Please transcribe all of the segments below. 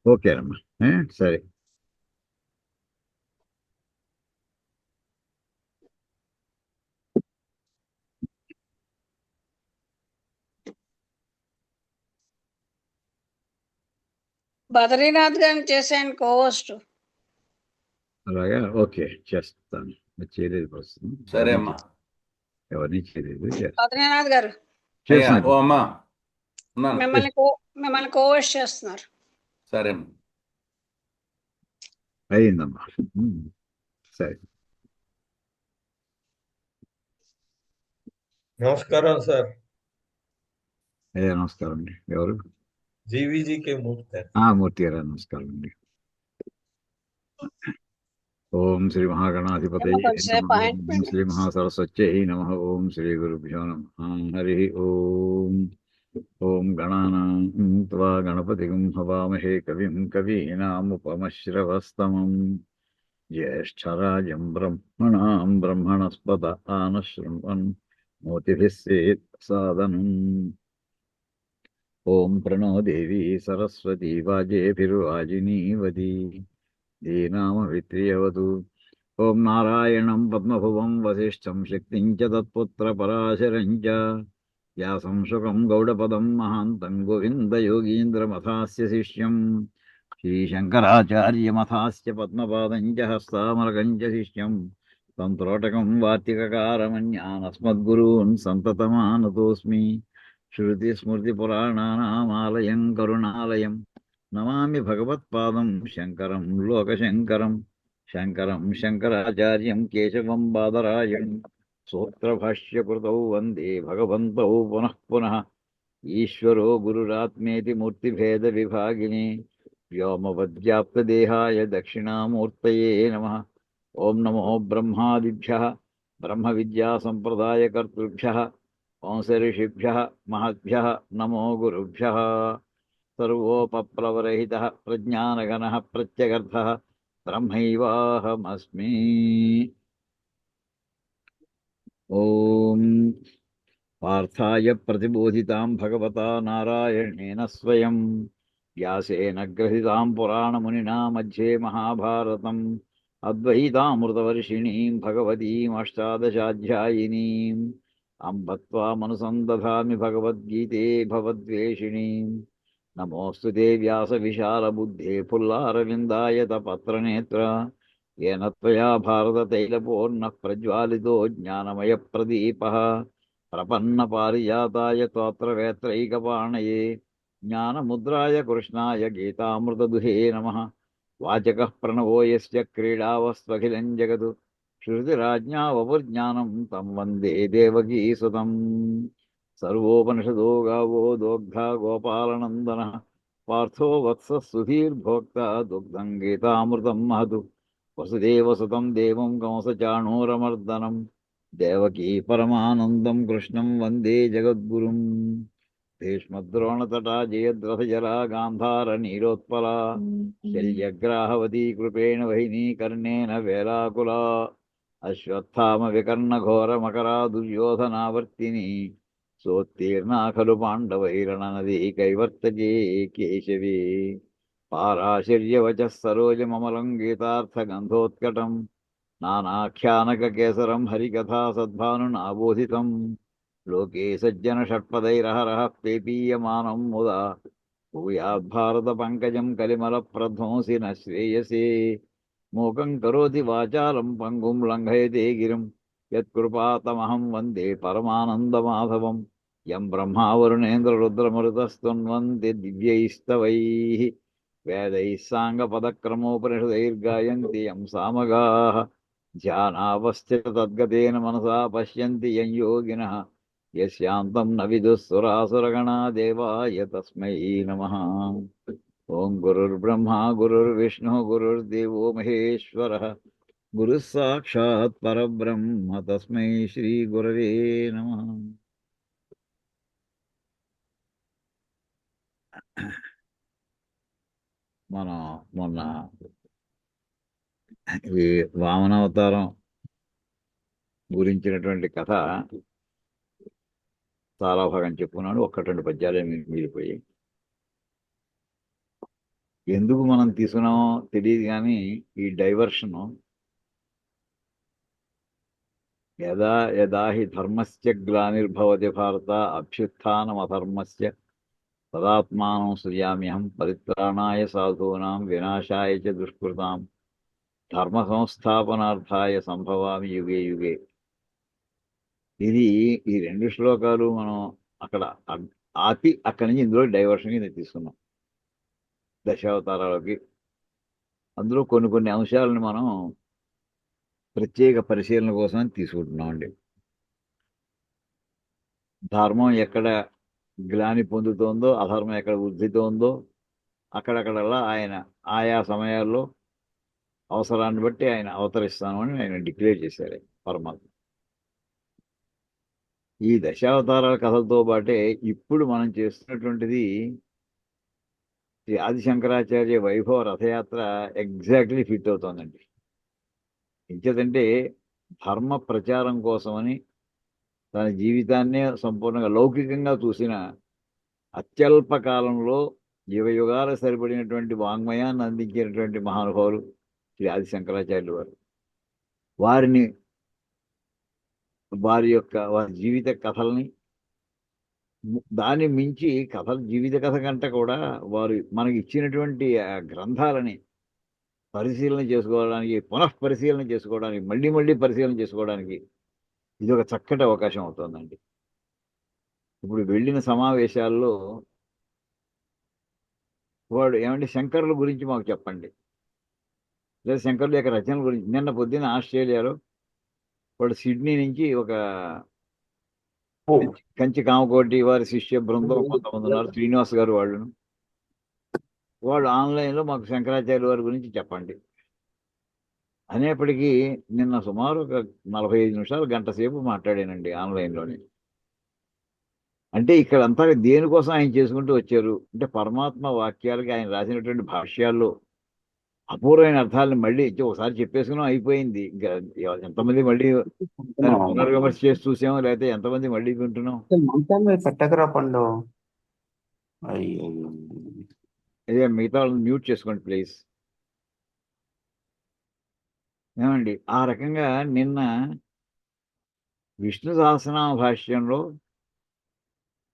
ఓకేనమ్మా. సరే. బద్రీనాథ్ గారిని చేశాను కోవోస్ట్. అలాగా, ఓకే, చేస్తాను. చేయలేదు ప్రస్తుతం. సరే అమ్మా. ఎవరిని చేయలేదు. బద్రీనాథ్ గారు అయ్యా, ఓ చేస్తున్నాను. అమ్మా ఉన్నాను. మిమ్మల్ని కోవోస్ట్ చేస్తున్నారు. సరే అమ్మా. అయిందమ్మా. సరే. నమస్కారం సార్. అయ్యా నమస్కారం అండి. ఎవరు? జీవీజీకే మూర్తి. మూర్తి గారు నమస్కారం అండి. ఓం శ్రీ మహాగణాధిపతయే నమః. ఓం శ్రీ మహాసరస్వత్యై నమః. ఓం శ్రీ గురుభ్యో నమః. హరి ఓం. ఓం గణానాం త్వా గణపతిం హవామహే కవిం కవీనాముపమశ్రవస్తమం జ్యేష్ఠరాజం బ్రహ్మణాం బ్రహ్మణస్పత ఆనశృణ్వన్ మోతిభిः సేత్ సాదనం. ఓం ప్రణో దేవీ సరస్వతీ వాజేభిర్వాజినీవతి ధీనామవిత్రియవతు. ఓం నారాయణం పద్మభువం వసిష్ఠం శక్తిం చ తత్పుత్రపరాశరం చ వ్యాసం శుకం గౌడపదం మహాంతం గోవిందయోగీంద్రమథాస్య శిష్యం శ్రీశంకరాచార్యమథాస్య పద్మపాదం చ హస్తామలకం చ శిష్యం తం త్రోటకం వార్తికకారమన్యానస్మద్గురూన్ సంతతమానతోస్మి. శృతిస్మృతిపురాణానామాలయం కరుణాలయం నమామి భగవత్పాదం శంకరం లోకశంకరం. శంకరం శంకరాచార్యం కేశవం బాదరాయణం సూత్రభాష్యకృతౌ వందే భగవంతౌ పునః పునః. ఈశ్వరో గురురాత్మేతి మూర్తిభేద విభాగినే వ్యోమవద్వ్యాప్తదేహాయ దక్షిణామూర్తయే నమః. ఓం నమో బ్రహ్మాదిభ్యః బ్రహ్మ విద్యా సంప్రదాయకర్తృభ్యః వంశఋషిభ్యః మహద్భ్యః నమో గురుభ్యః. సర్వోపప్లవరహితః ప్రజ్ఞానఘనః ప్రత్యగర్థః బ్రహ్మైవాహమస్మి. ఓం పార్థాయ ప్రతిబోధితాం భగవతా నారాయణేన స్వయం వ్యాసేన గ్రథితాం పురాణమునినా మధ్యే మహాభారతం అద్వైతామృతవర్షిణీం భగవతీం అష్టాదశాధ్యాయినీం అంబ త్వామనుసందధామి భగవద్గీతే భవద్వేషిణీం. నమోऽस्तु ते व्यासविशालबुद्धे पुल्लारविन्दायतपत्रनेत्र येन त्वया भारततैलपूर्णः प्रज्वालितो ज्ञानमयप्रदीपः प्रपन्नपारिजाताय स्तोत्रवेत्रैकपाणये ज्ञानमुद्राय कृष्णाय गीतामृतदुहे नमः. वाचकः प्रणवो यस्य क्रीडावस्त्वखिलं जगत् श्रुतिराज्ञावपुर्ज्ञानं तं वन्दे देवकीसुतम्. सर्वोपनिषदो गावो दोग्धा गोपालनन्दनः पार्थो वत्सः सुधीर्भोक्ता दुग्धं गीतामृतं महतु. वसुदेवसुतं देवं कंसचाणूरमर्दनं देवकी परमानन्दं कृष्णं वन्दे जगद्गुरुम्. भीष्मद्रोणतटा जयद्रथजला गान्धारनीरोत्पला शल्यग्राहवती कृपेण वहिनी कर्णेन वेलाकुला अश्वत्थामविकर्णघोरमकरा दुर्योधनावर्तिनी सोत्तीर्णा खलु पाण्डवैरणनदी कैवर्तके केशवे. पाराशर्यवचः सरोजममलं गीतार्थगन्धोत्कटं नानाख्यानककेसरं हरिकथा सद्भानुनाबोधितं लोके सज्जनषट्पदैरहरः पेपीयमानं मुदा भूयाद्भारतपङ्कजं कलिमलप्रध्वंसि न श्रेयसे. मूकं करोति वाचालं पङ्गुं लङ्घयते गिरिं यत्कृपातमहं वन्दे परमानन्दमाधवं. यं ब्रह्मा वरुणेन्द्ररुद्रमरुतस्तुन्वन्ति दिव्यैस्तवैः वेदैः साङ्गपदक्रमोपनिषदैर्गायन्ति यं सामगाः. ध्यानावस्थित तद्गतेन मनसा पश्यन्ति यं योगिनः यस्यान्तं न विदुः सुरासुरगणा देवाय तस्मै नमः. ओं गुरुर्ब्रह्मा गुरुर्विष्णुः गुरुर्देवो महेश्वरः गुरुः साक्षात् परब्रह्म तस्मै श्रीगुरवे नमः. మనం మొన్న ఈ వామనావతారం గురించినటువంటి కథ చాలా భాగం చెప్పుకున్నాడు. ఒక్కటి రెండు పద్యాలే మిగిలిపోయి ఎందుకు మనం తీసుకున్నామో తెలియదు, కానీ ఈ డైవర్షన్ యదా యదా హి ధర్మస్య గ్లానిర్భవతి భారత అభ్యుత్థానం అధర్మస్య తదాత్మానం సృజామ్యహం పరిత్రాణాయ సాధూనాం వినాశాయ చ దుష్కృతాం ధర్మ సంస్థాపనార్థాయ సంభవామి యుగే యుగే. ఇది ఈ రెండు శ్లోకాలు మనం అక్కడ ఆపి అక్కడి నుంచి ఇందులో డైవర్షన్ కింద తీసుకున్నాం దశావతారాలకి. అందులో కొన్ని కొన్ని అంశాలను మనం ప్రత్యేక పరిశీలన కోసం తీసుకుంటున్నామండి. ధర్మం ఎక్కడ గ్లాని పొందుతోందో, అధర్మం ఎక్కడ వృద్ధితో ఉందో అక్కడక్కడల్లా ఆయన ఆయా సమయాల్లో అవసరాన్ని బట్టి ఆయన అవతరిస్తాను అని ఆయన డిక్లేర్ చేశారు పరమాత్మ. ఈ దశావతారాల కథలతో పాటే ఇప్పుడు మనం చేస్తున్నటువంటిది శ్రీ ఆదిశంకరాచార్య వైభవ రథయాత్ర ఎగ్జాక్ట్లీ ఫిట్ అవుతోందండి. ఎంచేతంటే ధర్మ ప్రచారం కోసమని తన జీవితాన్నే సంపూర్ణంగా లౌకికంగా చూసిన అత్యల్ప కాలంలో యుగయుగాల సరిపడినటువంటి వాంగ్మయాన్ని అందించినటువంటి మహానుభావులు శ్రీ ఆదిశంకరాచార్యులు వారు. వారి జీవిత కథల్ని దాన్ని మించి జీవిత కథ కంటే కూడా వారు మనకి ఇచ్చినటువంటి గ్రంథాలని పరిశీలన చేసుకోవడానికి, పునఃపరిశీలన చేసుకోవడానికి, మళ్ళీ మళ్ళీ పరిశీలన చేసుకోవడానికి ఇది ఒక చక్కటి అవకాశం అవుతుందండి. ఇప్పుడు వెళ్ళిన సమావేశాల్లో వాడు ఏమంటే శంకరుల గురించి మాకు చెప్పండి, లేదా శంకరుల యొక్క రచనల గురించి. నిన్న పొద్దున్న ఆస్ట్రేలియాలో వాడు సిడ్నీ నుంచి ఒక కంచి కామకోటి వారి శిష్య బృందం కొంతమంది ఉన్నారు, శ్రీనివాస్ గారు వాళ్ళు ఆన్లైన్లో మాకు శంకరాచార్య వారి గురించి చెప్పండి అనేప్పటికీ నిన్న సుమారు ఒక 45 నిమిషాలు, గంట సేపు మాట్లాడానండి ఆన్లైన్లోనే. అంటే ఇక్కడంతా దేనికోసం ఆయన చేసుకుంటూ వచ్చారు అంటే పరమాత్మ వాక్యాలకి ఆయన రాసినటువంటి భాష్యాల్లో అపూర్వమైన అర్థాలను మళ్ళీ ఒకసారి చెప్పేసుకున్నాం, అయిపోయింది. ఇంకా ఎంతమంది మళ్ళీ పునర్విమర్శ చేసి చూసామో, లేకపోతే ఎంతమంది మళ్ళీ వింటున్నాం. పెట్టకరా పండు. అదే మిగతా వాళ్ళని మ్యూట్ చేసుకోండి ప్లీజ్. ఏమండి ఆ రకంగా నిన్న విష్ణు సహస్రనామ భాష్యంలో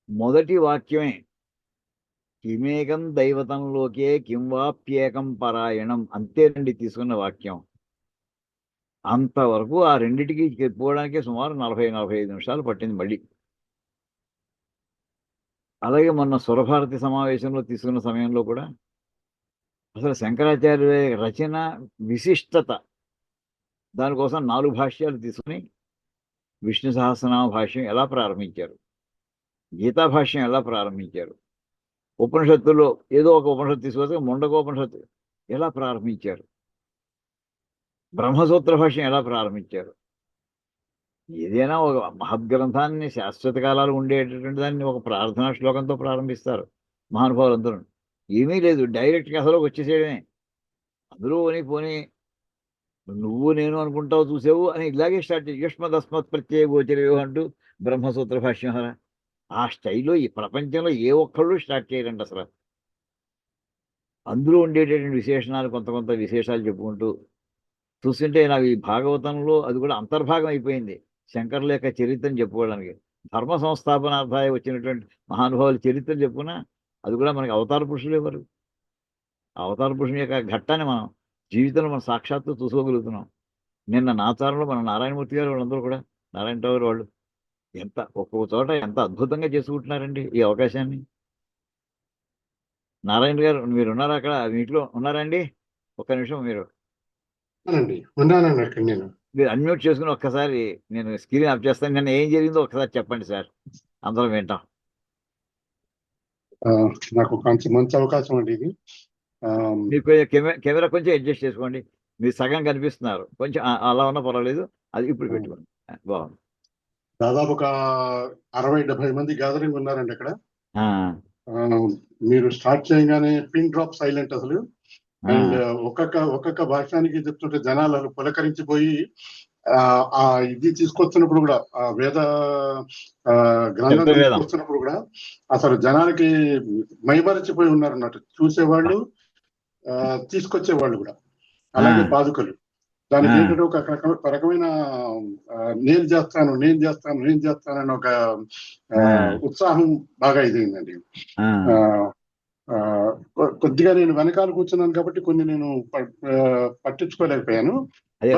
మొదటి వాక్యమే కిమేకం దైవతంలోకే కింవాప్యేకం పరాయణం, అంతేనండి తీసుకున్న వాక్యం. అంతవరకు ఆ రెండిటికి చెప్పుకోవడానికే సుమారు 40-45 నిమిషాలు పట్టింది మళ్ళీ. అలాగే మొన్న స్వరభారతి సమావేశంలో తీసుకున్న సమయంలో కూడా అసలు శంకరాచార్య రచన విశిష్టత, దానికోసం 4 భాష్యాలు తీసుకుని విష్ణు సహస్రనామ భాష్యం ఎలా ప్రారంభించారు, గీతా భాష్యం ఎలా ప్రారంభించారు, ఉపనిషత్తుల్లో ఏదో ఒక ఉపనిషత్తు తీసుకొస్తే ముండకోపనిషత్తు ఎలా ప్రారంభించారు, బ్రహ్మసూత్ర భాష్యం ఎలా ప్రారంభించారు. ఏదైనా ఒక మహద్గ్రంథాన్ని శాశ్వత కాలాలు ఉండేటటువంటి దాన్ని ఒక ప్రార్థనా శ్లోకంతో ప్రారంభిస్తారు మహానుభావులందరూ. ఏమీ లేదు, డైరెక్ట్ కథలోకి వచ్చేసేయడమే. అందులో పోనీ నువ్వు నేను అనుకుంటావు చూసావు అని ఇలాగే స్టార్ట్ చేసి యుష్మదస్మత్ ప్రత్యేక గోచరయో అంటూ బ్రహ్మసూత్ర భాష్యం. ఆ స్టైల్లో ఈ ప్రపంచంలో ఏ ఒక్కళ్ళు స్టార్ట్ చేయరండి అసలు. అందులో ఉండేటటువంటి విశేషణాలు కొంత విశేషాలు చెప్పుకుంటూ చూస్తుంటే నాకు ఈ భాగవతంలో అది కూడా అంతర్భాగం అయిపోయింది. శంకరుల యొక్క చరిత్రను చెప్పుకోవడానికి, ధర్మ సంస్థాపనార్థాయ వచ్చినటువంటి మహానుభావుల చరిత్రను చెప్పుకున్నా అది కూడా మనకి అవతార పురుషులు ఎవరు, అవతార పురుషుని యొక్క ఘట్టాన్ని మనం జీవితంలో మనం సాక్షాత్తు చూసుకోగలుగుతున్నాం. నిన్న నాచారంలో మన నారాయణమూర్తి గారు వాళ్ళందరూ కూడా, నారాయణ రావు వాళ్ళు ఎంత ఒక్కొక్క చోట ఎంత అద్భుతంగా చేసుకుంటున్నారండి ఈ అవకాశాన్ని. నారాయణ గారు మీరు ఉన్నారా అక్కడ, మీట్లో ఉన్నారండి? ఒక్క నిమిషం మీరు మీరు అన్మ్యూట్ చేసుకుని ఒక్కసారి నేను స్క్రీన్ ఆఫ్ చేస్తాను. నిన్న ఏం జరిగిందో ఒకసారి చెప్పండి సార్, అందరం వింటాం. నాకు కొంచెం మంచి అవకాశం అండి ఇది. మీరు కెమెరా కొంచెం అడ్జస్ట్ చేసుకోండి, మీరు సగం కనిపిస్తున్నారు, కొంచెం అలా ఉన్నా పర్వాలేదు. అది ఇప్పుడు పెట్టుకోండి, బాగుంది. దాదాపు ఒక 60-70 మంది గ్యాదరింగ్ ఉన్నారండి అక్కడ. మీరు స్టార్ట్ చేయగానే పిన్ డ్రాప్ సైలెంట్ అసలు. అండ్ ఒక్కొక్క భాషానికి చెప్తుంటే జనాలు పులకరించిపోయి ఆ ఇది తీసుకొచ్చినప్పుడు కూడా, ఆ వేద గ్రంథం తీసుకొచ్చినప్పుడు కూడా అసలు జనాలకి మైమరచిపోయి ఉన్నారు అన్నట్టు. చూసేవాళ్ళు తీసుకొచ్చేవాళ్ళు కూడా, అలాగే పాదుకలు. దానికి ఏంటంటే ఒక రకమైన నేను చేస్తాను అని ఒక ఉత్సాహం బాగా ఇదైందండి. కొద్దిగా నేను వెనకాల కూర్చున్నాను కాబట్టి కొన్ని నేను పట్టించుకోలేకపోయాను. అదే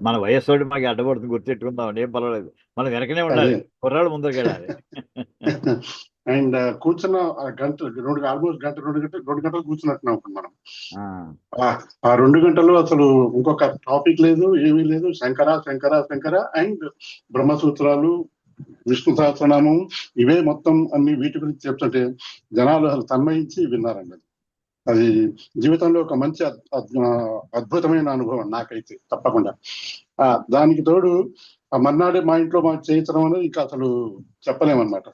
మన వయస్సు మాకు అడ్డపడుతుంది, గుర్తెట్టుకుందాం, ఏం పర్వాలేదు, మనం వెనకనే ఉండాలి, కుర్రాడు ముందరికి వెళ్ళాలి. అండ్ కూర్చున్న గంట ఆల్మోస్ట్ రెండు గంటలు కూర్చున్నట్టున్నాం మనం. ఆ 2 గంటలు అసలు ఇంకొక టాపిక్ లేదు, ఏమీ లేదు. శంకర అండ్ బ్రహ్మసూత్రాలు, విష్ణు సహస్రనామం, ఇవే మొత్తం అన్ని వీటి గురించి చెప్తుంటే జనాలు అసలు తన్మయించి విన్నారండి. అది జీవితంలో ఒక మంచి అద్భుతమైన అనుభవం నాకైతే తప్పకుండా. దానికి తోడు ఆ మర్నాడే మా ఇంట్లో మాకు చేయించడం అనేది ఇంకా అసలు చెప్పలేమన్నమాట.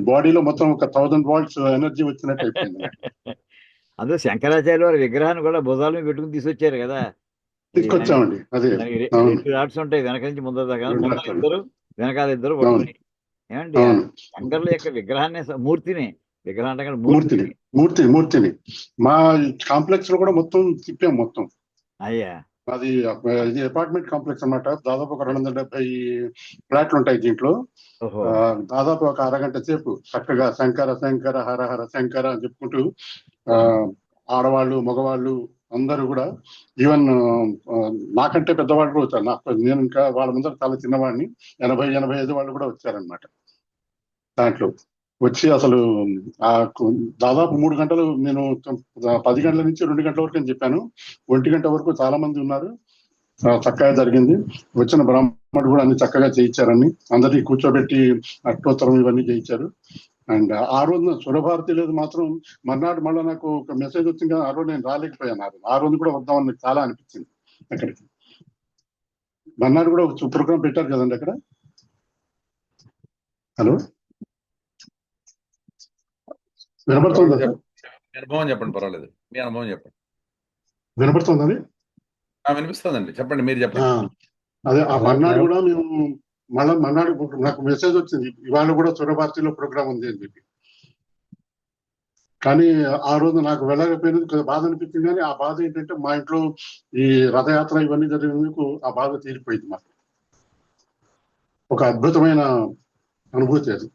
బాడీలో మొత్తం ఒక 1000 వాట్స్ ఎనర్జీ వచ్చినట్టు అయిపోయింది. అందులో శంకరాచార్య వారి విగ్రహాన్ని కూడా భుజాల మీద పెట్టుకుని తీసుకొచ్చారు కదా. తీసుకొచ్చామండి. అదే 2 రాడ్స్ ఉంటాయి, వెనక నుంచి ముందర దాకా, ఇద్దరు వెనకాల ఇద్దరు పట్టుకుని. ఏమండి శంకర్ల యొక్క విగ్రహాన్ని, మూర్తిని మా కాంప్లెక్స్ లో కూడా మొత్తం తిప్పాం మొత్తం. అయ్యా, అది అపార్ట్మెంట్ కాంప్లెక్స్ అన్నమాట. దాదాపు ఒక 270 ఫ్లాట్లు ఉంటాయి దీంట్లో. దాదాపు ఒక అరగంట సేపు చక్కగా శంకర హర హర శంకర అని చెప్పుకుంటూ ఆడవాళ్ళు మగవాళ్ళు అందరూ కూడా, ఈవెన్ నాకంటే పెద్దవాళ్ళు కూడా వచ్చారు. నేను ఇంకా వాళ్ళ ముందర చాలా చిన్నవాడిని, 80-85 వాళ్ళు కూడా వచ్చారనమాట. దాంట్లో వచ్చి అసలు దాదాపు 3 గంటలు, నేను 10 గంటల నుంచి 2 గంటల వరకు అని చెప్పాను. 1 గంట వరకు చాలా మంది ఉన్నారు. చక్కగా జరిగింది. వచ్చిన బ్రాహ్మణుడు కూడా అన్ని చక్కగా చేయించారని, అందరినీ కూర్చోబెట్టి అష్టోత్తరం ఇవన్నీ చేయించారు. అండ్ ఆ రోజున సురభారతి లేదు మాత్రం మర్నాడు మళ్ళీ నాకు ఒక మెసేజ్ వచ్చింది కదా, ఆ రోజు నేను రాలేకపోయాను. ఆ రోజు కూడా వద్దామని చాలా అనిపించింది. అక్కడికి మర్నాడు కూడా ఒక ప్రోగ్రామ్ పెట్టారు కదండి అక్కడ. హలో, వినపడుతుందా? అనుభవం చెప్పండి, పర్వాలేదు, మీ అనుభవం చెప్పండి. వినపడుతుందండి? వినిపిస్తుందండి, చెప్పండి, మీరు చెప్పండి. అదే ఆ మర్నాడు కూడా మేము మర్నాడు నాకు మెసేజ్ వచ్చింది, ఇవాళ కూడా సురభారతిలో ప్రోగ్రామ్ ఉంది అని చెప్పి. కానీ ఆ రోజు నాకు వెళ్ళకపోయినది కొంచెం బాధ అనిపించింది. కానీ ఆ బాధ ఏంటంటే మా ఇంట్లో ఈ రథయాత్ర ఇవన్నీ జరిగినందుకు ఆ బాధ తీరిపోయింది. మాకు ఒక అద్భుతమైన అనుభూతి అది.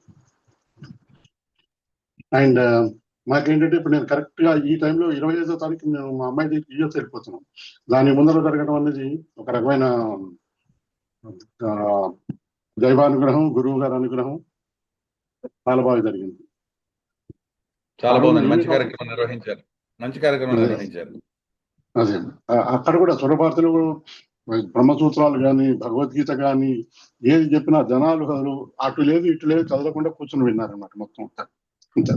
అండ్ మాకేంటంటే ఇప్పుడు నేను కరెక్ట్ గా ఈ టైంలో 25వ తారీఖు నేను మా అమ్మాయి దగ్గరికి యూఎస్ వెళ్ళిపోతున్నాం. దాని ముందర జరగడం అనేది ఒక రకమైన దైవానుగ్రహం, గురువు గారి అనుగ్రహం చాలా బాగా జరిగింది. చాలా బాగుంది, మంచి కార్యక్రమం నిర్వహించారు. అదే అక్కడ కూడా సురభారతిలో బ్రహ్మసూత్రాలు కానీ, భగవద్గీత కానీ, ఏది చెప్పినా జనాలు అటు లేదు ఇటు లేదు చదవకుండా కూర్చొని విన్నారన్నమాట మొత్తం అంతా.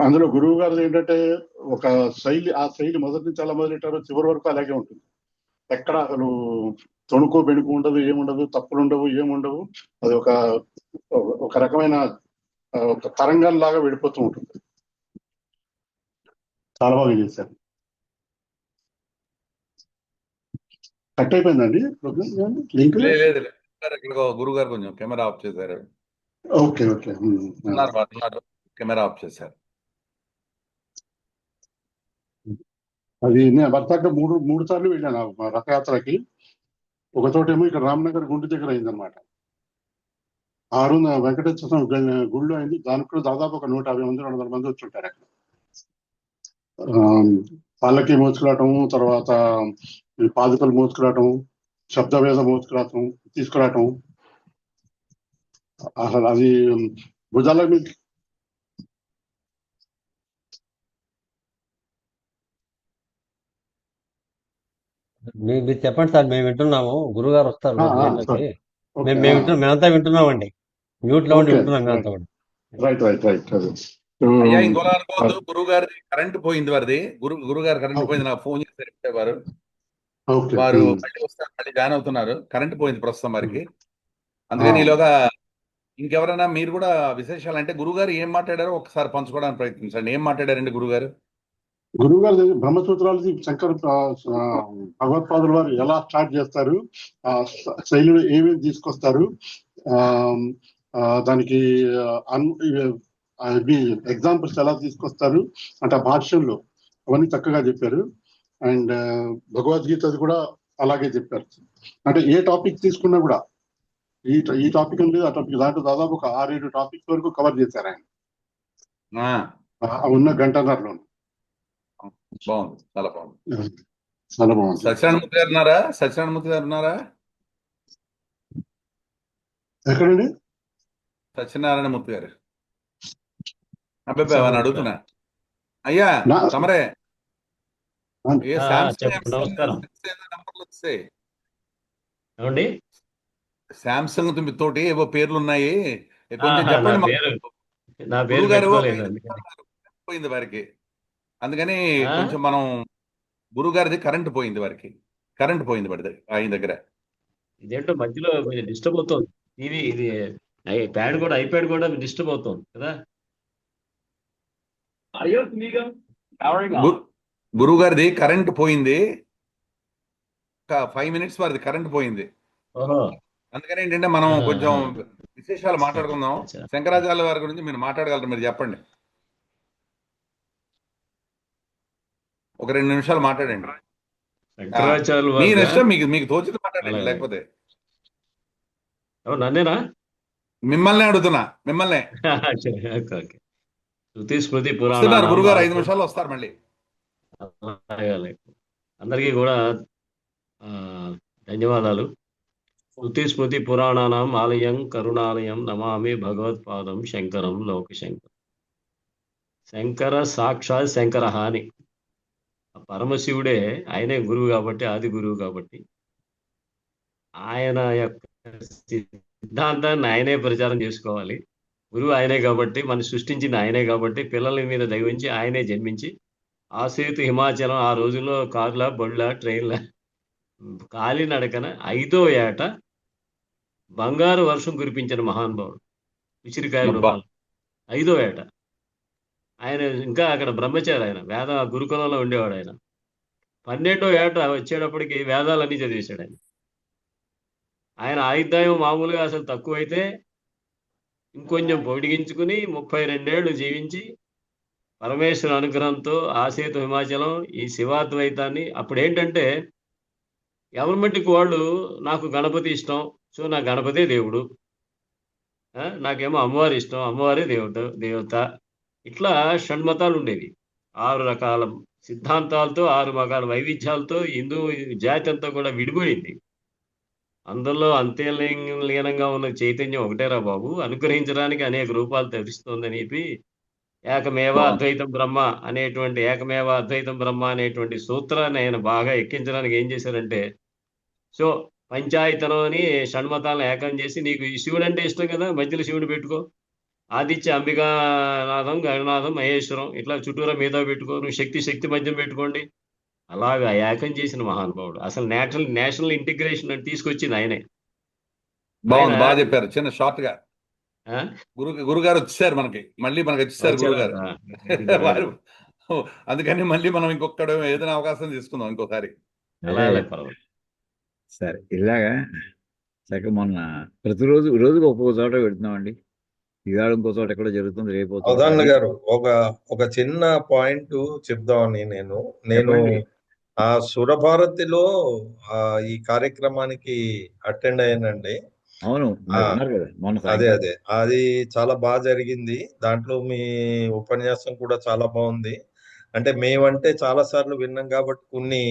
అందులో గురువు గారు ఏంటంటే ఒక శైలి, ఆ శైలి మొదటి నుంచి అలా మొదలెట్టారో చివరి వరకు అలాగే ఉంటుంది. ఎక్కడ అసలు తొణుకు బెణుకు ఉండదు, ఏముండదు, తప్పులు ఉండవు, ఏముండవు. అది ఒక రకమైన ఒక తరంగం లాగా వెళ్ళిపోతూ ఉంటుంది. చాలా బాగా చేశారు. కట్ అయిపోయిందండి లింక్. గురువు గారు కొంచెం కెమెరా ఆఫ్ చేశారు. ఓకే, కెమెరా ఆఫ్ చేశారు. అది నేను వర్తక 3 సార్లు వెళ్ళాను రథయాత్రకి. ఒక చోటేమో ఇక్కడ రామ్నగర్ గుండు దగ్గర అయిందనమాట. ఆ రోజు వెంకటేశ్వర స్వామి గుళ్ళు అయింది. దానికి కూడా దాదాపు ఒక 150-200 మంది వచ్చి ఉంటారు అక్కడ. పల్లకి మోసుకురావటం, తర్వాత పాదుకలు మోసుకురావటం, శబ్దవేద మోసుకురావటం, తీసుకురావటం, అసలు అది భుజాల మీద మీరు చెప్పండి సార్, మేము వింటున్నాము. గురుగారు వస్తారు మేమంతా వింటున్నామండి. మ్యూట్ లో ఉండి వింటున్నాం మేమంతా కూడా. రైట్. అయ్యా, ఇంకోలా అనుకోవద్దు, గురువు గారి కరెంట్ పోయింది. గురుగారు కరెంట్ పోయింది, నాకు ఫోన్ చేశారు. వారు మళ్ళీ వస్తారు, మళ్ళీ జాయిన్ అవుతున్నారు. కరెంట్ పోయింది ప్రస్తుతం వారికి. అందుకని ఈలోగా ఇంకెవరైనా మీరు కూడా విశేషాలు అంటే గురుగారు ఏం మాట్లాడారో ఒకసారి పంచుకోవడానికి ప్రయత్నించండి. ఏం మాట్లాడారండి గురుగారు? బ్రహ్మసూత్రాలు శంకర భగవత్పాదుల వారు ఎలా స్టార్ట్ చేస్తారు, శైలిలో ఏమేమి తీసుకొస్తారు, దానికి అవి ఎగ్జాంపుల్స్ ఎలా తీసుకొస్తారు అంటే ఆ భాష్యంలో అవన్నీ చక్కగా చెప్పారు. అండ్ భగవద్గీత కూడా అలాగే చెప్పారు. అంటే ఏ టాపిక్ తీసుకున్నా కూడా ఈ టాపిక్ అనేది ఆ టాపిక్ దాంట్లో దాదాపు ఒక 6-7 టాపిక్స్ వరకు కవర్ చేశారు ఆయన ఉన్న గంటన్నరలో. బాగుంది, చాలా బాగుంది. చాలా బాగుంది. సత్యనారాయణమూర్తి గారు ఉన్నారా? సత్యనారాయణమూర్తి గారు ఉన్నారా? ఎక్కడండి? సత్యనారాయణమూర్తి గారు అబ్బాయి అని అడుగుతున్నా. అయ్యా తమరే ఏ నమస్కారం నంబర్లు వస్తాయి ఏమండి? శాంసంగ్ తోటి ఏవో పేర్లు ఉన్నాయి, కొంచెం చెప్పండి. నా పేరు పోయింది వారికి, అందుకని కొంచెం మనం గురువు గారిది కరెంట్ పోయింది, వారికి కరెంట్ పోయింది పడింది ఆయన దగ్గర. ఇదేంటో మధ్యలో డిస్టర్బ్ అవుతుంది. ఇది ఐప్యాడ్ కూడా డిస్టర్బ్ అవుతుంది కదా. గురువు గారిది కరెంట్ పోయింది, ఒక 5 minutes వారిది కరెంట్ పోయింది. అందుకని ఏంటంటే మనం కొంచెం విశేషాలు మాట్లాడుకుందాం. శంకరాచార్య వారి గురించి మీరు మాట్లాడగలరు, మీరు చెప్పండి. ఒక 2 నిమిషాలు మాట్లాడండి. మీ ఇష్టం, మీకు తోచింది మాట్లాడండి. లేకపోతే నన్నేనా? మిమ్మల్ని అడుగుతున్నా, మిమ్మల్ని. శృతి స్మృతి పురాణాలు గురుగారు 5 నిమిషాల్లో వస్తారు మళ్ళీ. అందరికీ కూడా ధన్యవాదాలు. శృతి స్మృతి పురాణానాం ఆలయం కరుణాలయం నమామి భగవత్పాదం శంకరం లోకశంకరం. శంకర సాక్షాత్ శంకర అని పరమశివుడే, ఆయనే గురువు కాబట్టి, ఆది గురువు కాబట్టి ఆయన యొక్క సిద్ధాంతాన్ని ఆయనే ప్రచారం చేసుకోవాలి. గురువు ఆయనే కాబట్టి, మనం సృష్టించింది ఆయనే కాబట్టి, పిల్లల మీద దయవించి ఆయనే జన్మించి ఆసేతు హిమాచలం ఆ రోజుల్లో కార్ల బొళ్ళ ట్రైన్ల కాలినడకన 5వ ఏట బంగారు వర్షం కురిపించిన మహానుభావుడు ఉసిరికాయ రూపాయలు. 5వ ఏట ఆయన ఇంకా అక్కడ బ్రహ్మచారి, ఆయన వేద గురుకులంలో ఉండేవాడు. ఆయన 12వ ఏట వచ్చేటప్పటికి వేదాలన్నీ చదివేశాడు. ఆయన ఆయుర్దాయం మామూలుగా అసలు తక్కువైతే ఇంకొంచెం పొడిగించుకుని 32 ఏళ్ళు జీవించి పరమేశ్వర అనుగ్రహంతో ఆసేతు హిమాచలం ఈ శివాద్వైతాన్ని, అప్పుడు ఏంటంటే ఎవరి మట్టికి వాళ్ళు, నాకు గణపతి ఇష్టం, సో నా గణపతే దేవుడు, నాకేమో అమ్మవారి ఇష్టం, అమ్మవారే దేవత, ఇట్లా షణ్మతాలు ఉండేవి. 6 రకాల సిద్ధాంతాలతో, 6 రకాల వైవిధ్యాలతో హిందూ జాతి అంతా కూడా విడిపోయింది. అందులో అంతర్లీనంగా ఉన్న చైతన్యం ఒకటేరా బాబు, అనుగ్రహించడానికి అనేక రూపాలు తెరుస్తోందని చెప్పి ఏకమేవ అద్వైతం బ్రహ్మ అనేటువంటి సూత్రాన్ని ఆయన బాగా ఎక్కించడానికి ఏం చేశారంటే, సో పంచాయతనం అని షణ్మతాలను ఏకం చేసి, నీకు ఈ శివుడు అంటే ఇష్టం కదా, మధ్యలో శివుడు పెట్టుకో, ఆదిత్య అంబికానాథం గణనాథం మహేశ్వరం ఇట్లా చుట్టూరా మీద పెట్టుకో, నువ్వు శక్తి మధ్యం పెట్టుకోండి, అలాగా ఏకం చేసిన మహానుభావుడు. అసలు నేషనల్ ఇంటిగ్రేషన్ అని తీసుకొచ్చింది ఆయనే. బాగుంది, బాగా చెప్పారు. చిన్న షార్ట్ గా గురుగారు వచ్చేసారు, మళ్ళీ మనకి వచ్చేసారు గురుగారు. అందుకని మళ్ళీ మనం ఇంకొకడు ఏదైనా అవకాశం తీసుకుందాం ఇంకోసారి. సరే, ఇలాగా చక్కగా మొన్న ప్రతిరోజు రోజుకి ఒక్కొక్క చోట పెడుతున్నామండి. ఇవాళ ఇంకో చోట ఎక్కడో జరుగుతుంది, రేపు ఉదాహరణ గారు ఒక చిన్న పాయింట్ చెప్దామని నేను ఆ సురభారతిలో ఈ కార్యక్రమానికి అటెండ్ అయ్యానండి. అవును, అదే అది చాలా బాగా జరిగింది. దాంట్లో మీ ఉపన్యాసం కూడా చాలా బాగుంది. అంటే మేమంటే చాలా సార్లు విన్నాం కాబట్టి, కొన్ని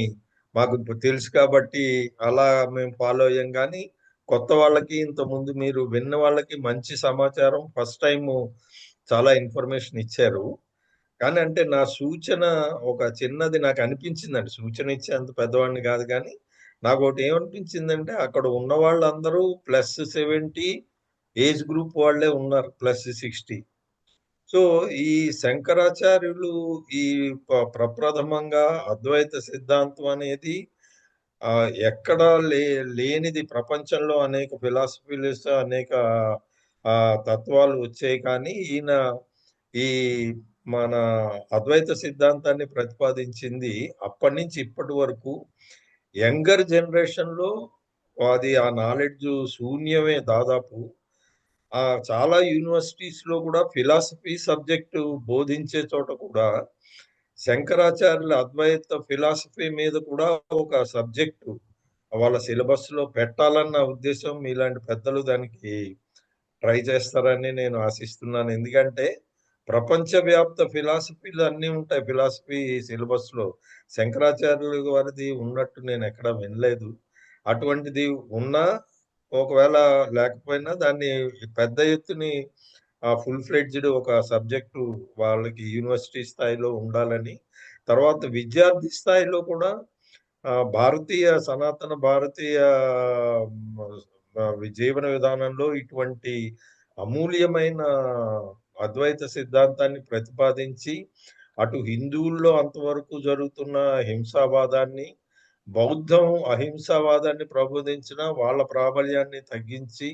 మాకు తెలుసు కాబట్టి అలా మేము ఫాలో అయ్యాం. కానీ కొత్త వాళ్ళకి, ఇంతకుముందు మీరు విన్న వాళ్ళకి మంచి సమాచారం, ఫస్ట్ టైం చాలా ఇన్ఫర్మేషన్ ఇచ్చారు. కానీ అంటే నా సూచన ఒక చిన్నది నాకు అనిపించిందండి. సూచన ఇచ్చే అంత పెద్దవాడిని కాదు, కానీ నాకు ఒకటి ఏమనిపించిందంటే, అక్కడ ఉన్న వాళ్ళందరూ +70 ఏజ్ గ్రూప్ వాళ్ళే ఉన్నారు, +60. సో ఈ శంకరాచార్యులు ఈ ప్రప్రథమంగా అద్వైత సిద్ధాంతం అనేది ఎక్కడ లేనిది, ప్రపంచంలో అనేక ఫిలాసఫీలు, అనేక తత్వాలు వచ్చాయి, కానీ ఈయన ఈ మన అద్వైత సిద్ధాంతాన్ని ప్రతిపాదించింది అప్పటి నుంచి ఇప్పటి వరకు యంగర్ జనరేషన్ లో అది ఆ నాలెడ్జ్ శూన్యమే దాదాపు. చాలా యూనివర్సిటీస్ లో కూడా ఫిలాసఫీ సబ్జెక్టు బోధించే చోట కూడా శంకరాచార్యుల అద్వైత ఫిలాసఫీ మీద కూడా ఒక సబ్జెక్టు వాళ్ళ సిలబస్ లో పెట్టాలన్న ఉద్దేశం మీలాంటి పెద్దలు దానికి ట్రై చేస్తారని నేను ఆశిస్తున్నాను. ఎందుకంటే ప్రపంచవ్యాప్త ఫిలాసఫీలు అన్నీ ఉంటాయి ఫిలాసఫీ సిలబస్ లో. శంకరాచార్యుల వారిది ఉన్నట్టు నేను ఎక్కడ వినలేదు. అటువంటిది ఉన్నా ఒకవేళ లేకపోయినా దాన్ని పెద్ద ఎత్తుని ఫుల్ ఫ్లెడ్జ్డ్ ఒక సబ్జెక్టు వాళ్ళకి యూనివర్సిటీ స్థాయిలో ఉండాలని, తర్వాత విద్యార్థి స్థాయిలో కూడా భారతీయ సనాతన భారతీయ జీవన విధానంలో ఇటువంటి అమూల్యమైన అద్వైత సిద్ధాంతాన్ని ప్రతిపాదించి అటు హిందువుల్లో అంతవరకు జరుగుతున్న హింసావాదాన్ని, బౌద్ధం అహింసావాదాన్ని ప్రబోధించిన వాళ్ళ ప్రాబల్యాన్ని తగ్గించి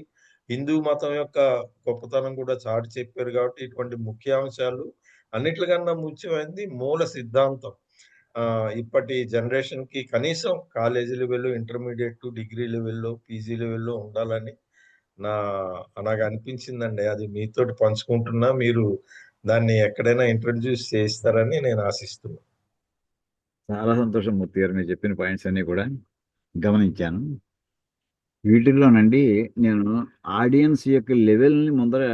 హిందూ మతం యొక్క గొప్పతనం కూడా చాటి చెప్పారు. కాబట్టి ఇటువంటి ముఖ్యాంశాలు అన్నిట్లకన్నా ముఖ్యమైనది మూల సిద్ధాంతం ఇప్పటి జనరేషన్ కి కనీసం కాలేజీ లెవెల్లో, ఇంటర్మీడియట్, డిగ్రీ లెవెల్లో, పీజీ లెవెల్లో ఉండాలని నాకు అనిపించిందండి. అది మీతోటి పంచుకుంటున్నా. మీరు దాన్ని ఎక్కడైనా ఇంట్రడ్యూస్ చేస్తారని నేను ఆశిస్తున్నాను. చాలా సంతోషం మూర్తి గారు, మీరు చెప్పిన పాయింట్స్ అన్ని కూడా గమనించాను. వీటిల్లోనండి నేను ఆడియన్స్ యొక్క లెవెల్ని ముందర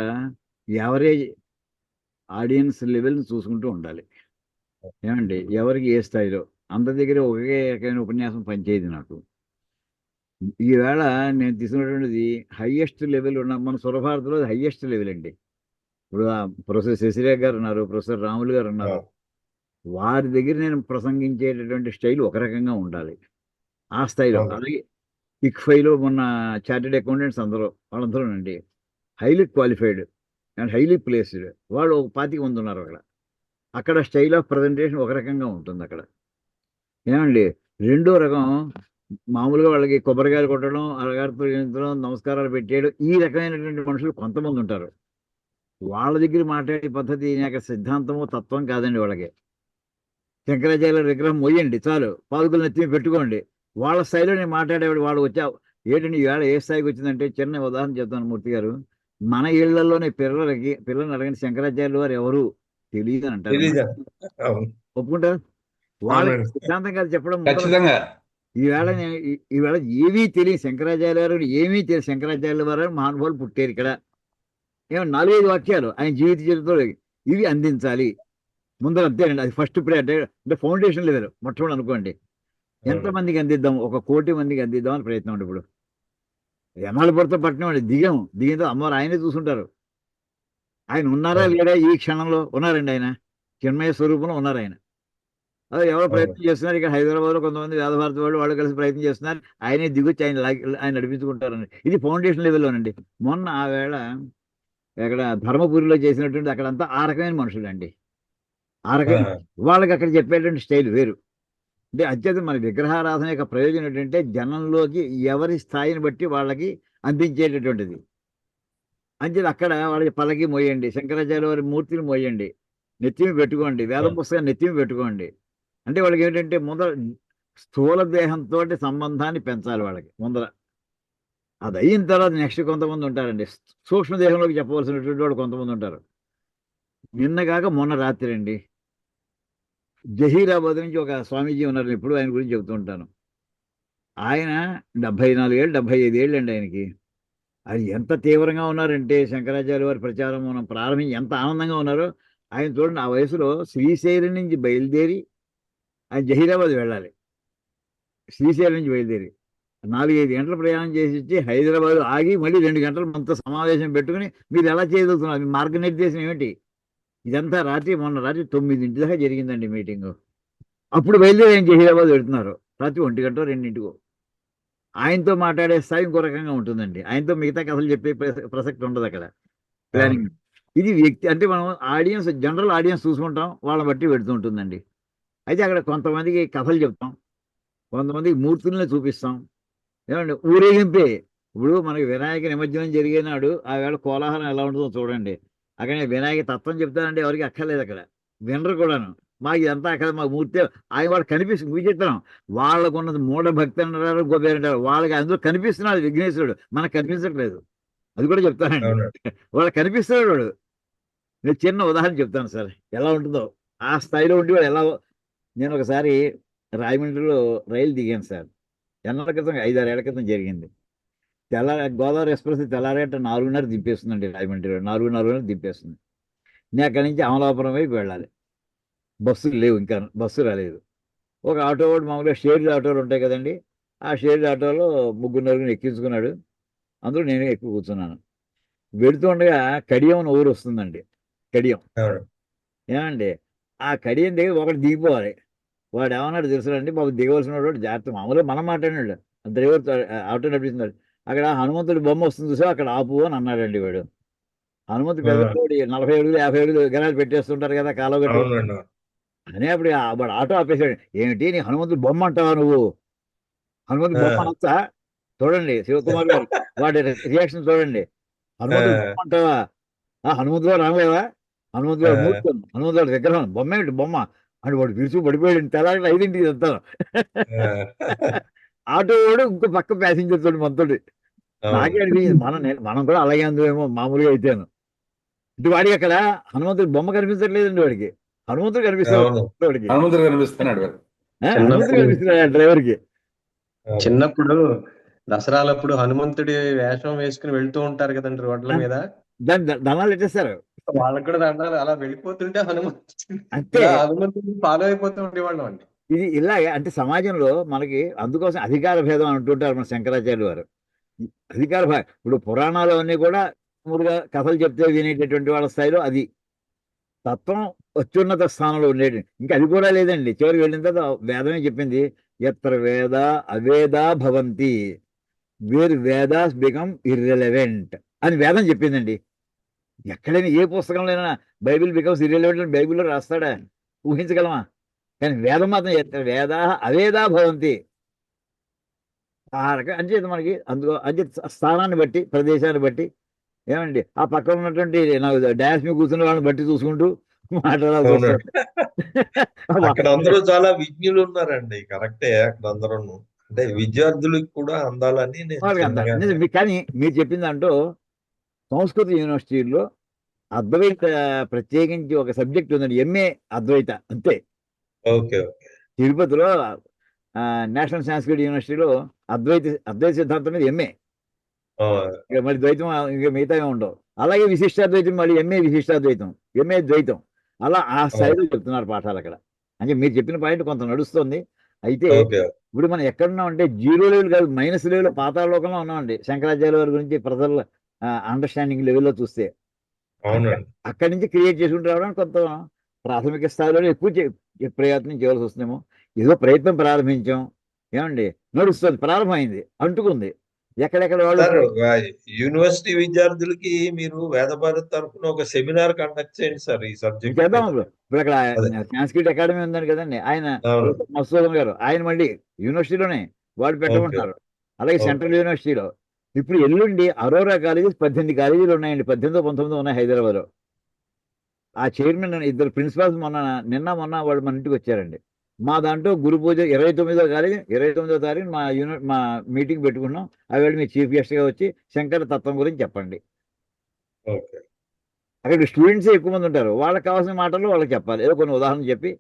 యావరేజ్ ఆడియన్స్ లెవెల్ని చూసుకుంటూ ఉండాలి. ఏమండి, ఎవరికి ఏ స్థాయిలో అందరి దగ్గర ఒకే రకమైన ఉపన్యాసం పనిచేయదు నాకు. ఈవేళ నేను తీసుకున్నటువంటిది హయ్యెస్ట్ లెవెల్ ఉన్న మన సురభారతిలో హయ్యెస్ట్ లెవెల్ అండి. ఇప్పుడు ప్రొఫెసర్ శశిరేఖ గారు ఉన్నారు, ప్రొఫెసర్ రాములు గారు ఉన్నారు. వారి దగ్గర నేను ప్రసంగించేటటువంటి స్టైల్ ఒక రకంగా ఉండాలి ఆ స్థాయిలో. అలాగే ఇక్ఫైలో మొన్న చార్టెడ్ అకౌంటెంట్స్ వాళ్ళందరూ అండి highly qualified and highly placed. వాళ్ళు 25 మంది ఉన్నారు అక్కడ స్టైల్ ఆఫ్ ప్రజెంటేషన్ ఒక రకంగా ఉంటుంది అక్కడ. ఏమండి, రెండో రకం మామూలుగా వాళ్ళకి కొబ్బరికాయలు కొట్టడం, అరగారితో నమస్కారాలు పెట్టేయడం, ఈ రకమైనటువంటి మనుషులు కొంతమంది ఉంటారు. వాళ్ళ దగ్గర మాట్లాడే పద్ధతి నాకు సిద్ధాంతము తత్వం కాదండి. వాళ్ళకి శంకరాచార్యుల విగ్రహం మొయ్యండి చాలు, పాదుకులు నెత్తి పెట్టుకోండి, వాళ్ళ స్థాయిలో నేను మాట్లాడేవాడు. వాళ్ళు ఏంటండి ఈవేళ ఏ స్థాయికి వచ్చిందంటే, చిన్న ఉదాహరణ చెప్తాను మూర్తి గారు. మన ఇళ్లలోనే పిల్లల్ని అడగండి శంకరాచార్యులు వారు ఎవరు తెలియదు అని అంటారు. ఒప్పుకుంటారు? వాళ్ళకి సిద్ధాంతం కాదు చెప్పడం. ఈవేళ ఏమీ తెలియదు శంకరాచార్య వారు, ఏమీ తెలియదు శంకరాచార్యుల వారు మహానుభావులు పుట్టారు ఇక్కడ. 4-5 వాక్యాలు ఆయన జీవిత చరిత్రలో ఇవి అందించాలి ముందర, అంతేనండి. అది ఫస్ట్ అంటే ఫౌండేషన్ లెవెల్ మొట్టమొదటి అనుకోండి. ఎంతమందికి అందిద్దాం? 1 కోటి మందికి అందిద్దాం అని ప్రయత్నం అండి. ఇప్పుడు ఎన్నాళ్ళ పట్టణం అండి, దిగిన అమ్మవారు ఆయనే చూసుంటారు. ఆయన ఉన్నారా లేడా? ఈ క్షణంలో ఉన్నారండి. ఆయన చిన్మయ స్వరూపంలో ఉన్నారు ఆయన. అదే ఎవరో ప్రయత్నం చేస్తున్నారు. ఇక్కడ హైదరాబాద్లో కొంతమంది వేదభారతి వాళ్ళు కలిసి ప్రయత్నం చేస్తున్నారు. ఆయనే దిగొచ్చి ఆయన నడిపించుకుంటారండి. ఇది ఫౌండేషన్ లెవెల్లోనండి. మొన్న ఆ వేళ అక్కడ ధర్మపురిలో చేసినటువంటి అక్కడంతా ఆ రకమైన మనుషులు అండి. ఆ రకమైన వాళ్ళకి అక్కడ చెప్పేటువంటి స్టైల్ వేరు. అంటే అత్యంత మన విగ్రహారాధన యొక్క ప్రయోజనం ఏంటంటే జనంలోకి ఎవరి స్థాయిని బట్టి వాళ్ళకి అందించేటటువంటిది. అంచేది అక్కడ వాళ్ళకి పల్లకి మోయండి, శంకరాచార్య వారి మూర్తిని మోయండి, నెత్తిమి పెట్టుకోండి, వేద పుస్తకాన్ని నెత్తిమి పెట్టుకోండి. అంటే వాళ్ళకి ఏంటంటే ముందర స్థూల దేహంతో సంబంధాన్ని పెంచాలి వాళ్ళకి ముందర. అది అయిన తర్వాత నెక్స్ట్ కొంతమంది ఉంటారండి, సూక్ష్మదేహంలోకి చెప్పవలసినటువంటి వాళ్ళు కొంతమంది ఉంటారు. నిన్నగాక మొన్న రాత్రి అండి జహీరాబాద్ నుంచి ఒక స్వామీజీ ఉన్నారు. ఇప్పుడు ఆయన గురించి చెబుతూ ఉంటాను. ఆయన 74 ఏళ్ళు 75 ఏళ్ళు అండి ఆయనకి. అది ఎంత తీవ్రంగా ఉన్నారంటే శంకరాచార్య వారి ప్రచారం మనం ప్రారంభించి ఎంత ఆనందంగా ఉన్నారో ఆయన చూడండి. ఆ వయసులో శ్రీశైలం నుంచి బయలుదేరి ఆయన జహీరాబాద్ వెళ్ళాలి. శ్రీశైలం నుంచి బయలుదేరి 4-5 గంటల ప్రయాణం చేసి వచ్చి హైదరాబాద్ ఆగి మళ్ళీ 2 గంటలు మనతో సమావేశం పెట్టుకుని మీరు ఎలా చేయగలుగుతున్నారు? మార్గనిర్దేశం ఏమిటి? ఇదంతా మొన్న రాత్రి 9 దాకా జరిగిందండి మీటింగు. అప్పుడు బయలుదేరి ఆయన జహీరాబాద్ వెళ్తున్నారు. రాత్రి 1 గంట 2 ఆయనతో మాట్లాడే స్థాయి ఇంకో రకంగా ఉంటుందండి. ఆయనతో మిగతా కథలు చెప్పే ప్రసక్తి ఉండదు అక్కడ. ప్లానింగ్ ఇది వ్యక్తి అంటే మనం ఆడియన్స్, జనరల్ ఆడియన్స్ చూసుకుంటాం, వాళ్ళని బట్టి పెడుతూ ఉంటుందండి. అయితే అక్కడ కొంతమందికి కథలు చెప్తాం, కొంతమందికి మూర్తుల్ని చూపిస్తాం. ఏమండి ఊరేగింపే. ఇప్పుడు మనకి వినాయక నిమజ్జనం జరిగినాడు ఆ వేళ కోలాహలం ఎలా ఉంటుందో చూడండి. అక్కడ వినాయక తత్వం చెప్తానంటే ఎవరికి అక్కర్లేదు, అక్కడ వినరు కూడాను. మాకు ఇదంతా అక్కడ మాకు మూర్తి ఆయన వాళ్ళు కనిపిస్తుంది. చెప్తున్నాం వాళ్ళకున్నది మూఢ భక్తి అంటారు, గోపేరంటారు. వాళ్ళకి అందులో కనిపిస్తున్నాడు విఘ్నేశ్వరుడు, మనకు కనిపించట్లేదు. అది కూడా చెప్తానండి. అవునండి. వాడు కనిపిస్తాడు వాడు. నేను చిన్న ఉదాహరణ చెప్తాను సార్, ఎలా ఉంటుందో ఆ స్థాయిలో ఉండి వాడు ఎలా. నేను ఒకసారి రాజమండ్రిలో రైలు దిగాను సార్. ఎన్నెల క్రితం, 5-6 ఏళ్ల క్రితం జరిగింది. గోదావరి ఎక్స్ప్రెస్ తెల్లారేట 4:30 దింపేస్తుందండి రాజమండ్రిలో. 4:30 దింపేస్తుంది. నేను అక్కడి నుంచి అమలాపురం వైపు వెళ్ళాలి. బస్సులు లేవు, ఇంకా బస్సు రాలేదు. ఒక ఆటో వాడు మామూలుగా షేర్డ్ ఆటోలు ఉంటాయి కదండి, ఆ షేర్డ్ ఆటోలో 3-4 ఎక్కించుకున్నాడు. అందులో నేను ఎక్కువ కూర్చున్నాను. వెళుతుండగా కడియం అని ఊరు వస్తుందండి. కడియం అవును. ఏమండి, ఆ కడియం దగ్గర ఒకటి దిగిపోవాలి. వాడు ఏమన్నాడు తెలుసునండి బాబు, దిగవలసిన వాడు జాగ్రత్త. మామూలుగా మనం మాట్లాడినాడు డ్రైవర్, ఆటో నడిపిస్తున్నాడు. అక్కడ హనుమంతుడి బొమ్మ వస్తుంది చూసా, అక్కడ ఆపు అని అన్నాడండి వాడు. హనుమంతుడు ఆ, పెద్దవాడు, 40 అడుగులు 50 అడుగులు విగ్రహాలు పెట్టేస్తుంటారు కదా కాలువ గట్టి. అవునండి. అనే అప్పుడు వాడు ఆటో ఆపేశాడు. ఏమిటి నీ హనుమంతుడి బొమ్మ అంటావా నువ్వు? హనుమంతుడి బొమ్మ ఆ, అనొచ్చా? చూడండి శివకుమార్ గారు, వాడి రియాక్షన్ చూడండి. హనుమంతుడు ఆ, బొమ్మ అంటావా? హనుమంతుడు రామలేవా? హనుమంతుడు ఆ, మూర్తం, హనుమంతుడు విగ్రహం, బొమ్మ ఏమిటి బొమ్మ అని వాడు విరుచు పడిపోయాడు. తెల్లారి 5ంటికి చెప్తాను. ఆ. ఆటో వాడు ఇంకో పక్క ప్యాసింజర్ తోటి మనతోటి. నాకే అవును. అనిపించింది, మనం కూడా అలాగే అందుమేమో మామూలుగా అయితేను. ఇటు వాడికి అక్కడ హనుమంతుడి బొమ్మ కనిపించట్లేదండి వాడికి. హనుమంతుడు కనిపిస్తాడు అవును. వాడికి. హనుమంతుడు కనిపిస్తున్నాడు వాడు. హనుమంతుడు చిన్నప్పుడు కనిపిస్తున్నాడు ఆ డ్రైవర్కి. అవును. చిన్నప్పుడు దసరాలప్పుడు హనుమంతుడి వేషం వేసుకుని వెళ్తూ ఉంటారు కదండి రోడ్ల మీద. దాన్ని దండాలు పెట్టేస్తారు వాళ్ళకి కూడా దండాలు అలా వెళ్ళిపోతుంటే హనుమంతుడు అంతే. ఇలా హనుమంతుడిని ఫాలో అయిపోతూ ఉండేవాళ్ళం అండి. ఇది ఇలాగే అంటే సమాజంలో మనకి అందుకోసం అధికార భేదం అంటుంటారు మన శంకరాచార్యులు వారు. ఇప్పుడు పురాణాలు అన్నీ కూడా మామూలుగా కథలు చెప్తే వినేటటువంటి వాళ్ళ స్థాయిలో అది తత్వం అత్యున్నత స్థానంలో ఉండేది. ఇంకా అది కూడా లేదండి. చివరికి వెళ్ళిన తర్వాత వేదమే చెప్పింది, ఎత్ర వేద అవేదా భవంతి, వేర్ వేదాస్ బికమ్ ఇర్రెలవెంట్ అని వేదం చెప్పిందండి. ఎక్కడైనా ఏ పుస్తకంలో బైబిల్ బికమ్స్ ఇర్రెలవెంట్ అని బైబిల్లో రాస్తాడా? ఊహించగలమా? కానీ వేదం మాత్రం ఎత్ర వేదా అవేదా భవంతి. ఆ రకం అంచేత మనకి అందులో అంచేత స్థానాన్ని బట్టి, ప్రదేశాన్ని బట్టి ఏమండి, ఆ పక్కన ఉన్నటువంటి నాకు డాన్స్ మీద కూర్చున్న వాళ్ళని బట్టి చూసుకుంటూ మాట్లాడాల్సి అవునండి. వస్తుంది. అక్కడ అందరూ చాలా విజ్ఞులు ఉన్నారండి. కరెక్టే. అక్కడ అందరూ అంటే విద్యార్థులకు కూడా అందాలని నేను వాళ్ళకి అంత చిన్నగా నిజం. కానీ మీరు చెప్పింది అంటూ సంస్కృత యూనివర్సిటీల్లో అద్వైత ప్రత్యేకించి ఒక సబ్జెక్ట్ ఉందండి, ఎంఏ అద్వైత. అంతే. ఓకే. ఓకే. తిరుపతిలో నేషనల్ సంస్కృత యూనివర్సిటీలో అద్వైత సిద్ధాంతం మీద ఎంఏ. ఆ, ఇక మరి ద్వైతం ఇంకా మిగతా ఉండవు. అలాగే విశిష్టాద్వైతం, మళ్ళీ ఎంఏ విశిష్టాద్వైతం, ఎంఏ ద్వైతం. అలా ఆ స్థాయిలో చెప్తున్నారు పాఠాలు అక్కడ. అంటే మీరు చెప్పిన పాయింట్ కొంత నడుస్తుంది. అయితే ఓకే. ఇప్పుడు మనం ఎక్కడున్నాం అంటే 0 లెవెల్ కాదు, -లెవెల్ పాతాళ లోకంలో ఉన్నామండి. శంకరాచార్య వారి గురించి ప్రజల అండర్స్టాండింగ్ లెవెల్లో చూస్తే అవునండి. అక్కడి నుంచి క్రియేట్ చేసుకుంటూ రావడానికి కొంత ప్రాథమిక స్థాయిలోనే ఎక్కువ ప్రయత్నం చేయాల్సి వస్తుందేమో. ఏదో ప్రయత్నం ప్రారంభించాం, ఏమండి, నడుస్తుంది, ప్రారంభమైంది, అంటుకుంది. ఎక్కడెక్కడ వాళ్ళు సార్, యూనివర్సిటీ విద్యార్థులకి మీరు వేద భారత్ తరఫున ఒక సెమినార్ కండక్ట్ చేయండి సార్ ఈ సబ్జెక్ట్ చేద్దాం. మీద. ఇప్పుడు అక్కడ అదే. సాంస్క్రిట్ అకాడమీ ఉందని కదండి, ఆయన అవును. మధుసూదన్ గారు, ఆయన మళ్ళీ యూనివర్సిటీలోనే వాడు ఓకే. పెట్టమంటున్నారు. అలాగే ఓకే. సెంట్రల్ యూనివర్సిటీలో ఇప్పుడు ఎల్లుండి అరోరా కాలేజెస్ 18 కాలేజీలు ఉన్నాయండి. 18 19 ఉన్నాయి హైదరాబాద్లో. ఆ చైర్మన్ 2 ప్రిన్సిపాల్స్ మొన్న వాళ్ళు మన ఇంటికి వచ్చారండి. మా దాంట్లో గురు పూజ 29వ తారీఖు 29వ తారీఖు మా మీటింగ్ పెట్టుకున్నాం. అవి మీరు చీఫ్ గెస్ట్గా వచ్చి శంకర తత్వం గురించి చెప్పండి. ఓకే. అక్కడ స్టూడెంట్స్ ఎక్కువ మంది ఉంటారు. వాళ్ళకి కావాల్సిన మాటలు వాళ్ళకి చెప్పాలి. ఏదో కొన్ని ఉదాహరణలు చెప్పి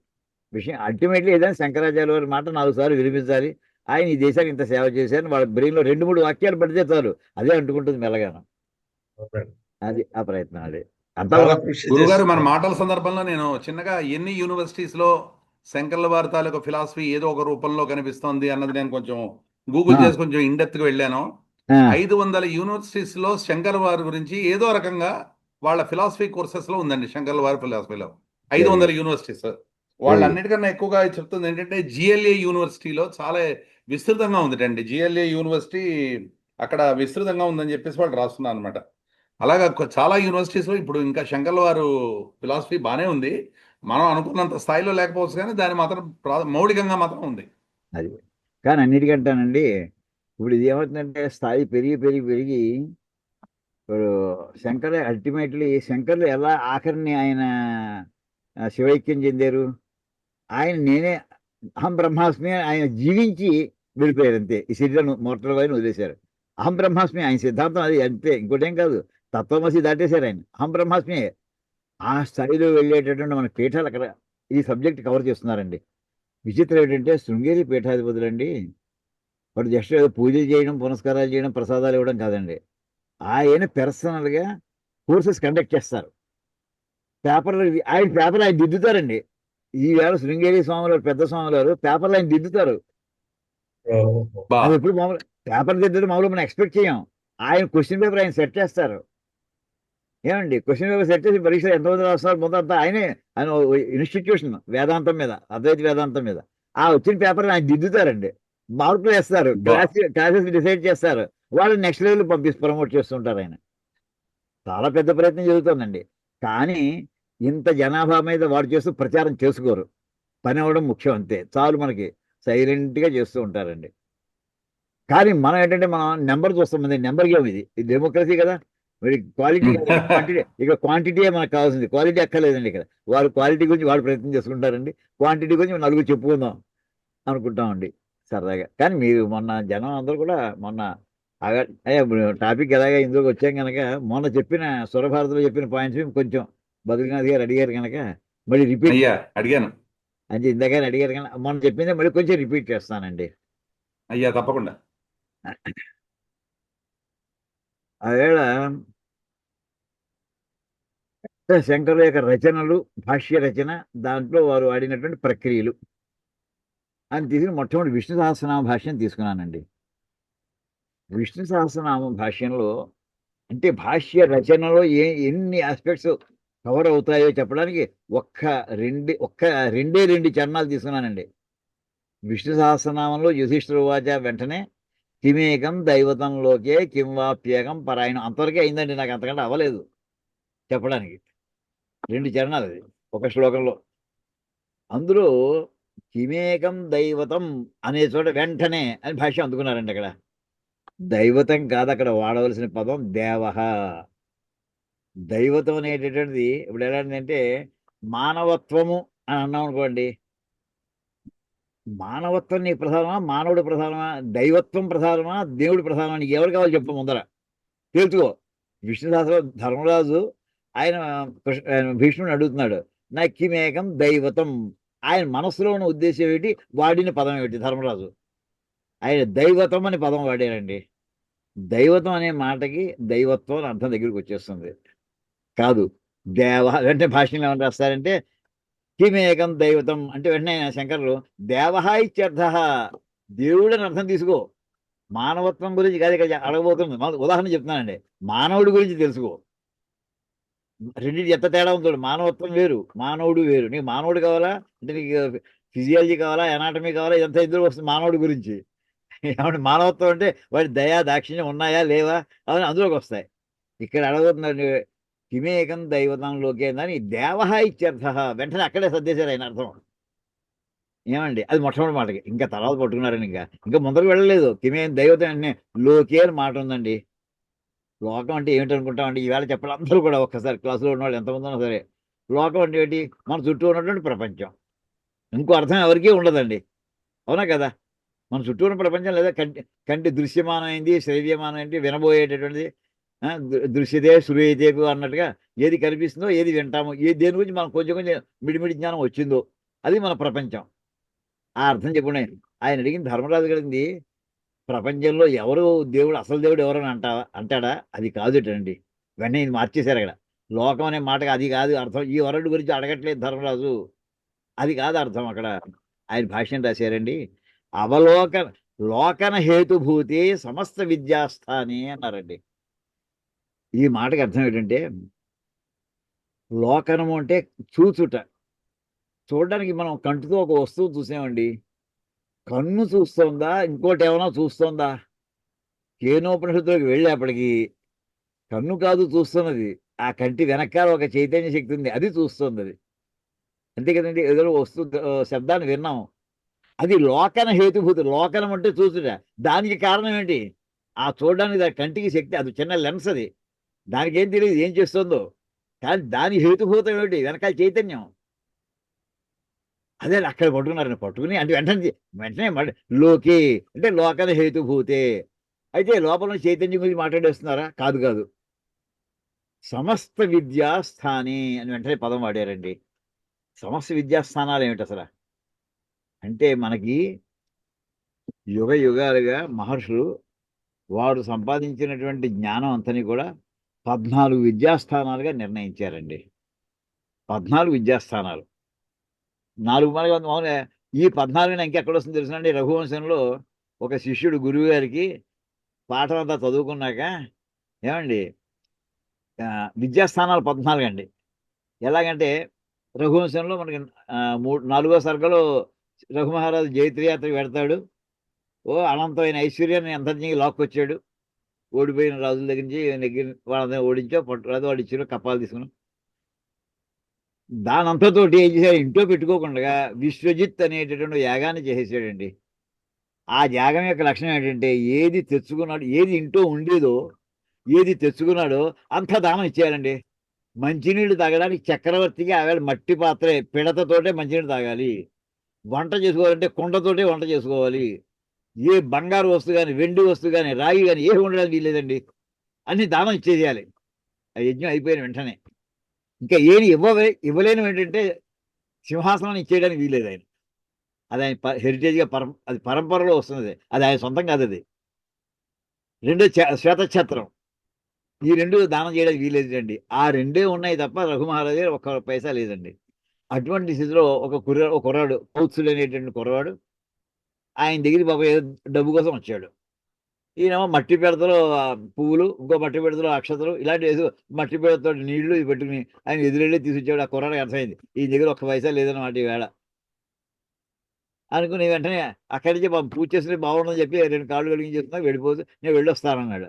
విషయం అల్టిమేట్లీ ఏదైనా శంకరాచార్య వారి మాట 4 సార్లు వినిపించాలి. ఆయన ఈ దేశానికి ఇంత సేవ చేశారని వాళ్ళ బ్రెయిన్లో 2-3 వాక్యాలు పడితే చాలు, అదే అంటుకుంటుంది మెల్లగాను. అవునండి. అది ఆ ప్రయత్నం. అది అంతా చాలా కృషి గురుగారు మన చేస్తున్నారు. మాటల సందర్భంలో నేను చిన్నగా ఎన్ని యూనివర్సిటీస్ లో శంకర్ల వారి తాలూకు ఫిలాసఫీ ఏదో ఒక రూపంలో కనిపిస్తోంది అన్నది నేను కొంచెం గూగుల్ చేసి కొంచెం ఇన్డెప్త్ గా వెళ్ళాను. 500 యూనివర్సిటీస్ లో శంకర్ వారి గురించి ఏదో రకంగా వాళ్ళ ఫిలాసఫీ కోర్సెస్ లో ఉందండి. శంకర్ల వారి ఫిలాసఫీలో 500 యూనివర్సిటీస్. వాళ్ళన్నిటికన్నా ఎక్కువగా చెప్తుంది ఏంటంటే జిఎల్ఏ యూనివర్సిటీలో చాలా విస్తృతంగా ఉందిటండి. జిఎల్ఏ యూనివర్సిటీ అక్కడ విస్తృతంగా ఉందని చెప్పేసి వాళ్ళు రాస్తున్నారు అనమాట. అలాగా చాలా యూనివర్సిటీస్లో ఇప్పుడు ఇంకా శంకర్ల వారు ఫిలాసఫీ బాగానే ఉంది. మనం అనుకున్నంత స్థాయిలో లేకపోవచ్చు, కానీ దాని మాత్రం మౌలికంగా మాత్రం ఉంది. అది కానీ అన్నిటికంటానండి, ఇప్పుడు ఇది ఏమవుతుందంటే స్థాయి పెరిగి పెరిగి పెరిగి ఇప్పుడు శంకర్లు ఎలా ఆఖరిని ఆయన శివైక్యం చెందారు. ఆయన నేనే అహం బ్రహ్మాస్మి అని ఆయన జీవించి వెళ్ళిపోయారు అంతే. ఈ శరీరం మోర్టల్ వైన్ వదిలేశారు. అహం బ్రహ్మాస్మి ఆయన సిద్ధాంతం అది అంతే, ఇంకోటేం కాదు. తత్వమసి దాటేశారు ఆయన. అహం బ్రహ్మాస్మి ఆ స్థాయిలో వెళ్ళేటటువంటి మన పీఠాలు అక్కడ ఈ సబ్జెక్ట్ కవర్ చేస్తున్నారండి. విచిత్రం ఏంటంటే శృంగేరి పీఠాధిపతులండి, వాడు జస్ట్ ఏదో పూజలు చేయడం, పునస్కారాలు చేయడం, ప్రసాదాలు ఇవ్వడం కాదండి. ఆయన పర్సనల్గా కోర్సెస్ కండక్ట్ చేస్తారు. పేపర్ ఆయన దిద్దుతారండి. ఈవేళ శృంగేరి స్వాములు పెద్ద స్వాములు వారు పేపర్లు ఆయన దిద్దుతారు. బా అది ఎప్పుడు మామూలు పేపర్ దిద్దడం మామూలు మనం ఎక్స్పెక్ట్ చేయం. ఆయన క్వశ్చన్ పేపర్ ఆయన సెట్ చేస్తారు. ఏమండి క్వశ్చన్ పేపర్ సెట్ చేసి పరీక్షలు ఎంతమంది రాస్తున్నారు ముందంతా ఆయన ఇన్స్టిట్యూషన్ వేదాంతం మీద, అద్వైత వేదాంతం మీద ఆ వచ్చిన పేపర్ ఆయన దిద్దుతారండి. మార్కులు వేస్తారు, బా క్లాసెస్ డిసైడ్ చేస్తారు, వాళ్ళు నెక్స్ట్ లెవెల్ ప్రమోట్ చేస్తుంటారు ఆయన. చాలా పెద్ద ప్రయత్నం జరుగుతుందండి. కానీ ఇంత జనాభా మీద వాడు చేస్తూ ప్రచారం చేసుకోరు. పని అవ్వడం ముఖ్యం అంతే చాలు, మనకి సైలెంట్గా చేస్తూ ఉంటారండి. కానీ మనం ఏంటంటే మనం నెంబర్ చూస్తాం, నెంబర్ గేమ్ ఇది డెమోక్రసీ కదా. మరి క్వాలిటీ క్వాంటిటీ, ఇక్కడ క్వాంటిటీయే మనకు కావాల్సింది, క్వాలిటీ అక్కర్లేదండి. ఇక్కడ వారు క్వాలిటీ గురించి వాళ్ళు ప్రయత్నం చేసుకుంటారండి, క్వాంటిటీ గురించి నలుగురు చెప్పుకుందాం అనుకుంటామండి సరదాగా. కానీ మీరు మొన్న జనం అందరూ కూడా మొన్న టాపిక్ ఎలాగా ఇందులోకి వచ్చాం కనుక మొన్న చెప్పిన స్వరభారతిలో చెప్పిన పాయింట్స్ కొంచెం బద్రీనాథ్ గారు అడిగారు కనుక మళ్ళీ రిపీట్ అయ్యా అడిగాను. అంటే ఇందాక అడిగారు కనుక మొన్న చెప్పిందే మళ్ళీ కొంచెం రిపీట్ చేస్తానండి. అయ్యా తప్పకుండా. ఆవేళ శంకరుల యొక్క రచనలు, భాష్య రచన, దాంట్లో వారు ఆడినటువంటి ప్రక్రియలు అని తీసుకుని మొట్టమొదటి విష్ణు సహస్రనామ భాష్యం తీసుకున్నానండి. విష్ణు సహస్రనామ భాష్యంలో అంటే భాష్య రచనలో ఎన్ని ఆస్పెక్ట్స్ కవర్ అవుతాయో చెప్పడానికి రెండే చరణాలు తీసుకున్నానండి. విష్ణు సహస్రనామంలో యుధిష్ఠిరువాచ వెంటనే కిమేకం దైవతంలోకే కిం వాప్యేకం పరాయణం అంతవరకే అయిందండి. నాకు అంతకంటే అవ్వలేదు చెప్పడానికి. 2 చరణాలు అది ఒక శ్లోకంలో. అందులో కిమేకం దైవతం అనే చోట వెంటనే అని భాష్యం అందుకున్నారండి. అక్కడ దైవతం కాదు, అక్కడ వాడవలసిన పదం దేవహ. దైవతం అనేటటువంటిది ఇప్పుడు ఎలాంటిదంటే మానవత్వము అని అన్నాం అనుకోండి, మానవత్వం నీకు ప్రధానమా, మానవుడు ప్రధానమా, దైవత్వం ప్రధానమా, దేవుడు ప్రధానమా, నీకు ఎవరు కావాలి చెప్పు ముందర తెలుసుకో. విష్ణు సహస్రం ధర్మరాజు ఆయన భీష్ముడిని అడుగుతున్నాడు, నా కిమేకం దైవతం. ఆయన మనసులో ఉన్న ఉద్దేశం ఏంటి, వాడిన పదం ఏమిటి ధర్మరాజు. ఆయన దైవతం అని పదం వాడారండి. దైవతం అనే మాటకి దైవత్వం అని అర్థం దగ్గరికి వచ్చేస్తుంది. కాదు దేవ వెంటనే భాషలో ఏమని రాస్తారంటే కిమేకం దైవతం అంటే వెంటనే శంకరులు దేవహ ఇత్యర్థ, దేవుడు అని అర్థం తీసుకో. మానవత్వం గురించి కాదు ఇక్కడ అడగబోతుంది. ఉదాహరణ చెప్తున్నానండి, మానవుడి గురించి తెలుసుకో. రెండింటి ఎంత తేడా ఉందో, మానవత్వం వేరు, మానవుడు వేరు. నీకు మానవుడు కావాలా అంటే నీకు ఫిజియాలజీ కావాలా, ఎనాటమీ కావాలా, ఇదంతా ఇందులో వస్తుంది మానవుడి గురించి. ఏమంటే మానవత్వం అంటే వాడి దయా దాక్షిణ్యం ఉన్నాయా లేవా అవన్నీ అందులోకి వస్తాయి. ఇక్కడ అడగబోతున్నాడు కిమేకం దైవతంలోకి అని దేవహ ఇత్యర్థ, వెంటనే అక్కడే సర్దేశారు ఆయన అర్థం. ఏమండి అది మొట్టమొదటి మాటకి, ఇంకా తర్వాత పట్టుకున్నారని ఇంకా ముందరకు వెళ్ళలేదు. కిమే దైవతం అంటే లోకే అని మాట ఉందండి. లోకం అంటే ఏమిటనుకుంటామండి ఈవేళ చెప్పాలి అందరూ కూడా. ఒక్కసారి క్లాసులో ఉన్నవాళ్ళు ఎంతమంది ఉన్నా సరే, లోకం అంటే ఏంటి, మన చుట్టూ ఉన్నటువంటి ప్రపంచం. ఇంకో అర్థం ఎవరికీ ఉండదండి, అవునా కదా. మన చుట్టూ ఉన్న ప్రపంచం లేదా కంటి దృశ్యమానమైంది, శ్రవ్యమానమైంది, వినబోయేటటువంటిది, దృశ్యతే శ్రూయతేపు అన్నట్టుగా ఏది కనిపిస్తుందో, ఏది వింటామో, దేని గురించి మనం కొంచెం మిడిమిడి జ్ఞానం వచ్చిందో అది మన ప్రపంచం. ఆ అర్థం చెప్పండి. ఆయన అడిగిన ధర్మరాజు గారింది ప్రపంచంలో ఎవరు దేవుడు, అసలు దేవుడు ఎవరని అంటాడా, అది కాదుటండి. వెంటనే ఇది మార్చేశారు. అక్కడ లోకం అనే మాటగా అది కాదు అర్థం. ఈ వరుడు గురించి అడగట్లేదు ధర్మరాజు, అది కాదు అర్థం. అక్కడ ఆయన భాష్యం రాశారండి, లోకన హేతుభూతి సమస్త విద్యాస్థాని అన్నారండి. ఈ మాటకి అర్థం ఏంటంటే లోకనము అంటే చూచుట. చూడడానికి మనం కంటితో ఒక వస్తువు చూసామండి, కన్ను చూస్తోందా ఇంకోటి ఏమైనా చూస్తోందా. కేనోపనిషత్తులోకి వెళ్ళేప్పటికీ కన్ను కాదు చూస్తున్నది, ఆ కంటి వెనకాల ఒక చైతన్య శక్తి ఉంది, అది చూస్తుంది. అది అంతే కదండి. ఏదో శబ్దాన్ని విన్నాము, అది లోకన హేతుభూతి. లోకనం అంటే చూసుట, దానికి కారణం ఏంటి, ఆ చూడడానికి కంటికి శక్తి, అది చిన్న లెన్స్, అది దానికి ఏం తెలియదు ఏం చేస్తుందో, కానీ దాని హేతుభూతం ఏమిటి, వెనకాల చైతన్యం. అదే అక్కడ పట్టుకున్నారని పట్టుకుని అంటే వెంటనే లోకి అంటే లోకన హేతుభూతే, అయితే లోపల చైతన్యం గురించి మాట్లాడేస్తున్నారా? కాదు కాదు. సమస్త విద్యా స్థాని అని వెంటనే పదం వాడారండి. సమస్త విద్యాస్థానాలు ఏమిటి అసలు? అంటే మనకి యుగ యుగాలుగా మహర్షులు వారు సంపాదించినటువంటి జ్ఞానం అంతని కూడా 14 విద్యాస్థానాలుగా నిర్ణయించారండి. 14 విద్యాస్థానాలు. 4 మనకి మామూలుగా ఈ 14 ఇంకెక్కడ వస్తుంది తెలుసునండి? రఘువంశంలో ఒక శిష్యుడు గురువు గారికి పాఠం అంతా చదువుకున్నాక, ఏమండి విద్యాస్థానాలు 14 అండి. ఎలాగంటే రఘువంశంలో మనకి 4వ సర్గలో రఘుమహారాజు జైత్రయాత్రకు పెడతాడు. అనంతమైన ఐశ్వర్యాన్ని అంతర్జంగా లాక్కొచ్చాడు. ఓడిపోయిన రాజుల దగ్గర నుంచి నెగ్గిన వాళ్ళని ఓడించో పట్టురాదు వాడు ఇచ్చిన కప్పాలు తీసుకున్నాం. దాని అంతతోటి ఏం చేశాడు? ఇంట్లో పెట్టుకోకుండా విశ్వజిత్ అనేటటువంటి యాగాన్ని చేసేసాడండి. ఆ యాగం యొక్క లక్షణం ఏంటంటే ఏది తెచ్చుకున్నాడు, ఏది ఇంట్లో ఉండేదో, ఏది తెచ్చుకున్నాడో అంత దానం ఇచ్చేయాలండి. మంచినీళ్ళు తాగడానికి చక్రవర్తికి ఆవేళ మట్టి పాత్రే, పిడతతోటే మంచినీళ్ళు తాగాలి. వంట చేసుకోవాలంటే కుండతోటే వంట చేసుకోవాలి. ఏ బంగారు వస్తువు కానీ, వెండి వస్తువు కానీ, రాగి కానీ ఏమి ఉండడానికి వీల్లేదండి. అన్ని దానం ఇచ్చేసేయాలి. ఆ యజ్ఞం అయిపోయిన వెంటనే. ఇంకా ఏది ఇవ్వలేని ఏంటంటే సింహాసనం ఇచ్చేయడానికి వీల్లేదు ఆయన. అది ఆయన హెరిటేజ్గా అది పరంపరలో వస్తున్నది. అది ఆయన సొంతం కాదు. అది రెండో శ్వేతఛత్రం. ఈ 2 దానం చేయడానికి వీలేదండి. ఆ 2 ఉన్నాయి తప్ప రఘుమహారాజు ఒక్క పైసా లేదండి. అటువంటి స్థితిలో ఒక కుర్రాడు కౌత్సుడు అనేటువంటి కుర్రవాడు ఆయన దగ్గరికి బాబా ఏదో డబ్బు కోసం వచ్చాడు. ఈయనేమో మట్టి పిడతలో పువ్వులు, ఇంకో మట్టి పిడతలో అక్షతలు, ఇలాంటి ఏదో మట్టి పిడతతో నీళ్లు ఇవి పెట్టుకుని ఆయన ఎదురెళ్ళి తీసుకొచ్చాడు. ఆ కుర్రాడికి అర్థమైంది ఈ దగ్గర ఒక్క పైసా లేదన్నమాట ఈవేళ అనుకుని వెంటనే అక్కడి నుంచి పూజ చేస్తే బాగుండదని చెప్పి 2 కాళ్ళు కలిగి చెప్తున్నా వెళ్ళిపోతూ నేను వెళ్ళొస్తానన్నాడు.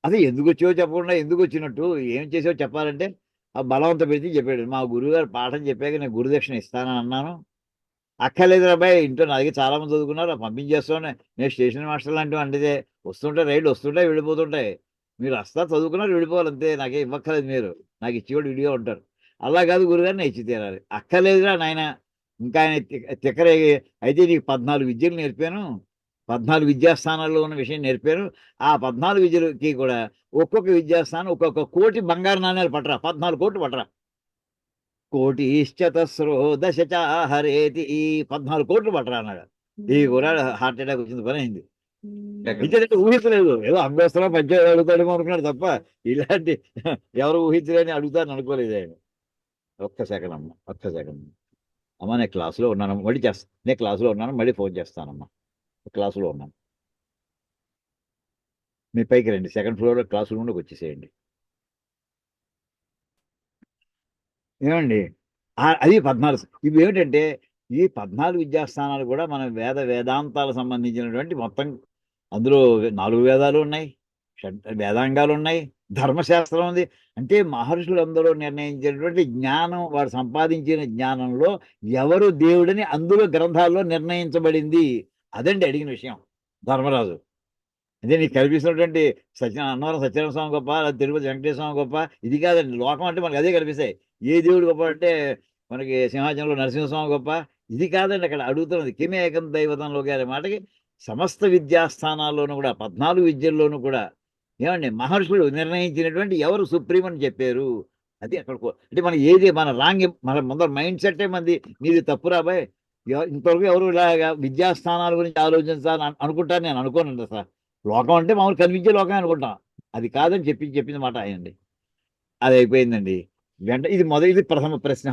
అదే ఎందుకు వచ్చావో చెప్పకుండా ఎందుకు వచ్చినట్టు ఏం చేసావో చెప్పాలంటే ఆ బలవంత పెట్టి చెప్పాడు. మా గురువుగారు పాఠం చెప్పాక నేను గురుదక్షిణ ఇస్తానని అన్నాను. అక్కర్లేదు అబ్బాయి, ఇంట్లో నా దగ్గర చాలా మంది చదువుకున్నారు, పంపించేస్తాను. నేను స్టేషన్ మాస్టర్ లాంటివి అంటే వస్తుంటాయి, రైళ్ళు వస్తుంటాయి వెళ్ళిపోతుంటాయి. మీరు వస్తా చదువుకున్నారు వెళ్ళిపోవాలి అంతే, నాకే ఇవ్వక్కర్లేదు. మీరు నాకు ఇచ్చేవాడు విడిగా ఉంటారు. అలా కాదు గురుగారు, నేను ఇచ్చి తీరాలి. అక్కర్లేదురా నాయన, ఇంకా ఆయన తిక్కరేగి అయితే నీకు 14 విద్యలు నేర్పాను, 14 విద్యాస్థానాల్లో ఉన్న విషయం నేర్పాను. ఆ 14 విద్యలకి కూడా ఒక్కొక్క విద్యాస్థానం ఒక్కొక్క కోటి బంగారు నాణ్యాలు పట్టరా, 14 కోట్లు పట్టరా. కోటిశ్చతస్రో దశచాహరేతి, ఈ 14 కోట్లు పట్టరా అన్నాడు. ఈ కూడా హార్ట్ అటాక్ వచ్చింది, పని అయింది. ఇచ్చేదంటే ఊహించలేదు. ఏదో అంబేస్తారో పంచాయతీ అడుగుతాడేమో అనుకున్నాడు తప్ప ఇలాంటి ఎవరు ఊహించలేని అడుగుతారని అనుకోలేదు ఆయన. ఒక్క సెకండ్ అమ్మ, ఒక్క సెకండ్ అమ్మ, నేను క్లాసులో ఉన్నాను, మళ్ళీ చేస్తాను. నేను క్లాసులో ఉన్నాను, మళ్ళీ ఫోన్ చేస్తానమ్మా. క్లాసులో ఉన్నాను, మీ పైకి రండి, 2nd ఫ్లోర్లో క్లాస్ రూమ్లోకి వచ్చేసేయండి. ఏమండి అది 14. ఇవి ఏమిటంటే ఈ 14 విద్యాస్థానాలు కూడా మన వేదాంతాలకు సంబంధించినటువంటి మొత్తం. అందులో 4 వేదాలు ఉన్నాయి, వేదాంగాలు ఉన్నాయి, ధర్మశాస్త్రం ఉంది. అంటే మహర్షులందరూ నిర్ణయించినటువంటి జ్ఞానం, వారు సంపాదించిన జ్ఞానంలో ఎవరు దేవుడని అందులో గ్రంథాల్లో నిర్ణయించబడింది. అదండి అడిగిన విషయం ధర్మరాజు. అదే నీకు కల్పిస్తున్నటువంటి అన్నవరం సత్యనారాయణ స్వామి గొప్ప, తిరుపతి వెంకటేశ్వర స్వామి గొప్ప, ఇది కాదండి. లోకం అంటే మనకు అదే కనిపిస్తాయి. ఏ దేవుడు గొప్ప అంటే మనకి సింహాచలంలో నరసింహస్వామి గొప్ప, ఇది కాదండి అక్కడ అడుగుతున్నది. కిమేకం దైవతంలో గారి మాటకి సమస్త విద్యాస్థానాల్లోనూ కూడా 14 విద్యల్లోనూ కూడా ఏమండి మహర్షులు నిర్ణయించినటువంటి ఎవరు సుప్రీం అని చెప్పారు. అది అక్కడ అంటే మన ఏది మన రాంగ్, మన ముందర మైండ్ సెట్టే మంది మీది తప్పు రాబాయ్. ఇంతవరకు ఎవరు ఇలాగా విద్యాస్థానాల గురించి ఆలోచించాలని అనుకుంటారు, నేను అనుకోనండి సార్. లోకం అంటే మామూలు కనిపించే లోకమే అనుకుంటాం, అది కాదని చెప్పింది మాట ఆయనండి. అది అయిపోయిందండి. ఇది ప్రథమ ప్రశ్న,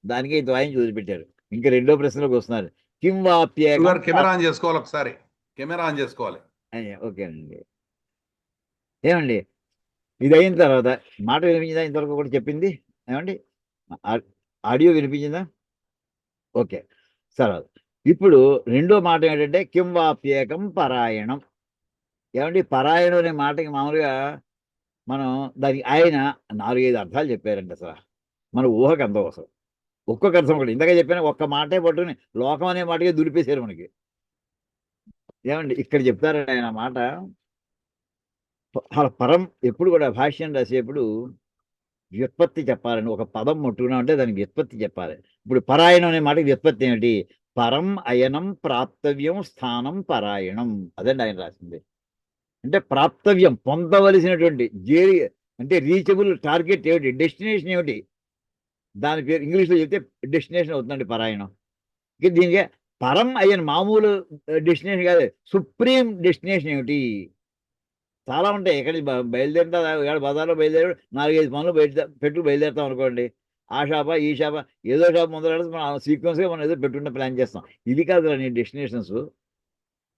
దానికి ఇంత ఆయన చూసిపెట్టారు. ఇంకా 2వ ప్రశ్నలోకి వస్తున్నారు. కిం వాప్యేకం, కెమెరా ఆన్ చేసుకోవాలి, ఒకసారి కెమెరా ఆన్ చేసుకోవాలి. ఓకేనండి. ఏమండి ఇది అయిన తర్వాత మాట వినిపించిందా? ఇంతవరకు కూడా చెప్పింది ఏమండి, ఆడియో వినిపించిందా? ఓకే సరే. ఇప్పుడు 2వ మాట ఏంటంటే కిం వాప్యేకం పరాయణం. ఏమండి పరాయణం అనే మాటకి మామూలుగా మనం దానికి ఆయన 4-5 అర్థాలు చెప్పారండి. అసలు మన ఊహకు అందం. అసలు ఒక్కొక్క అర్థం ఒకటి. ఇందాక చెప్పిన ఒక్క మాటే పట్టుకుని లోకం అనే మాటగా దులిపేశారు మనకి. ఏమండి ఇక్కడ చెప్తారండి ఆయన మాట. పరం ఎప్పుడు కూడా భాష్యం రాసేప్పుడు వ్యుత్పత్తి చెప్పాలని, ఒక పదం ముట్టుకున్నాం అంటే దానికి వ్యుత్పత్తి చెప్పాలి. ఇప్పుడు పరాయణం అనే మాటకి వ్యుత్పత్తి ఏమిటి? పరం అయనం ప్రాప్తవ్యం స్థానం పరాయణం. అదండి ఆయన రాసింది. అంటే ప్రాప్తవ్యం, పొందవలసినటువంటి జేరి అంటే రీచబుల్ టార్గెట్ ఏమిటి, డెస్టినేషన్ ఏమిటి, దాని పేరు ఇంగ్లీష్లో చెప్తే డెస్టినేషన్ అవుతుందండి పరాయణం. ఇక దీనికి పరం అయ్యన మామూలు డెస్టినేషన్ కాదు, సుప్రీం డెస్టినేషన్ ఏమిటి. చాలా ఉంటాయి. ఎక్కడికి బయలుదేరుతా బజార్లో బయలుదేరి 4-5 పనులు బయలుదేరుతాం అనుకోండి. ఆ షాపా ఈ షాపా ఏదో షాప్ మొదలు మనం సీక్వెన్స్గా మనం ఏదో పెట్టుకుంటే ప్లాన్ చేస్తాం. ఇది కాదు నీ డెస్టినేషన్స్.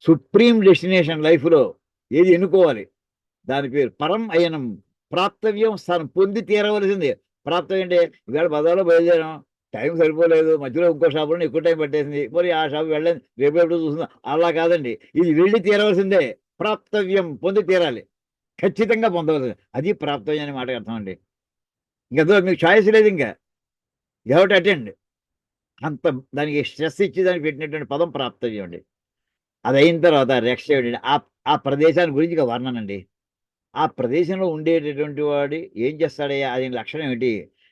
సుప్రీం డెస్టినేషన్ లైఫ్లో ఏది ఎన్నుకోవాలి, దాని పేరు పరం అయనం. ప్రాప్తవ్యం స్థానం, పొంది తీరవలసింది. ప్రాప్తవ్యం అంటే ఇవాళ బజార్లో బయలుదేరాం, టైం సరిపోలేదు, మధ్యలో ఇంకో షాపులో ఎక్కువ టైం పట్టేసింది, మరి ఆ షాపు వెళ్ళండి రేపు ఎప్పుడు చూస్తుందా, అలా కాదండి. ఇది వెళ్ళి తీరవలసిందే. ప్రాప్తవ్యం, పొంది తీరాలి, ఖచ్చితంగా పొందవలసింది. అది ప్రాప్తవ్యం అనే మాటకి అర్థం అండి. ఇంకా మీకు చాయిస్ లేదు, ఇంకా యూ హ్యావ్ టు అటెండ్. అంత దానికి స్ట్రెస్ ఇచ్చి దానికి పెట్టినటువంటి పదం ప్రాప్తవ్యం అండి. అది అయిన తర్వాత నెక్స్ట్ ఏమిటంటే ఆ ప్రదేశాన్ని గురించి ఇక వర్ణన అండి. ఆ ప్రదేశంలో ఉండేటటువంటి వాడు ఏం చేస్తాడయ్యా, అది లక్షణం ఏమిటి,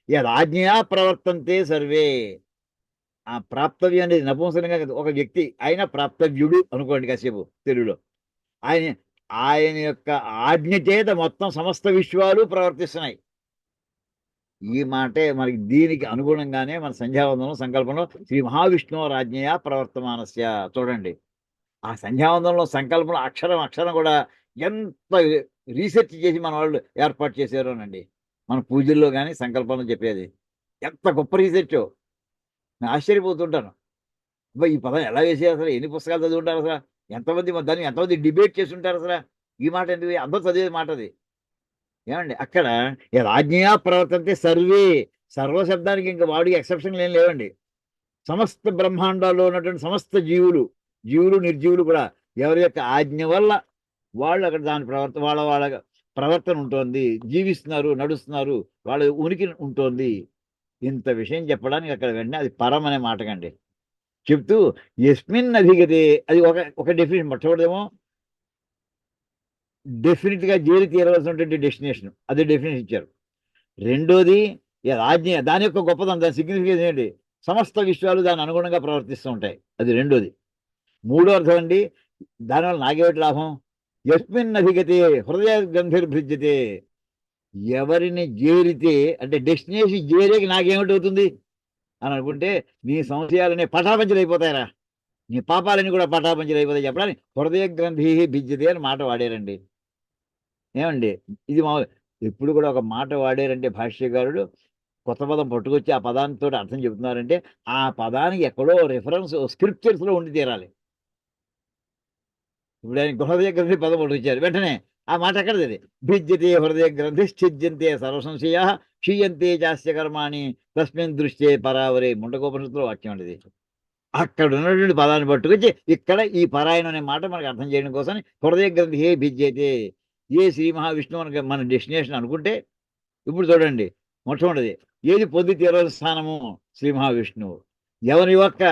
యదాజ్ఞయా ప్రవర్తంతే సర్వే. ఆ ప్రాప్తవ్యం అనేది నపుంసకంగా కాదు, ఒక వ్యక్తి ఆయన ప్రాప్తవ్యుడు అనుకోండి కాసేపు తెలుగులో. ఆయన ఆయన యొక్క ఆజ్ఞ చేత మొత్తం సమస్త విశ్వాలు ప్రవర్తిస్తున్నాయి. ఈ మాటే మనకి దీనికి అనుగుణంగానే మన సంధ్యావందనం సంకల్పంలో శ్రీ మహావిష్ణువు రాజ్ఞయా ప్రవర్తమానస్య చూడండి. ఆ సంధ్యావందనంలో సంకల్పంలో అక్షరం అక్షరం కూడా ఎంత రీసెర్చ్ చేసి మన వాళ్ళు ఏర్పాటు చేశారోనండి. మన పూజల్లో కానీ సంకల్పంలో చెప్పేది ఎంత గొప్ప రీసెర్చో. నేను ఆశ్చర్యపోతుంటాను. ఈ పదం ఎలా వేసేది, అసలు ఎన్ని పుస్తకాలు చదువుంటారు, అసలు ఎంతమంది డిబేట్ చేసి ఉంటారు, అసలు ఈ మాట ఎందుకు, అందరూ చదివేది మాట అది. ఏమండి అక్కడ రాజ్ఞయా ప్రవర్తంతే సర్వే, సర్వశబ్దానికి ఇంకా వాడికి ఎక్సెప్షన్లు ఏం లేవండి. సమస్త బ్రహ్మాండాల్లో ఉన్నటువంటి సమస్త జీవులు నిర్జీవులు కూడా ఎవరి యొక్క ఆజ్ఞ వల్ల వాళ్ళు అక్కడ దాని వాళ్ళ ప్రవర్తన ఉంటుంది, జీవిస్తున్నారు, నడుస్తున్నారు, వాళ్ళ ఉనికి ఉంటుంది. ఇంత విషయం చెప్పడానికి అక్కడ వెంటనే అది పరం అనే మాటకండి చెప్తూ యస్మిన్ అధిగతే, అది ఒక డెఫినేషన్. మొట్టమొదటిదేమో డెఫినెట్గా చేరి తీరవలసినటువంటి డెస్టినేషన్, అదే డెఫినేషన్ ఇచ్చారు. రెండోది ఆజ్ఞ, దాని యొక్క గొప్పదనం, దాని సిగ్నిఫికెన్స్ ఏంటి, సమస్త విశ్వాలు దాని అనుగుణంగా ప్రవర్తిస్తూ ఉంటాయి, అది రెండోది. మూడో అర్థం అండి, దానివల్ల నాకేమిటి లాభం, యస్మిన్ అధిగతే హృదయ గ్రంథిర్భృజ్యతే. ఎవరిని చేరితే అంటే డెస్టినేషన్ చేరేకి నాకేమిటి అవుతుంది అని అనుకుంటే, నీ సంశయాలనే పటాపంచలు అయిపోతాయరా, నీ పాపాలని కూడా పటాపంచలు అయిపోతాయి చెప్పడానికి హృదయ గ్రంథి భిజ్యతే అని మాట వాడారండి. ఏమండి ఇది ఎప్పుడు కూడా ఒక మాట వాడారంటే భాష్యకారుడు కొత్త పదం పట్టుకొచ్చి ఆ పదాంతో అర్థం చెబుతున్నారంటే ఆ పదానికి ఎక్కడో రిఫరెన్స్ స్క్రిప్చర్స్లో ఉండి తీరాలి. ఇప్పుడు ఆయన హృదయ గ్రంథి పదం పట్టుకొచ్చారు, వెంటనే ఆ మాట ఎక్కడది, భిజ్యతే హృదయ గ్రంథి ఛిద్యంతే సర్వసంశయా క్షీయంతే చాస్య కర్మాణి తస్మిన్ దృష్టే పరావరే, ముండకోపనిషత్తులో వాక్యం అండి. అక్కడ ఉన్నటువంటి పదాన్ని పట్టుకొచ్చి ఇక్కడ ఈ పరాయణం అనే మాట మనకు అర్థం చేయడం కోసం హృదయ గ్రంథి హే భిజ్యతే, ఏ శ్రీ మహావిష్ణువు మన డెస్టినేషన్ అనుకుంటే. ఇప్పుడు చూడండి, మొట్టమొదటిది ఏది పొంది తీరవలసిన స్థానము, శ్రీ మహావిష్ణువు. ఎవరి యొక్క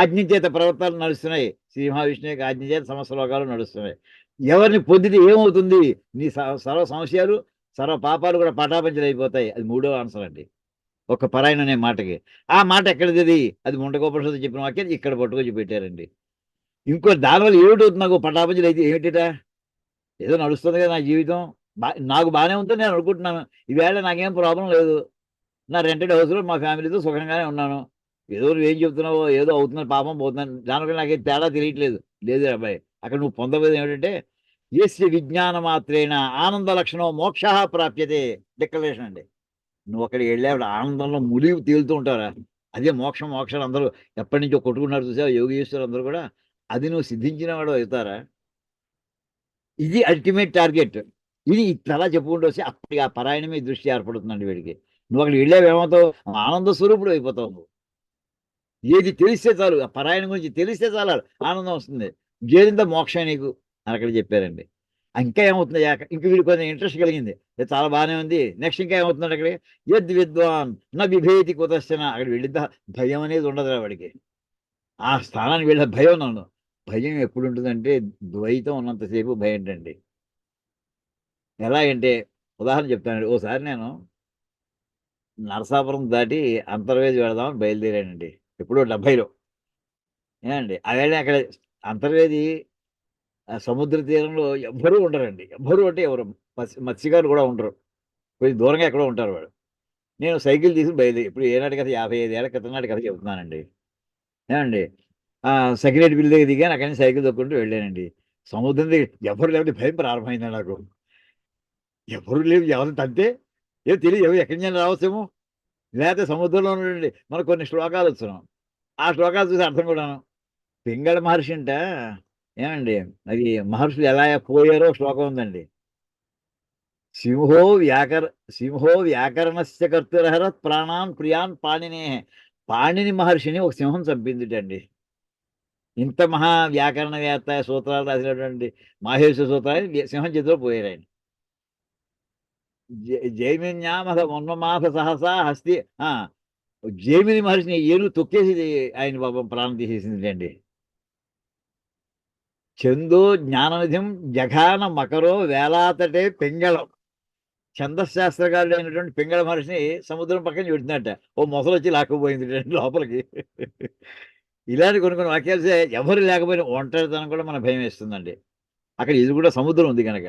ఆజ్ఞ చేత ప్రవర్తనలు నడుస్తున్నాయి, శ్రీ మహావిష్ణువు యొక్క ఆజ్ఞ చేత సమస్త లోకాలు నడుస్తున్నాయి. ఎవరిని పొందితే ఏమవుతుంది, నీ సర్వ సంశయాలు సర్వ పాపాలు కూడా పటాపంచలు అయిపోతాయి. అది మూడో ఆన్సర్ అండి ఒక పరాయణ అనే మాటకి. ఆ మాట ఎక్కడిది, అది ముండకోపనిషత్తు చెప్పిన వాక్యాన్ని ఇక్కడ పట్టుకొచ్చి పెట్టారండి. ఇంకో దానివల్ల ఏమిటవుతుంది, నాకు పటాపంచలు అయితే ఏమిటిట, ఏదో నడుస్తుంది కదా నా జీవితం, నాకు బాగానే ఉందని నేను అనుకుంటున్నాను, ఈవేళ నాకేం ప్రాబ్లం లేదు, నా రెంటెడ్ హౌస్లో మా ఫ్యామిలీతో సుఖంగానే ఉన్నాను, ఏదో నువ్వు ఏం చెప్తున్నావో ఏదో అవుతున్నాను, పాపం పోతున్నాను, దానివల్ల నాకేం తేడా తెలియట్లేదు. లేదు అబ్బాయి, అక్కడ నువ్వు పొందబోయేది ఏమిటంటే యస్య విజ్ఞాన మాత్రేణ ఆనంద లక్షణం మోక్ష ప్రాప్యతే, డిక్లరేషన్ అండి. నువ్వు అక్కడికి వెళ్ళేవాడు ఆనందంలో మునిగి తేలుతూ ఉంటారా, అదే మోక్షాలు అందరూ ఎప్పటి నుంచో కొట్టుకున్నారు చూసావు యోగేశ్వరులు అందరూ కూడా, అది నువ్వు సిద్ధించిన వాడు అవుతారా, ఇది అల్టిమేట్ టార్గెట్. ఇది ఇట్లా చెప్పుకుంటూ వస్తే అప్పటికి ఆ పరాయణమే దృష్టి ఏర్పడుతుందండి వీడికి. నువ్వు అక్కడికి వెళ్ళావు ఏమవుతావు, ఆనంద స్వరూపుడు అయిపోతావు నువ్వు. ఏది తెలిస్తే చాలు, ఆ పరాయణం గురించి తెలిస్తే చాలు ఆనందం వస్తుంది, చేరింత మోక్షం నీకు అని అక్కడ చెప్పారండి. ఇంకా ఏమవుతుంది, ఇంక వీడికి కొంచెం ఇంట్రెస్ట్ కలిగింది, చాలా బాగానే ఉంది, నెక్స్ట్ ఇంకా ఏమవుతుంది అక్కడ, యద్ విద్వాన్ నా విభేతి కుతశ్చన, అక్కడ వెళ్ళిద్దా భయం అనేది ఉండదురా వాడికి, ఆ స్థానానికి వెళ్ళే భయం నన్ను. భయం ఎప్పుడు ఉంటుందంటే ద్వైతం ఉన్నంతసేపు భయం ఏంటండి. ఎలాగంటే ఉదాహరణ చెప్తానండి, ఓసారి నేను నరసాపురం దాటి అంతర్వేది వెళదామని బయలుదేరానండి, ఎప్పుడో 70లో. ఏమండి అదే అక్కడ అంతర్వేది ఆ సముద్ర తీరంలో ఎవ్వరూ ఉండరండి. ఎవ్వరూ అంటే ఎవరు మత్స్యకారులు కూడా ఉండరు. కొంచెం దూరంగా ఎక్కడో ఉంటారు వాళ్ళు. నేను సైకిల్ తీసుకొని బయలుదేరి ఇప్పుడు ఏనాటి కథ 55 ఏళ్ల క్రితం నాటి కథ చెబుతున్నానండి. ఏమండి సెక్రటరీ దగ్గర దిగాను. అక్కడి నుంచి సైకిల్ తొక్కుంటూ వెళ్ళానండి. సముద్రం దగ్గర ఎవరు లేకపోతే భయం ప్రారంభమైంది నాకు. ఎవరు లేవు ఎవరు తంతే ఏం తెలియదు ఎవరు ఎక్కడి నుంచి రావచ్చేమో. లేకపోతే సముద్రంలో నుండి మనకు కొన్ని శ్లోకాలు వచ్చును. ఆ శ్లోకాలు చూసి అర్థం కూడాను. పింగళ మహర్షి అంట ఏమండి అది మహర్షులు ఎలా పోయారో శ్లోకం ఉందండి. సింహో వ్యాకరణస్య కర్తురహరత్ ప్రాణాన్ ప్రియాన్ పాణినే. పాణిని మహర్షిని ఒక సింహం చంపిందిటండి. ఇంత మహా వ్యాకరణవేత్త సూత్రాలు రాసినటువంటి మాహేశ్వర సూత్రాలు సింహం చేతిలో పోయారు ఆయన. జైమిన్యామథ ఉన్మమాథ సహసా హస్తి జైమిని మహర్షిని ఏను తొక్కేసి ఆయన పాపం ప్రాణం తీసేసింది అండి. చందో జ్ఞాననిధిం జఘాన మకరో వేలాతటే పింగళం. ఛందశాస్త్రకారుడు అయినటువంటి పింగళ మహర్షిని సముద్రం పక్కన పెడుతున్నట్ట. ఓ మొసలు వచ్చి లాక్కుపోయింది లోపలికి. ఇలాంటి కొన్ని వాక్యాలు ఎవరు లేకపోయినా ఒంటరితనం కూడా మన భయం వేస్తుందండి. అక్కడ ఇది కూడా సముద్రం ఉంది కనుక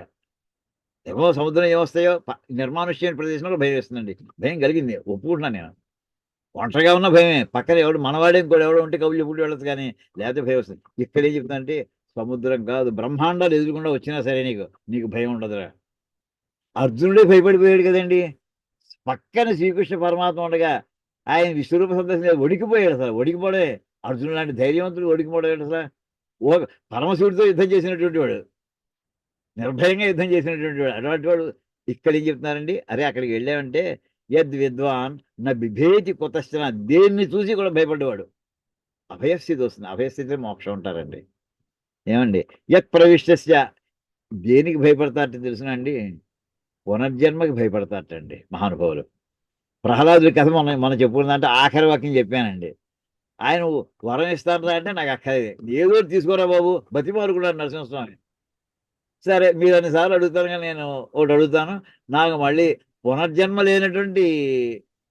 ఏమో సముద్రం ఏమొస్తాయో నిర్మానుష్యమైన ప్రదేశంలో భయం వేస్తుందండి. భయం కలిగింది ఒప్పుకుంటున్నాను నేను. ఒంటరిగా ఉన్న భయమే. పక్కన ఎవడు మనవాడే ఇంకోటి ఎవడో ఉంటే కబుర్లు చెప్పుడు వెళ్ళదు కానీ లేకపోతే భయం వస్తుంది. ఇక్కడ ఏం చెప్తుందంటే సముద్రం కాదు బ్రహ్మాండాలు ఎదురుకుండా వచ్చినా సరే నీకు భయం ఉండదురా. అర్జునుడే భయపడిపోయాడు కదండి. పక్కన శ్రీకృష్ణ పరమాత్మ ఉండగా ఆయన విశ్వరూప సందర్శన ఒడికిపోయాడు. అసలు ఒడికిపోడే అర్జునుడు లాంటి ధైర్యవంతుడు ఒడికిపోయాడు. అసలు ఓ పరమశివుడితో యుద్ధం చేసినటువంటి వాడు, నిర్భయంగా యుద్ధం చేసినటువంటి వాడు. అటువంటి వాడు ఇక్కడ ఏం చెప్తున్నారండి. అరే అక్కడికి వెళ్ళామంటే యద్ విద్వాన్ నా బిభేతి కుతశ్చన, దేన్ని చూసి కూడా భయపడ్డవాడు. అభయస్థితి వస్తుంది. అభయస్థితిలో మోక్షం ఉంటారండి. ఏమండి యత్ ప్రవిష్టస్య, దేనికి భయపడతారట తెలుసునండి, పునర్జన్మకి భయపడతారటండి మహానుభావులు. ప్రహ్లాదుడి కథ మనం చెప్పుకుందంటే ఆఖరి వాక్యం చెప్పానండి. ఆయన వరం ఇస్తారా అంటే నాకు అక్కర్లేదు, ఏదో తీసుకోరా బాబు బతిమారు కూడా నరసింహస్వామి. సరే మీరు అన్నిసార్లు అడుగుతాను కానీ నేను ఒకటి అడుగుతాను, నాకు మళ్ళీ పునర్జన్మ లేనటువంటి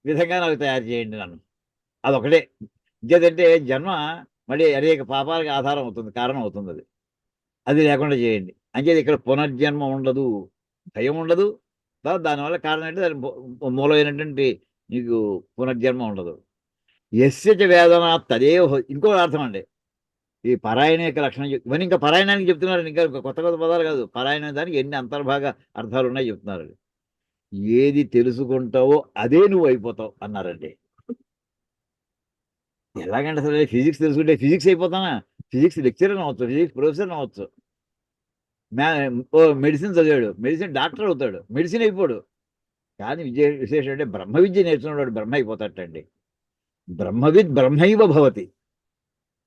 విధంగా నాకు తయారు చేయండి నన్ను. అదొకటే. ఇంకేదంటే జన్మ మళ్ళీ అనేక పాపాలకు ఆధారం అవుతుంది, కారణం అవుతుంది. అది లేకుండా చేయండి. అంచేది ఇక్కడ పునర్జన్మ ఉండదు, భయం ఉండదు. దానివల్ల కారణం అంటే దాని మూలమైనటువంటి నీకు పునర్జన్మ ఉండదు. యస్యచ వేదన తదేవ. ఇంకో అర్థం అండి ఈ పరాయణ యొక్క లక్షణం. ఇవన్నీ ఇంకా పరాయణానికి చెప్తున్నారు. ఇంకా కొత్త పదాలు కాదు. పరాయణ దానికి ఎన్ని అంతర్భాగ అర్థాలు ఉన్నాయి చెప్తున్నారు. ఏది తెలుసుకుంటావో అదే నువ్వు అయిపోతావు అన్నారండి. ఎలాగంటే అసలు ఫిజిక్స్ తెలుసుకుంటే ఫిజిక్స్ అయిపోతానా? ఫిజిక్స్ లెక్చరర్ అవ్వచ్చు, ఫిజిక్స్ ప్రొఫెసర్ అవ్వచ్చు. మెడిసిన్ చదివాడు, మెడిసిన్ డాక్టర్ అవుతాడు, మెడిసిన్ అయిపోడు. కానీ విశేషం అంటే బ్రహ్మ విద్య నేర్చుకున్నాడు బ్రహ్మ అయిపోతాడటండి. బ్రహ్మవిద్ బ్రహ్మైవ భవతి.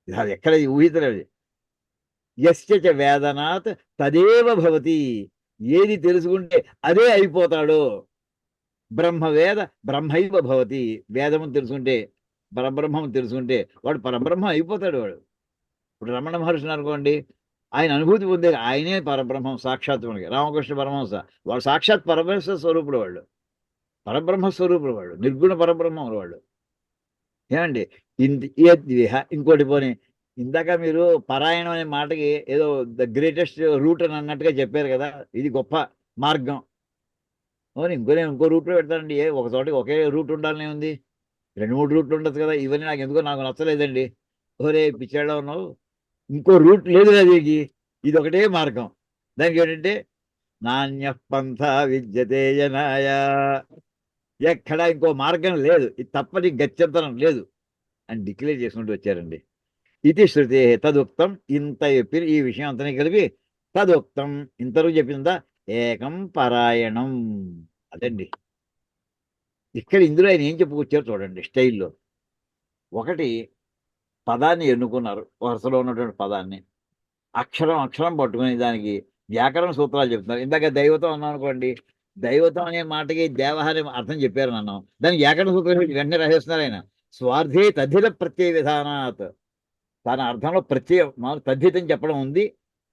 అది ఎక్కడ ఊహితలేదు. యశ్చ వేదనాత్ తదేవ భవతి. ఏది తెలుసుకుంటే అదే అయిపోతాడు. బ్రహ్మవేద బ్రహ్మైవ భవతి. వేదము తెలుసుకుంటే పరబ్రహ్మం తెలుసుకుంటే వాడు పరబ్రహ్మ అయిపోతాడు. వాడు ఇప్పుడు రమణ మహర్షిని అనుకోండి, ఆయన అనుభూతి పొందే ఆయనే పరబ్రహ్మం సాక్షాత్. రామకృష్ణ పరమహంస వాడు సాక్షాత్ పరబ్రహ్మ స్వరూపుడు. వాళ్ళు పరబ్రహ్మ స్వరూపుడు, వాళ్ళు నిర్గుణ పరబ్రహ్మం వాళ్ళు. ఏమండి ఇంకోటి పోనీ, ఇందాక మీరు పరాయణం అనే మాటకి ఏదో ద గ్రేటెస్ట్ రూట్ అని అన్నట్టుగా చెప్పారు కదా, ఇది గొప్ప మార్గం. ఇంకో రూట్లో పెడతానండి. ఒక చోటకి ఒకే రూట్ ఉండాలనే ఉంది, 2-3 రూట్లు ఉండదు కదా. ఇవన్నీ నాకు నచ్చలేదండి. ఓరే పిచ్చాడా ఉన్నావు, ఇంకో రూట్ లేదు అది, ఇది ఒకటే మార్గం. దానికి ఏంటంటే నాణ్య పంథ విద్యతే జనాయ. ఎక్కడ ఇంకో మార్గం లేదు, ఇది తప్పని గత్యంతరం లేదు అని డిక్లేర్ చేసుకుంటూ వచ్చారండి. ఇది శృతి తదుక్తం. ఇంత చెప్పి ఈ విషయం అంతనే కలిపి తదుక్తం ఇంతవరకు చెప్పిందా ఏకం పరాయణం. అదండి ఇక్కడ ఇందులో ఆయన ఏం చెప్పుకొచ్చారు చూడండి స్టైల్లో. ఒకటి పదాన్ని ఎన్నుకున్నారు, వరుసలో ఉన్నటువంటి పదాన్ని అక్షరం పట్టుకుని దానికి వ్యాకరణ సూత్రాలు చెప్తున్నారు. ఇందాక దైవతం అన్నాం అనుకోండి, దైవతం అనే మాటకి దేవ అనే అర్థం చెప్పారు అన్నాం, దానికి వ్యాకరణ సూత్రం వెంటనే రాసేస్తున్నారు ఆయన. స్వార్థే తద్ధిత ప్రత్యయ విధానాత్. తన అర్థంలో తద్ధితం చెప్పడం ఉంది.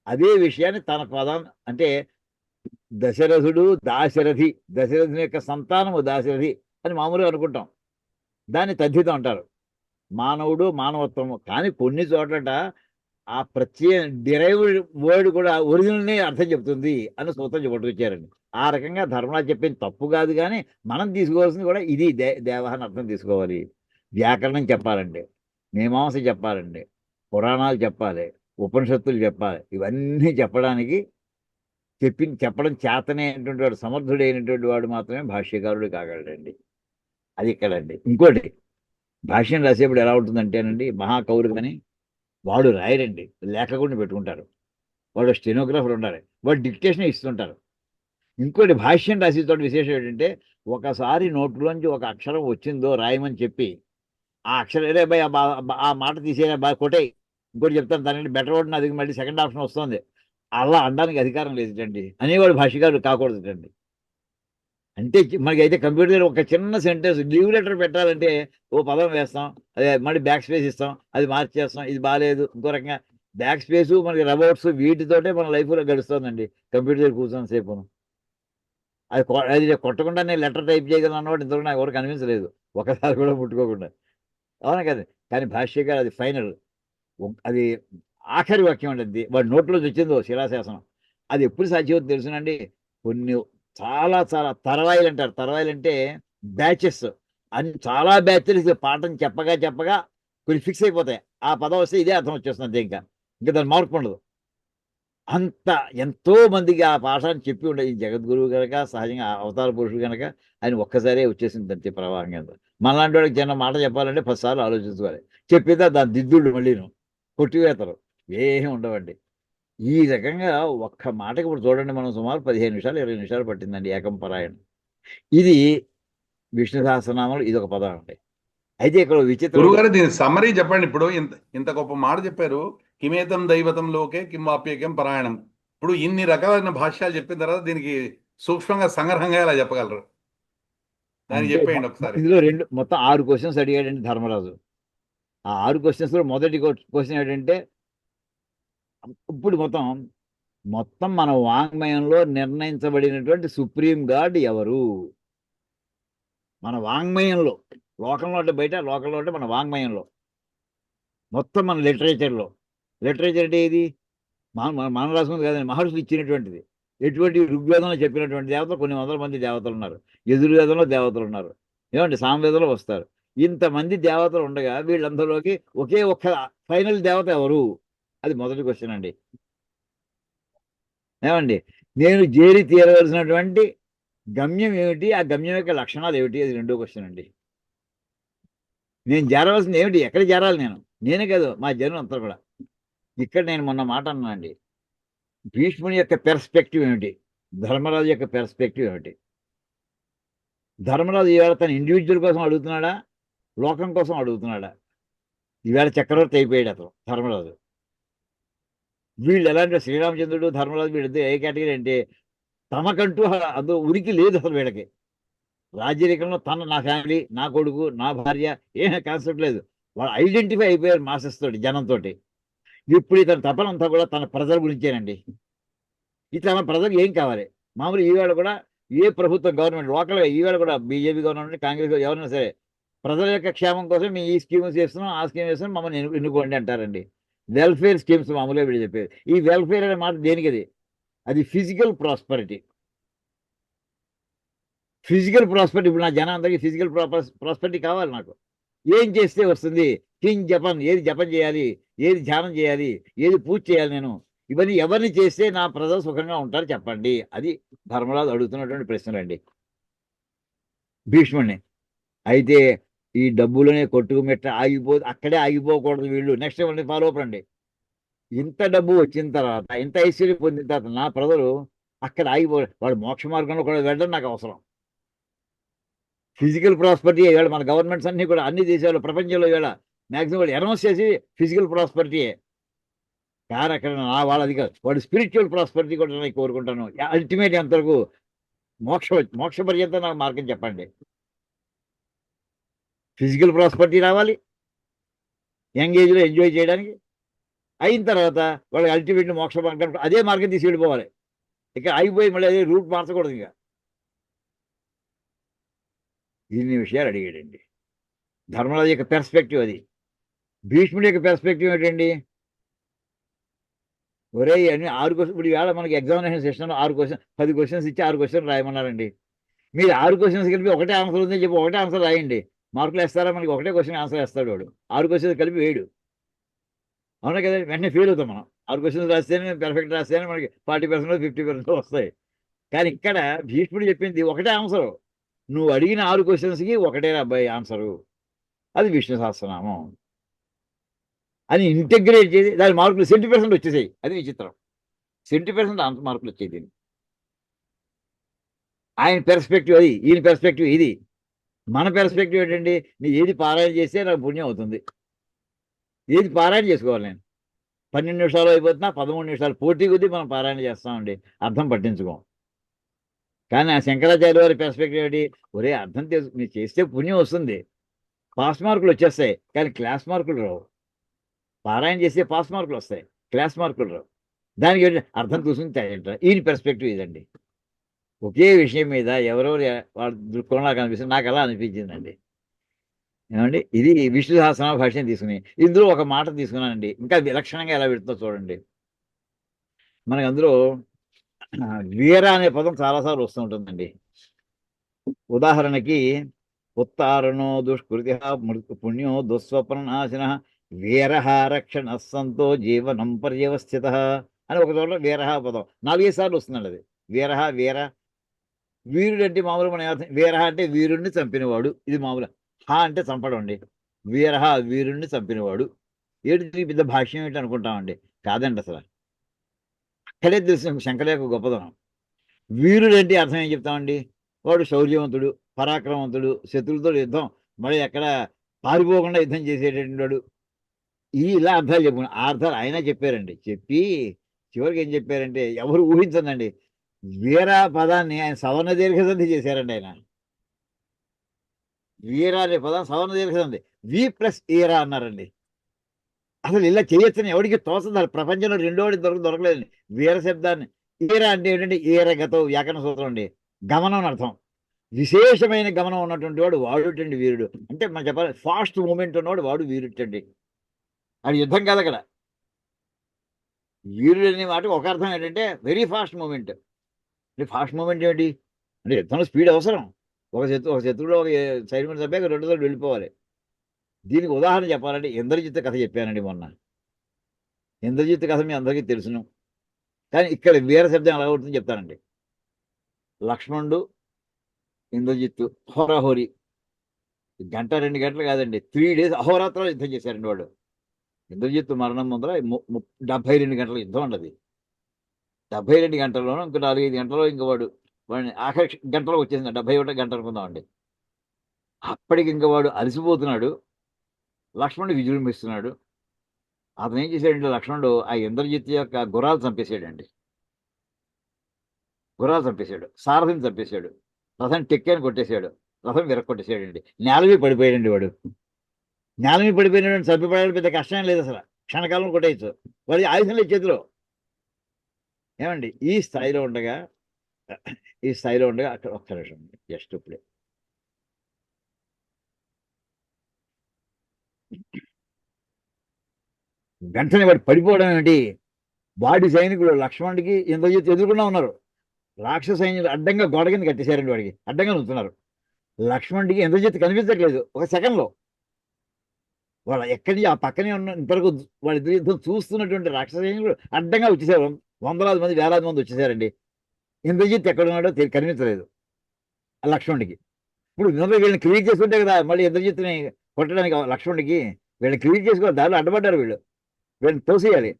అదే విషయాన్ని తన పదం అంటే దశరథుడు దాశరథి, దశరథుని యొక్క సంతానము దాశరథి అని మామూలుగా అనుకుంటాం. దాన్ని తద్ధితం అంటారు. మానవుడు మానవత్వము. కానీ కొన్ని చోట్లట ఆ ప్రత్యేక డిరైవ్డ్ వర్డ్ కూడా ఒరిజినల్ని అర్థం చెప్తుంది అని సూత్రం పట్టుకొచ్చారండి. ఆ రకంగా ధర్మరాజు చెప్పింది తప్పు కాదు, కానీ మనం తీసుకోవాల్సింది కూడా ఇది దేవహని అర్థం తీసుకోవాలి. వ్యాకరణం చెప్పాలండి, మీమాంస చెప్పాలండి, పురాణాలు చెప్పాలి, ఉపనిషత్తులు చెప్పాలి. ఇవన్నీ చెప్పడానికి చెప్పడం చేతనైనటువంటి వాడు, సమర్థుడైనటువంటి వాడు మాత్రమే భాష్యకారుడు కాగలడండి. అది ఇక్కడండి. ఇంకోటి, భాష్యం రాసేప్పుడు ఎలా ఉంటుందంటేనండి, మహాకవులు కానీ వాడు రాయరండి, లేఖకుండా పెట్టుకుంటారు. వాడు స్టెనోగ్రాఫర్ ఉండాలి, వాడు డిక్టేషన్ ఇస్తుంటారు. ఇంకోటి, భాష్యం రాసేటోటి విశేషం ఏంటంటే, ఒకసారి నోట్లోంచి ఒక అక్షరం వచ్చిందో రాయమని చెప్పి ఆ అక్షరం రే భయ్ ఆ మాట తీసేయా బాగా కొట్టాయి, ఇంకోటి చెప్తాను దానికి బెటర్ వర్డ్ అది మళ్ళీ సెకండ్ ఆప్షన్ వస్తుంది, అలా అనడానికి అధికారం లేదండి అనేవాడు భాష్యకారుడు కాకూడదండి. అంటే మనకి అయితే కంప్యూటర్ ఒక చిన్న సెంటెన్స్ లీవ్ లెటర్ పెట్టాలంటే ఓ పదం వేస్తాం, అదే మళ్ళీ బ్యాక్ స్పేస్ ఇస్తాం, అది మార్చేస్తాం, ఇది బాగాలేదు, ఇంకో రకంగా బ్యాక్ స్పేస్ మనకి రబౌట్స్ వీటితోటే మన లైఫ్లో గడుస్తుందండి. కంప్యూటర్ కూర్చొని సేపు అది కొట్టకుండా నేను లెటర్ టైప్ చేయగలను అన్నవాడు ఇంతవరకు నాకు ఎవరికి అనిపించలేదు, ఒకసారి కూడా ముట్టుకోకుండా. అవునా కదా, కానీ భాష్యకారు అది ఫైనల్, అది ఆఖరి వాక్యం అండి. వాడి నోట్లో వచ్చిందో శిలాశాసనం, అది ఎప్పుడు సాధ్యమవుతుందో తెలుసునండి. కొన్ని చాలా చాలా తరవాయిలు అంటారు, తరవాయిలు అంటే బ్యాచెస్ అని, చాలా బ్యాచెస్ పాఠం చెప్పగా కొన్ని ఫిక్స్ అయిపోతాయి. ఆ పదం వస్తే ఇదే అర్థం వచ్చేస్తుంది అంతే, ఇంకా దాని మార్పు ఉండదు. అంత ఎంతో మందికి ఆ పాఠాన్ని చెప్పి ఉండే ఈ జగద్గురువు కనుక, సహజంగా అవతార పురుషుడు కనుక ఆయన ఒక్కసారే వచ్చేసింది అంతే ప్రవాహం కింద. మనలాంటి వాడికి చిన్న మాట చెప్పాలంటే 10 సార్లు ఆలోచించుకోవాలి, చెప్పితే దాని దిద్దుళ్ళు మళ్ళీను కొట్టివేతలు ఏమీ ఉండవండి. ఈ రకంగా ఒక్క మాటకి ఇప్పుడు చూడండి, మనం సుమారు 15 నిమిషాలు 20 నిమిషాలు పట్టిందండి ఏకంపరాయణం. ఇది విష్ణు సహస్రనామంలో ఇదొక పదం అండి. అయితే ఇక్కడ విచిత్రం, గురుగారు దీని సమ్మరీ చెప్పండి. ఇప్పుడు ఇంత ఇంత గొప్ప మాట చెప్పారు, కిమేతం దైవతం లోకే కింవాప్యకం పరాయణం. ఇప్పుడు ఇన్ని రకాలైన భాష్యాలు చెప్పిన తర్వాత దీనికి సూక్ష్మంగా సంగ్రహంగా ఎలా చెప్పగలరు? దానికి అంటే చెప్పేయండి ఒకసారి. ఇందులో మొత్తం 6 క్వశ్చన్స్ అడిగాడండి ధర్మరాజు. ఆ 6 క్వశ్చన్స్ లో మొదటి క్వశ్చన్ ఏంటంటే, ఇప్పుడు మొత్తం మన వాంగ్మయంలో నిర్ణయించబడినటువంటి సుప్రీం గాడ్ ఎవరు? మన వాంగ్మయంలో, లోకంలో అంటే బయట, లోకంలో అంటే మన వాంగ్మయంలో, మొత్తం మన లిటరేచర్ అంటే ఇది మనం రాసుకుంది కాదండి, మహర్షులు ఇచ్చినటువంటిది. ఎటువంటి ఋగ్వేదంలో చెప్పినటువంటి దేవతలు కొన్ని వందల మంది దేవతలు ఉన్నారు, యజుర్వేదంలో దేవతలు ఉన్నారు, ఏమంటే సామవేదంలో వస్తారు. ఇంతమంది దేవతలు ఉండగా వీళ్ళందరిలోకి ఒకే ఒక్క ఫైనల్ దేవత ఎవరు? అది మొదటి క్వశ్చన్ అండి. ఏమండి, నేను చేరి తీరవలసినటువంటి గమ్యం ఏమిటి, ఆ గమ్యం యొక్క లక్షణాలు ఏమిటి, అది రెండో క్వశ్చన్ అండి. నేను చేరవలసింది ఏమిటి, ఎక్కడ చేరాలి నేనే కాదు మా జనం అంతా కూడా. ఇక్కడ నేను మొన్న మాట అన్నానండి, భీష్ముని యొక్క పెర్స్పెక్టివ్ ఏమిటి, ధర్మరాజు యొక్క పెర్స్పెక్టివ్ ఏమిటి? ధర్మరాజు ఈవేళ తన ఇండివిజువల్ కోసం అడుగుతున్నాడా, లోకం కోసం అడుగుతున్నాడా? ఈవేళ చక్రవర్తి అయిపోయాడు అతను ధర్మరాజు. వీళ్ళు ఎలాంటి శ్రీరామచంద్రుడు ధర్మరాజు వీళ్ళిద్దరు ఏ కేటగిరీ అంటే, తమకంటూ అందులో ఉనికి లేదు అసలు వీళ్ళకి. రాజ్యరికంలో నా ఫ్యామిలీ, నా కొడుకు, నా భార్య ఏం కాన్సెప్ట్ లేదు. వాళ్ళు ఐడెంటిఫై అయిపోయారు మాసెస్ తోటి, జనంతో. ఇప్పుడు ఇతని తపన అంతా కూడా తన ప్రజల గురించేనండి. తన ప్రజలకు ఏం కావాలి? మామూలు ఈవేళ కూడా ఏ ప్రభుత్వం గవర్నమెంట్ లోకల్గా ఈవేళ కూడా బీజేపీ గవర్నమెంట్, కాంగ్రెస్ ఎవరైనా సరే ప్రజల యొక్క క్షేమం కోసం మేము ఈ స్కీమ్స్ చేస్తున్నాం, ఆ స్కీమ్ చేస్తున్నాం, మమ్మల్ని ఎన్నుకోండి అంటారండి. వెల్ఫేర్ స్కీమ్స్ మామూలుగా వీళ్ళు చెప్పేది. ఈ వెల్ఫేర్ అనే మాట దేనికి? అది ఫిజికల్ ప్రాస్పరిటీ. ఇప్పుడు నా జనం అందరికీ ఫిజికల్ ప్రాస్పరిటీ కావాలి. నాకు ఏం చేస్తే వస్తుంది? కింగ్ జపన్, ఏది జపం చేయాలి, ఏది ధ్యానం చేయాలి, ఏది పూజ చేయాలి, నేను ఇవన్నీ ఎవరిని చేస్తే నా ప్రజలు సుఖంగా ఉంటారు చెప్పండి. అది ధర్మరాజు అడుగుతున్నటువంటి ప్రశ్నలు అండి భీష్ముడిని. అయితే ఈ డబ్బులనే కొట్టుకుమెట్ట అక్కడే ఆగిపోకూడదు వీళ్ళు. నెక్స్ట్ ఇవన్నీ ఫాలో అప్ అండి. ఇంత డబ్బు వచ్చిన తర్వాత, ఇంత ఐశ్వర్యం పొందిన తర్వాత నా ప్రజలు అక్కడ వాడు మోక్ష మార్గంలో కూడా వెళ్ళడం నాకు అవసరం. ఫిజికల్ ప్రాస్పరిటీ ఇవాళ మన గవర్నమెంట్స్ అన్ని కూడా, అన్ని దేశాలు ప్రపంచంలో ఇవాళ మ్యాక్సిమం వాడు అనౌన్స్ చేసి ఫిజికల్ ప్రాస్పరిటీయే. కానీ అక్కడ నా వాళ్ళది కాదు, వాడు స్పిరిచువల్ ప్రాస్పరిటీ కూడా నేను కోరుకుంటాను. అల్టిమేట్ ఎంతవరకు మోక్ష పర్యంతం నాకు మార్గం చెప్పండి. ఫిజికల్ ప్రాస్పరిటీ రావాలి, యంగ్ ఏజ్లో ఎంజాయ్ చేయడానికి, అయిన తర్వాత వాళ్ళకి అల్టిమేట్లీ మోక్ష మార్గం, అదే మార్గం తీసి వెళ్ళిపోవాలి. ఇక అయిపోయి మళ్ళీ అదే రూట్ మార్చకూడదు. ఇంకా ఇన్ని విషయాలు అడిగాడండి ధర్మరాజు యొక్క పెర్స్పెక్టివ్. అది భీష్ముడి యొక్క పెర్స్పెక్టివ్ ఏంటండి? ఒరే అని 6 క్వశ్చన్ ఇప్పుడు ఈవేళ మనకి ఎగ్జామినేషన్ సెషన్ 10 క్వశ్చన్స్ ఇచ్చి 6 క్వశ్చన్ రాయమన్నారండి. మీరు 6 క్వశ్చన్స్ కలిపి ఒకటే ఆన్సర్ ఉందని చెప్పి ఒకటే ఆన్సర్ రాయండి. మార్కులు వేస్తారా? మనకి ఒకటే క్వశ్చన్ ఆన్సర్ వేస్తాడు వాడు. 6 క్వశ్చన్స్ కలిపి వేయడు. అవునా కదా? వెంటనే ఫెయిల్ అవుతాం మనం. 6 క్వశ్చన్స్ రాస్తేనే పెర్ఫెక్ట్ రాస్తేనే మనకి 40% 50% వస్తాయి. కానీ ఇక్కడ భీష్ముడు చెప్పింది ఒకటే ఆన్సరు. నువ్వు అడిగిన 6 క్వశ్చన్స్కి ఒకటే అబ్బాయి ఆన్సరు. అది విష్ణు సహస్రనామం అని ఇంటిగ్రేట్ చేసి దాని మార్కులు 70% వచ్చేసాయి. అది విచిత్రం. 70% అంత మార్కులు వచ్చాయి దీనికి. ఆయన పెర్స్పెక్టివ్ అది, ఈయన పెర్స్పెక్టివ్ ఇది. మన పెర్స్పెక్టివ్ ఏంటండి? నీ ఏది పారాయణ చేస్తే నాకు పుణ్యం అవుతుంది. ఏది పారాయణ చేసుకోవాలి నేను? 12 నిమిషాలు అయిపోతున్నా 13 నిమిషాలు పోటీ కొద్దీ మనం పారాయణ చేస్తామండి. అర్థం పట్టించుకోం. కానీ ఆ శంకరాచార్య వారి పెర్స్పెక్టివ్ ఏంటి? ఒరే అర్థం మీరు చేస్తే పుణ్యం వస్తుంది, పాస్ మార్కులు వచ్చేస్తాయి, కానీ క్లాస్ మార్కులు రావు. పారాయణ చేస్తే పాస్ మార్కులు వస్తాయి, క్లాస్ మార్కులు రావు. దానికి అర్థం చూసుకుని తేడా. ఈయన పెర్స్పెక్టివ్ ఇదండి. ఒకే విషయం మీద ఎవరెవరు వాళ్ళ దృక్కోణంలో కనిపిస్తుంది. నాకు అలా అనిపించిందండి. ఏమండి, ఇది విష్ణు సహస్రనామ భాష్యం తీసుకుని ఇందులో ఒక మాట తీసుకున్నానండి. ఇంకా విలక్షణంగా ఎలా పెడుతుందో చూడండి. మనకు అందులో వీర అనే పదం చాలాసార్లు వస్తూ ఉంటుందండి. ఉదాహరణకి ఉత్తారణో దుష్కృతి పుణ్యో దుస్వప్ననాశన వీరహ రక్షణ సంతో జీవనం పర్యవస్థిత అని ఒక చోట వీరహ పదం 4 సార్లు వస్తుందండి. అది వీరహ వీర వీరుడు అంటే మామూలు మన అర్థం. వీరహ అంటే వీరుణ్ణి చంపినవాడు. ఇది మామూలు. హా అంటే చంపడం అండి. వీరహ వీరుణ్ణి చంపినవాడు. ఏంటి పెద్ద భాష్యం ఏంటి అనుకుంటామండి. కాదండి, అసలు అక్కడే తెలుసు శంకర యొక్క గొప్పదనం. వీరుడు అంటే అర్థం ఏం చెప్తామండి? వాడు శౌర్యవంతుడు, పరాక్రమవంతుడు, శత్రువులతో యుద్ధం మళ్ళీ ఎక్కడ పారిపోకుండా యుద్ధం చేసేటటువంటి వాడు. ఇలా అర్థాలు చెప్పుకున్నాను. ఆ అర్థాలు ఆయన చెప్పారండి. చెప్పి చివరికి ఏం చెప్పారంటే ఎవరు ఊహించండి, వీరా పదాన్ని ఆయన సవర్ణ దీర్ఘసంధి చేశారండి. ఆయన వీరా అనే పదం సవర్ణ దీర్ఘసంధి వి ప్లస్ ఈరా అన్నారండి. అసలు ఇలా చేయొచ్చని ఎవరికి తోచదు. ప్రపంచంలో రెండోడి దొరకలేదండి వీర శబ్దాన్ని. ఈరా అంటే ఏంటంటే ఈరగతో వ్యాకరణ సూత్రం అండి. గమనం అని అర్థం. విశేషమైన గమనం ఉన్నటువంటి వాడు వాడుటండి వీరుడు. అంటే మనం చెప్పాలి, ఫాస్ట్ మూమెంట్ ఉన్నవాడు వాడు వీరుటండి. అది యుద్ధం కాదు అక్కడ. వీరుడు అనే మాట ఒక అర్థం ఏంటంటే వెరీ ఫాస్ట్ మూమెంట్. అంటే ఫాస్ట్ మూమెంట్ ఏంటి అంటే యుద్ధంలో స్పీడ్ అవసరం. ఒక శత్రువులో ఒక సైనికుడు చంపాక రెండో సార్లు వెళ్ళిపోవాలి. దీనికి ఉదాహరణ చెప్పాలంటే ఇంద్రజిత్ కథ చెప్పానండి మొన్న. ఇంద్రజిత్ కథ మీ అందరికీ తెలుసును, కానీ ఇక్కడ వీర శబ్దం ఎలా అవుతుందని చెప్తానండి. లక్ష్మణుడు, ఇంద్రజిత్తు హోరాహోరి 1 గంట 2 గంటలు కాదండి, 3 days అహోరాత్రాలు యుద్ధం చేశారండి వాళ్ళు. ఇంద్రజిత్తు మరణం ముందర 72 గంటల యుద్ధం అండి. అది 72 గంటల్లోనూ ఇంకో 4-5 గంటల్లో ఇంక వాడిని ఆఖరి గంటలో వచ్చేసింది. 71 గంట అనుకుందామండి. అప్పటికి ఇంక వాడు అలసిపోతున్నాడు. లక్ష్మణుడు విజృంభిస్తున్నాడు. అతను ఏం చేశాడంటే లక్ష్మణుడు ఆ ఇంద్రజిత్తు యొక్క గుర్రాలు చంపేశాడండి. గుర్రాలు చంపేశాడు, సారథిని చంపేశాడు, రథం టెక్కాన్ని కొట్టేశాడు, రథం విరక్కొట్టేశాడండి. నేల మీద పడిపోయాడండి వాడు. నేల మీద పడిపోయినాడు. చంపిపడాలి పెద్ద కష్టం లేదు, అసలు క్షణకాలంలో కొట్టేయచ్చు. వాడి ఆయుధం లేదు చేతిలో. ఏమండి, ఈ స్థాయిలో ఉండగా అక్కడ ఒక్క నిమిషం జస్ట్ ఇప్పుడే వెంటనే వాడు పడిపోవడం ఏంటి? వాడి సైనికులు లక్ష్మణుడికి ఇంద్రజిత్తు ఎదుర్కొన్నా ఉన్నారు. రాక్షస సైన్యులు అడ్డంగా గోడ కింద కట్టేశారండి. వాడికి అడ్డంగా నుంచున్నారు. లక్ష్మణుడికి ఇంద్రజిత్తు కనిపించట్లేదు. ఒక సెకండ్లో వాళ్ళ ఎక్కడి ఆ పక్కనే ఉన్న ఇంతవరకు వాళ్ళ యుద్ధం చూస్తున్నటువంటి రాక్షస సైనికులు అడ్డంగా వచ్చేసారు. వందలాది మంది, వేలాది మంది వచ్చేసారండి. ఇంద్రజిత్ ఎక్కడ ఉన్నాడో కనిపించలేదు లక్ష్మణుడికి. ఇప్పుడు వీళ్ళని క్లియర్ చేసుకుంటే కదా మళ్ళీ ఇంద్రజిత్తుని కొట్టడానికి లక్ష్మణుడికి. వీళ్ళని క్లియర్ చేసుకోవాలి, దారిలో అడ్డపడ్డారు వీళ్ళు. వీళ్ళని తోసేయాలి.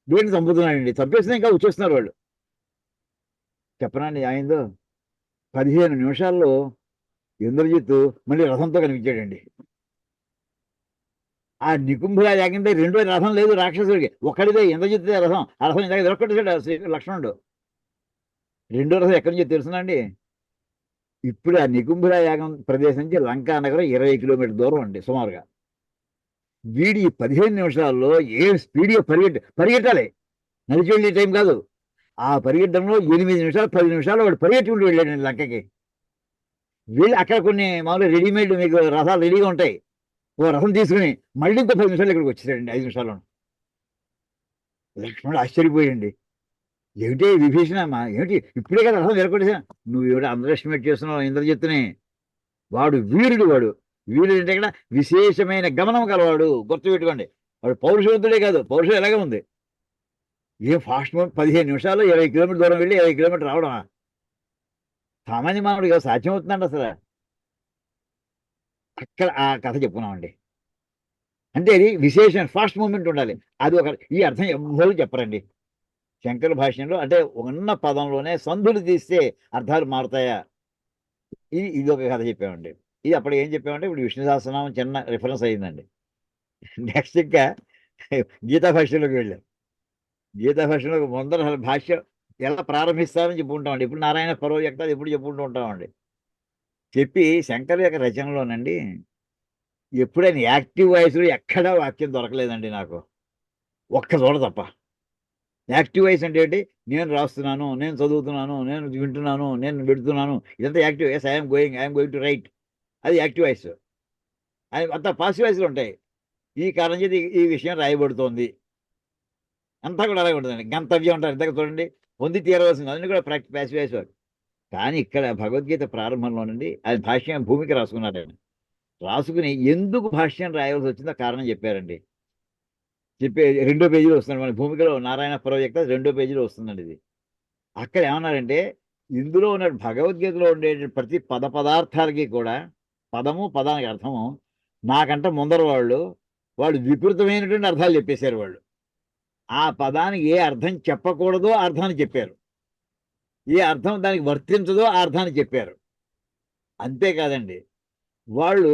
వీళ్ళని చంపుతున్నాడండి. చంపేసినా ఇంకా వచ్చేస్తున్నారు వాళ్ళు. చెప్పనండి, ఆయనదో 15 నిమిషాల్లో ఇంద్రజిత్తు మళ్ళీ రథంతో కనిపించాడండి. ఆ నికుంభుల యాగంటే రెండో రథం లేదు రాక్షసుడికి, ఒక్కడిదే ఇంద్రజిత్తుదే రథం. ఆ రథం ఇందాక దొరకొట్టేశాడు లక్ష్మణుడు. రెండో రథం ఎక్కడి నుంచో తెలుసునండి. ఇప్పుడు ఆ నికుంభుల యాగం ప్రదేశం నుంచి లంకా నగరం 20 కిలోమీటర్ల దూరం అండి సుమారుగా. వీడి 15 నిమిషాల్లో ఏ స్పీడ్గా పరిగెట్టాలి. నడిచి వెళ్ళే టైం కాదు. ఆ పరిగెట్టడంలో 8 నిమిషాలు 10 నిమిషాలు వాడు పరిగెట్టుకుంటూ వెళ్ళాడండి లంకకి. వీళ్ళు అక్కడ కొన్ని మామూలు రెడీమేడ్ మీకు రథాలు రెడీగా ఉంటాయి. ఓ రథం తీసుకుని మళ్ళీ ఇంకో 10 నిమిషాలు ఇక్కడికి వచ్చేసాడండి. 5 నిమిషాల్లో. లక్ష్మణుడు ఆశ్చర్యపోయండి. ఏమిటి విభీషణ ఏమిటి ఇప్పుడే కదా అర్థం వెలకొట్టేసా. నువ్వు ఏమిటి అండర్ ఎస్టిమేట్ చేస్తున్నావు ఇంద్రజిత్తుని. వాడు వీరుడు. వీరుడు అంటే ఇక్కడ విశేషమైన గమనం గలవాడు, గుర్తుపెట్టుకోండి. వాడు పౌరుషవంతుడే కాదు, పౌరుషం ఎలాగే ఉంది. ఏం ఫాస్ట్ 15 నిమిషాలు 20 కిలోమీటర్ దూరం వెళ్ళి 20 కిలోమీటర్ రావడమా? సామాన్య మానవుడిగా సాధ్యం అవుతుందండి అసలు? అక్కడ ఆ కథ చెప్పుకున్నామండి. అంటే అది విశేషం, ఫాస్ట్ మూమెంట్ ఉండాలి. అది ఒక ఈ అర్థం ఎవ్వరూ చెప్పరండి శంకర భాష్యంలో. అంటే ఉన్న పదంలోనే సంధులు తీస్తే అర్థాలు మారుతాయా? ఇది ఒక కథ చెప్పామండి. ఇది అప్పుడు ఏం చెప్పామంటే ఇప్పుడు విష్ణు సహస్రనామం చిన్న రిఫరెన్స్ అయిందండి. నెక్స్ట్ ఇంకా గీతా భాష్యంలోకి వెళ్ళాం. గీతా భాష్యంలో ముందర అసలు భాష్యం ఎలా ప్రారంభిస్తారని చెప్పుకుంటామండి. ఇప్పుడు నారాయణ పరవ్యక్త అది ఎప్పుడు చెప్పుకుంటూ ఉంటామండి. చెప్పి శంకర్ యొక్క రచనలోనండి ఎప్పుడైనా యాక్టివ్ వాయిస్లో ఎక్కడా వాక్యం దొరకలేదండి నాకు, ఒక్క చోట తప్ప. యాక్టివ్ వాయిస్ అంటే ఏంటి? నేను రాస్తున్నాను, నేను చదువుతున్నాను, నేను వింటున్నాను, నేను పెడుతున్నాను, ఇదంతా active. Yes I'm going to write, అది యాక్టివ్ వాయిస్. అది అంతా పాసివ్ వాయిస్లో ఉంటాయి. ఈ కారణం చేతి ఈ విషయం రాయబడుతోంది అంతా కూడా అలాగే ఉంటుందండి. గంతవ్యం అంటారు ఇంతకు చూడండి, పొంది తీరవలసింది, అన్ని కూడా పాసివ్ వాయిస్. కానీ ఇక్కడ భగవద్గీత ప్రారంభంలోనండి అది భాష్యం భూమికి రాసుకున్నారు ఆయన. రాసుకుని ఎందుకు భాష్యం రాయవలసి వచ్చిందో కారణం చెప్పారండి. చెప్పే 2వ పేజీలో వస్తుంది మన భూమికలో నారాయణ పరవ్యక్త 2వ పేజీలో వస్తుందండి ఇది. అక్కడ ఏమన్నారంటే ఇందులో ఉన్న భగవద్గీతలో ఉండే ప్రతి పదార్థాలకి కూడా పదము పదానికి అర్థము నాకంట ముందర వాళ్ళు వికృతమైనటువంటి అర్థాలు చెప్పేశారు. వాళ్ళు ఆ పదానికి ఏ అర్థం చెప్పకూడదో ఆ అర్థాన్ని చెప్పారు, ఏ అర్థం దానికి వర్తించదో ఆ అర్థాన్ని చెప్పారు. అంతేకాదండి, వాళ్ళు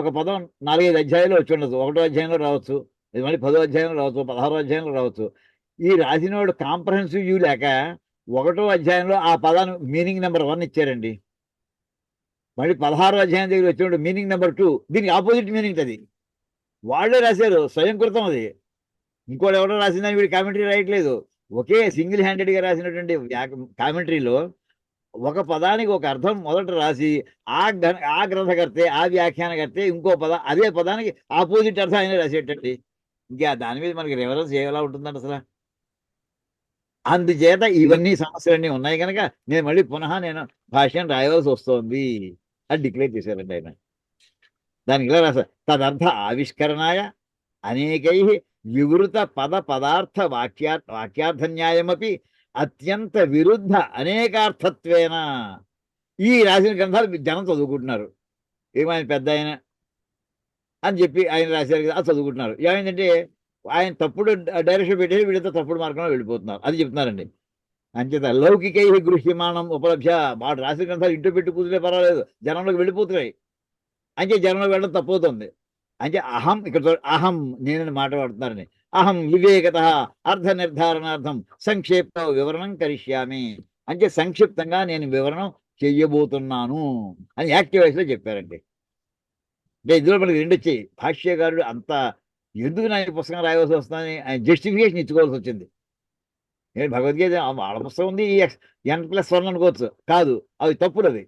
ఒక పదం 4-5 అధ్యాయంలో వచ్చి ఉండదు, 1వ అధ్యాయంలో రావచ్చు, ఇది మళ్ళీ 10వ అధ్యాయంలో రావచ్చు, 16వ అధ్యాయంలో రావచ్చు. ఈ రాసినవాడు కాంప్రహెన్సివ్ వ్యూ లేక 1వ అధ్యాయంలో ఆ పదాన్ని మీనింగ్ నెంబర్ 1 ఇచ్చారండి. మళ్ళీ 16వ అధ్యాయం దగ్గర వచ్చినప్పుడు మీనింగ్ నెంబర్ 2, దీనికి ఆపోజిట్ మీనింగ్. అది వాళ్ళే రాశారు, స్వయంకృతం. అది ఇంకోటి ఎవరో రాసిందని వీడు కామెంటరీ రాయట్లేదు. ఒకే సింగిల్ హ్యాండెడ్గా రాసినటువంటి కామెంటరీలో ఒక పదానికి ఒక అర్థం మొదట రాసి ఆ గ్రంథకర్తే ఆ వ్యాఖ్యానకర్తే ఇంకో అదే పదానికి ఆపోజిట్ అర్థం ఆయన రాసేటండి. ఇంకా దాని మీద మనకి రెఫరెన్స్ ఎలా ఉంటుందండి అసలు? అందుచేత ఇవన్నీ సమస్యలన్నీ ఉన్నాయి కనుక నేను మళ్ళీ పునః భాష్యం రాయవలసి వస్తోంది అని డిక్లేర్ చేశారండి ఆయన. దానికి ఇలా రాశారు, తదర్థ ఆవిష్కరణాయ అనేకై వివృత పదార్థ వాక్యార్థ న్యాయమపి అత్యంత విరుద్ధ అనేకార్థత్వేన. ఈ రాసిన గ్రంథాలు జనం చదువుకుంటున్నారు. ఏమైనా పెద్ద ఆయన అని చెప్పి ఆయన రాశారు కదా, అది చదువుకుంటున్నారు. ఏమైందంటే ఆయన తప్పుడు డైరెక్షన్ పెట్టేసి వీళ్ళతో తప్పుడు మార్గంలో వెళ్ళిపోతున్నారు, అది చెప్తున్నారండి. అంచేత లౌకికై గృహ్యమానం ఉపలభ్య, వాడు రాసిన గ్రంథాలు ఇంటూ పెట్టి కూర్చునే పర్వాలేదు, జనంలోకి వెళ్ళిపోతున్నాయి. అంటే జనంలోకి వెళ్ళడం తప్పవుతుంది. అంటే అహం, ఇక్కడ అహం నేనని మాట్లాడుతున్నారని, అహం వివేకత అర్థ నిర్ధారణార్థం సంక్షేప వివరణం కరిష్యామి, అంటే సంక్షిప్తంగా నేను వివరణం చెయ్యబోతున్నాను అని యాక్టివ్ వాయిస్లో చెప్పారండి. అంటే ఇందులో మనకి 2 వచ్చాయి. భాష్యకారుడు అంత ఎందుకు నా పుస్తకం రాయవలసి వస్తుందని ఆయన జస్టిఫికేషన్ ఇచ్చుకోవాల్సి వచ్చింది. భగవద్గీత వాళ్ళ పుస్తకం ఉంది, N+1 అనుకోవచ్చు, కాదు అది తప్పుడు, అది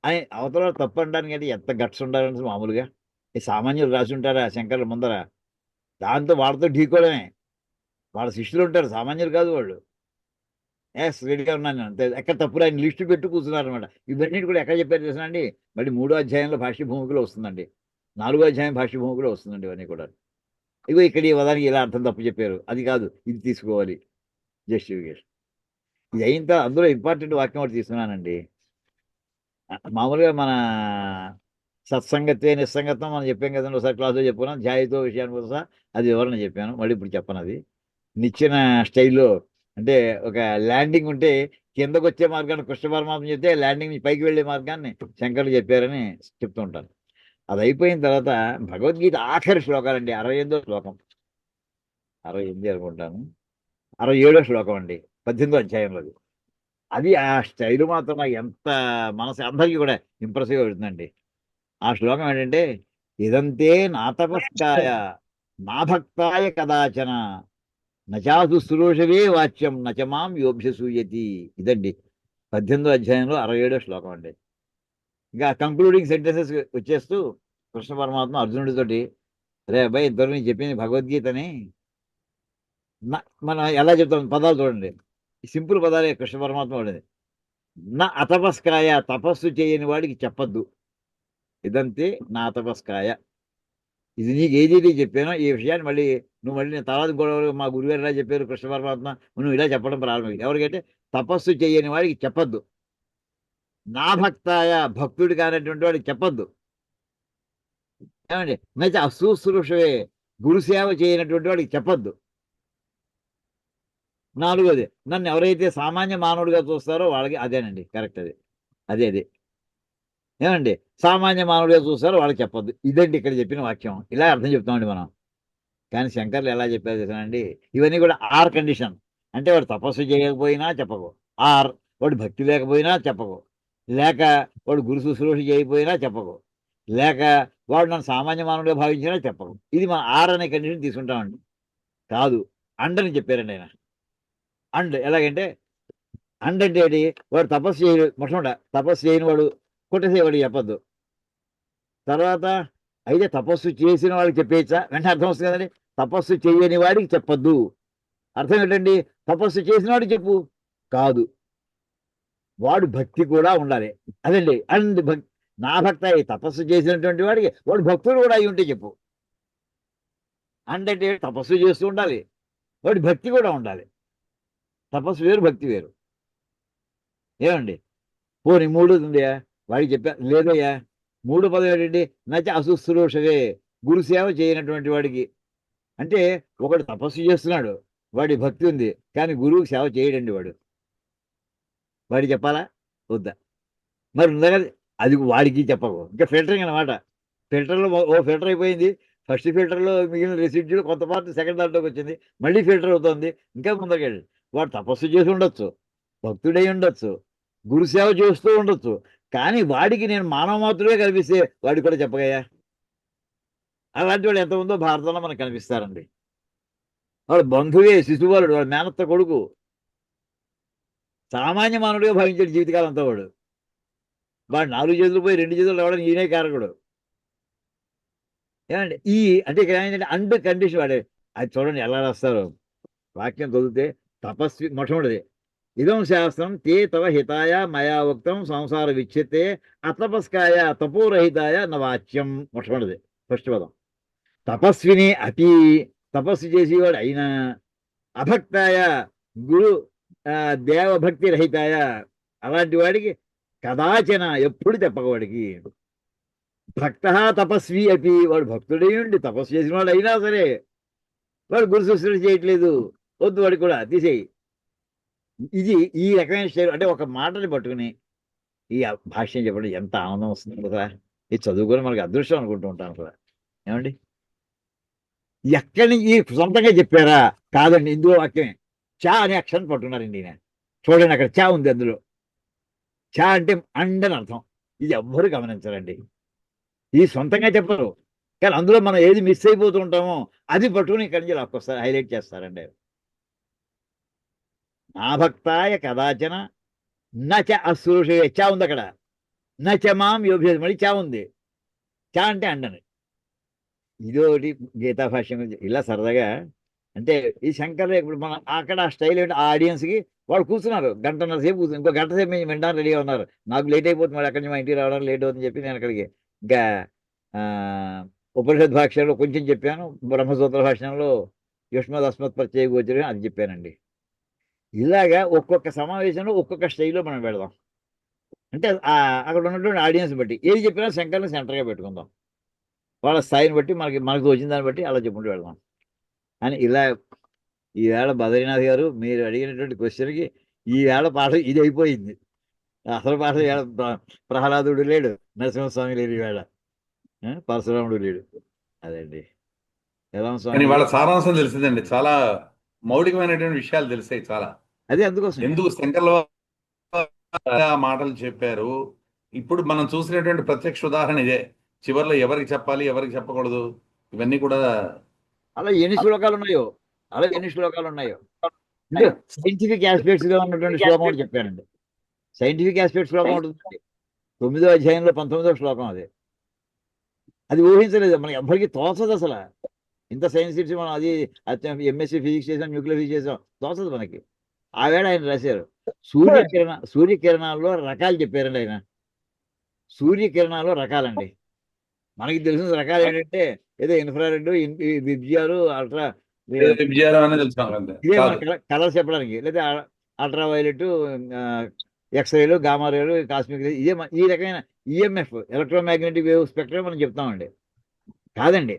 అని అవతల తప్పు అనడానికి అంటే ఎంత గట్స్ ఉండాలని మామూలుగా ఈ సామాన్యులు రాసి ఉంటారా శంకర్ల ముందర? దాంతో వాళ్ళతో ఢీకోవడమే. వాళ్ళ శిష్యులు ఉంటారు, సామాన్యులు కాదు వాళ్ళు. రెడీగా ఉన్నాను నేను అంతే. ఎక్కడ తప్పుడు ఆయన లిస్టు పెట్టు కూర్చున్నారు అనమాట. ఇవన్నీ కూడా ఎక్కడ చెప్పారు తెలుసా అండి? మళ్ళీ 3వ అధ్యాయంలో భాష్య భూమికలో వస్తుందండి, 4వ అధ్యాయం భాష్య భూమికలో వస్తుందండి. ఇవన్నీ కూడా ఇగో ఇక్కడ ఈ పదానికి ఇలా అర్థం తప్పు చెప్పారు, అది కాదు ఇది తీసుకోవాలి జస్టిఫికేషన్. ఇది అయిన తర్వాత అందులో ఇంపార్టెంట్ వాక్యం ఒకటి తీసుకున్నానండి. మామూలుగా మన సత్సంగత్వే నిస్సంగత్వం మనం చెప్పాం కదండి, ఒకసారి క్లాసులో చెప్పుకున్నాం. ధ్యాయతో విషయానికి వస్తా అది వివరణ చెప్పాను, మళ్ళీ ఇప్పుడు చెప్పను. అది నిచ్చిన స్టైల్లో అంటే ఒక ల్యాండింగ్ ఉంటే కిందకు వచ్చే మార్గాన్ని కృష్ణ పరమాత్మ చెప్తే ల్యాండింగ్ నుంచి పైకి వెళ్ళే మార్గాన్ని శంకరులు చెప్పారని చెప్తూ ఉంటాను. అది అయిపోయిన తర్వాత భగవద్గీత ఆఖరి శ్లోకాలండి, 68వ శ్లోకం, 68 అనుకుంటాను, 67వ శ్లోకం అండి 18వ అధ్యాయంలోది. అది ఆ స్టైలు మాత్రం నాకు ఎంత మనసు అందరికీ కూడా ఇంప్రెసివ్గా పెడుతుందండి. ఆ శ్లోకం ఏంటంటే, ఇదంతే నా తపస్కాయ నా భక్తాయ కదాచన నచాసు సురోషవే వాచ్యం నచమాం యోభ్యసూయతి. ఇదండి 18వ అధ్యాయంలో 67వ శ్లోకం అండి. ఇంకా కంక్లూడింగ్ సెంటెన్సెస్ వచ్చేస్తూ కృష్ణ పరమాత్మ అర్జునుడితోటి, రే అబ్బాయి ఇంతవరకు నేను చెప్పింది భగవద్గీతని మనం ఎలా చెప్తాం పదాలు చూడండి, సింపుల్ పదాలే కృష్ణ పరమాత్మ వాడేది. నా అతపస్కాయ, తపస్సు చేయని వాడికి చెప్పద్దు, ఇదంతే నా అతపస్కాయ. ఇది నీకు ఏదైతే చెప్పానో ఈ విషయాన్ని మళ్ళీ నువ్వు మళ్ళీ నేను తర్వాత గొడవ మా గురుగారు ఇలా చెప్పారు కృష్ణ పరమాత్మ, నువ్వు ఇలా చెప్పడం ప్రారంభం. ఎవరికైతే తపస్సు చేయని వాడికి చెప్పద్దు. నా భక్తాయ, భక్తుడు కానటువంటి వాడికి చెప్పద్దు. ఏమండి, నచ్చ అశుశ్రూషవే, గురుసేవ చేయనటువంటి వాడికి చెప్పద్దు. నాలుగోది, నన్ను ఎవరైతే సామాన్య మానవుడిగా చూస్తారో వాళ్ళకి, అదేనండి కరెక్ట్, అదే ఏమండి, సామాన్య మానవుడిగా చూస్తారో వాళ్ళకి చెప్పొద్దు. ఇదండి ఇక్కడ చెప్పిన వాక్యం. ఇలా అర్థం చెప్తామండి మనం. కానీ శంకర్లు ఎలా చెప్పారు తెలుసానండి, ఇవన్నీ కూడా ఆర్ కండిషన్. అంటే వాడు తపస్సు చేయకపోయినా చెప్పకు, ఆర్ వాడు భక్తి లేకపోయినా చెప్పకు, లేక వాడు గురు శుశ్రూష చేయకపోయినా చెప్పకు, లేక వాడు నన్ను సామాన్య మానవుడిగా భావించినా చెప్పకు. ఇది మన ఆర్ అనే కండిషన్ తీసుకుంటామండి. కాదు, అండ్ అని చెప్పారండి ఆయన. అండ్ ఎలాగంటే, అండ్ అంటే ఏంటి, వాడు తపస్సు చేయడు, మొట్టమొదట తపస్సు చేయని వాడు కొట్టేసేవాడు చెప్పద్దు. తర్వాత అయితే తపస్సు చేసిన వాడికి చెప్పేయచ్చా, వెంటనే అర్థం వస్తుంది కదండి. తపస్సు చేయని వాడికి చెప్పద్దు, అర్థం ఏంటండి, తపస్సు చేసిన వాడికి చెప్పు. కాదు, వాడు భక్తి కూడా ఉండాలి. అదండి అండ్ నా భక్త తపస్సు చేసినటువంటి వాడికి వాడు భక్తుడు కూడా అయి ఉంటే చెప్పు. అంటే తపస్సు చేస్తూ ఉండాలి, వాడి భక్తి కూడా ఉండాలి. తపస్సు వేరు, భక్తి వేరు. ఏమండి, పోనీ మూడు ఉందయా, వాడికి చెప్పా లేదయ్యా. మూడు పదం ఏంటండి, నచ్చ అశుశ్రూషవే, గురుసేవ చేయనటువంటి వాడికి. అంటే ఒకడు తపస్సు చేస్తున్నాడు, వాడి భక్తి ఉంది, కానీ గురువుకి సేవ చేయడండి వాడు చెప్పాలా వద్దా? మరి ఉందా కదా, అది వాడికి చెప్పకు. ఇంకా ఫిల్టరింగ్ అనమాట. ఫిల్టర్లో ఓ ఫిల్టర్ అయిపోయింది, ఫస్ట్ ఫిల్టర్లో మిగిలిన రెసిడ్యూలు కొంత పార్ట్ సెకండ్ దాంట్లోకి వచ్చింది, మళ్ళీ ఫిల్టర్ అవుతుంది, ఇంకా ముందరకెళ్ళి. వాడు తపస్సు చేసి ఉండొచ్చు, భక్తుడై ఉండొచ్చు, గురుసేవ చేస్తూ ఉండొచ్చు, కానీ వాడికి నేను మానవ మాత్రమే కనిపిస్తే వాడికి కూడా చెప్పగయ్యా. అలాంటి వాడు ఎంత ఉందో భారతంలో మనకు కనిపిస్తారండి. వాడు బంధువే, శిశువాలుడు, వాడు మేనత్త కొడుకు, సామాన్య మానవుడిగా భావించాడు జీవితకాలం అంతా. వాడు 4 చేతులు పోయి 2 చేతులు రావడానికి ఈయనే కారకుడు. ఏమండి, ఈ అంటే ఇక్కడ ఏంటంటే అండ్ కండిషన్ వాడే. అది చూడండి ఎలా రాస్తారు, వాక్యం చదివితే తపస్వి మొట్టమొదటిది, ఇదం శాస్త్రం తే తవ హితాయ మయా ఉక్తం సంసార విచ్ఛితే అతపస్కాయ తపోరహితాయ నవాచ్యం. మొట్టమొదటిది ఫస్ట్ పదం. తపస్విని అతి, తపస్సు చేసేవాడు అయినా, అభక్తాయ గురు దేవభక్తి రహితాయ, అలాంటి వాడికి కదాచన ఎప్పుడు చెప్పకవాడికి. భక్త తపస్వి అపి, వాడు భక్తుడై ఉండి తపస్సు చేసిన వాడు అయినా సరే వాడు గురు శుశ్రూష చేయట్లేదు, వద్దు వాడికి కూడా తీసేయి. ఇది ఈ రకమైన శైలి. అంటే ఒక మాటని పట్టుకుని ఈ భాష్యం చెప్పడం ఎంత ఆనందం వస్తుంది కదా. ఇది చదువుకొని మనకి అదృష్టం అనుకుంటూ ఉంటాను కదా. ఏమండి, ఎక్కడి నుంచి సొంతంగా చెప్పారా? కాదండి, ఇందులో వాక్యమే. చా అనే అక్షరం పట్టుకున్నారండి ఈయన. చూడండి అక్కడ చా ఉంది, అందులో చా అంటే అండ్ అని అర్థం. ఇది ఎవ్వరు గమనించరండి, ఇది సొంతంగా చెప్పరు, కానీ అందులో మనం ఏది మిస్ అయిపోతూ ఉంటామో అది పట్టుకుని ఇక్కడి నుంచి లాక్కొస్తారు, హైలైట్ చేస్తారండి. నా భక్తాయ కదాచన నచ అశుశ్రూషే, చా ఉంది అక్కడ. నచ మాం యోభ్యతి, మళ్ళీ చా ఉంది. చా అంటే అండని. ఇదోటి గీతా భాష్యం ఇలా సరదాగా. అంటే ఈ శంకర్లు ఇప్పుడు మనం అక్కడ ఆ స్టైల్ ఏంటి, ఆ ఆడియన్స్కి వాళ్ళు కూర్చున్నారు, గంటన్నర సేపు కూర్చుని, ఇంకో గంట సేపు మేము వినడానికి రెడీగా ఉన్నారు. నాకు లేట్ అయిపోతుంది, మరి అక్కడి నుంచి మా ఇంటికి రావడానికి లేట్ అవుతుందని చెప్పి నేను అక్కడికి ఇంకా ఉపనిషద్ భాష్యంలో కొంచెం చెప్పాను, బ్రహ్మసూత్ర భాష్యంలో యుష్మద్ అస్మత్ ప్రత్యేక గోచరం అది చెప్పానండి. ఇలాగా ఒక్కొక్క సమావేశంలో ఒక్కొక్క స్టైల్లో మనం పెడదాం. అంటే అక్కడ ఉన్నటువంటి ఆడియన్స్ బట్టి ఏది చెప్పినా శంకర్ని సెంటర్గా పెట్టుకుందాం, వాళ్ళ స్థాయిని బట్టి మనకు వచ్చిన దాన్ని బట్టి అలా చెప్పుకుంటూ వెళ్దాం అని. ఇలా ఈవేళ బద్రీనాథ్ గారు మీరు అడిగినటువంటి క్వశ్చన్కి ఈవేళ పాఠం ఇది అయిపోయింది. అసలు పాఠం ఈవేళ ప్రహ్లాదుడు లేడు, నరసింహస్వామి లేడు, ఈవేళ పరశురాముడు లేడు. అదండి వాళ్ళ సారాంశం తెలిసిందండి, చాలా మౌలికమైనటువంటి విషయాలు తెలిసాయి చాలా. అదే అందుకోసం ఎందుకు శంకర్ల మాటలు చెప్పారు. ఇప్పుడు మనం చూసినటువంటి ప్రత్యక్ష ఉదాహరణ ఇదే. చివరిలో ఎవరికి చెప్పాలి, ఎవరికి చెప్పకూడదు, ఇవన్నీ కూడా అలా ఎన్ని శ్లోకాలు ఉన్నాయో, అంటే సైంటిఫిక్ ఆస్పెక్ట్స్ గా ఉన్నటువంటి శ్లోకం ఒకటి చెప్పానండి. సైంటిఫిక్ ఆస్పెక్ట్ శ్లోకం ఉంటుంది, 9వ అధ్యాయంలో 19వ శ్లోకం. అది ఊహించలేదు, మనకి ఎవ్వరికి తోచదు అసలు. ఇంత సైన్స్ ఇచ్చి మనం అది ఎంఎస్సీ ఫిజిక్స్ చేసాం, న్యూక్లియర్ ఫిజిక్స్ చేసాం, తోచదు మనకి. ఆవేళ ఆయన రాశారు సూర్యకిరణాల్లో రకాలు చెప్పారండి ఆయన. సూర్యకిరణాల్లో రకాలండి. మనకి తెలిసిన రకాలు ఏంటంటే ఏదో ఇన్ఫ్రారెడ్, విబ్జిఆర్, అల్ట్రా, విజయాలు అనేది తెలుసు నాకు అంతే. ఇదే మన కాదు. కలర్స్ చెప్పడానికి, లేదా అల్ట్రా వైలెట్, ఎక్స్రేలు, గామా రేలు, కాస్మిక్ రేలు, ఇదే ఈ రకమైన ఈఎంఎఫ్, ఎలక్ట్రోమాగ్నెటిక్ వేవ్ స్పెక్ట్రమ్ మనం చెప్తామండి. కాదండి,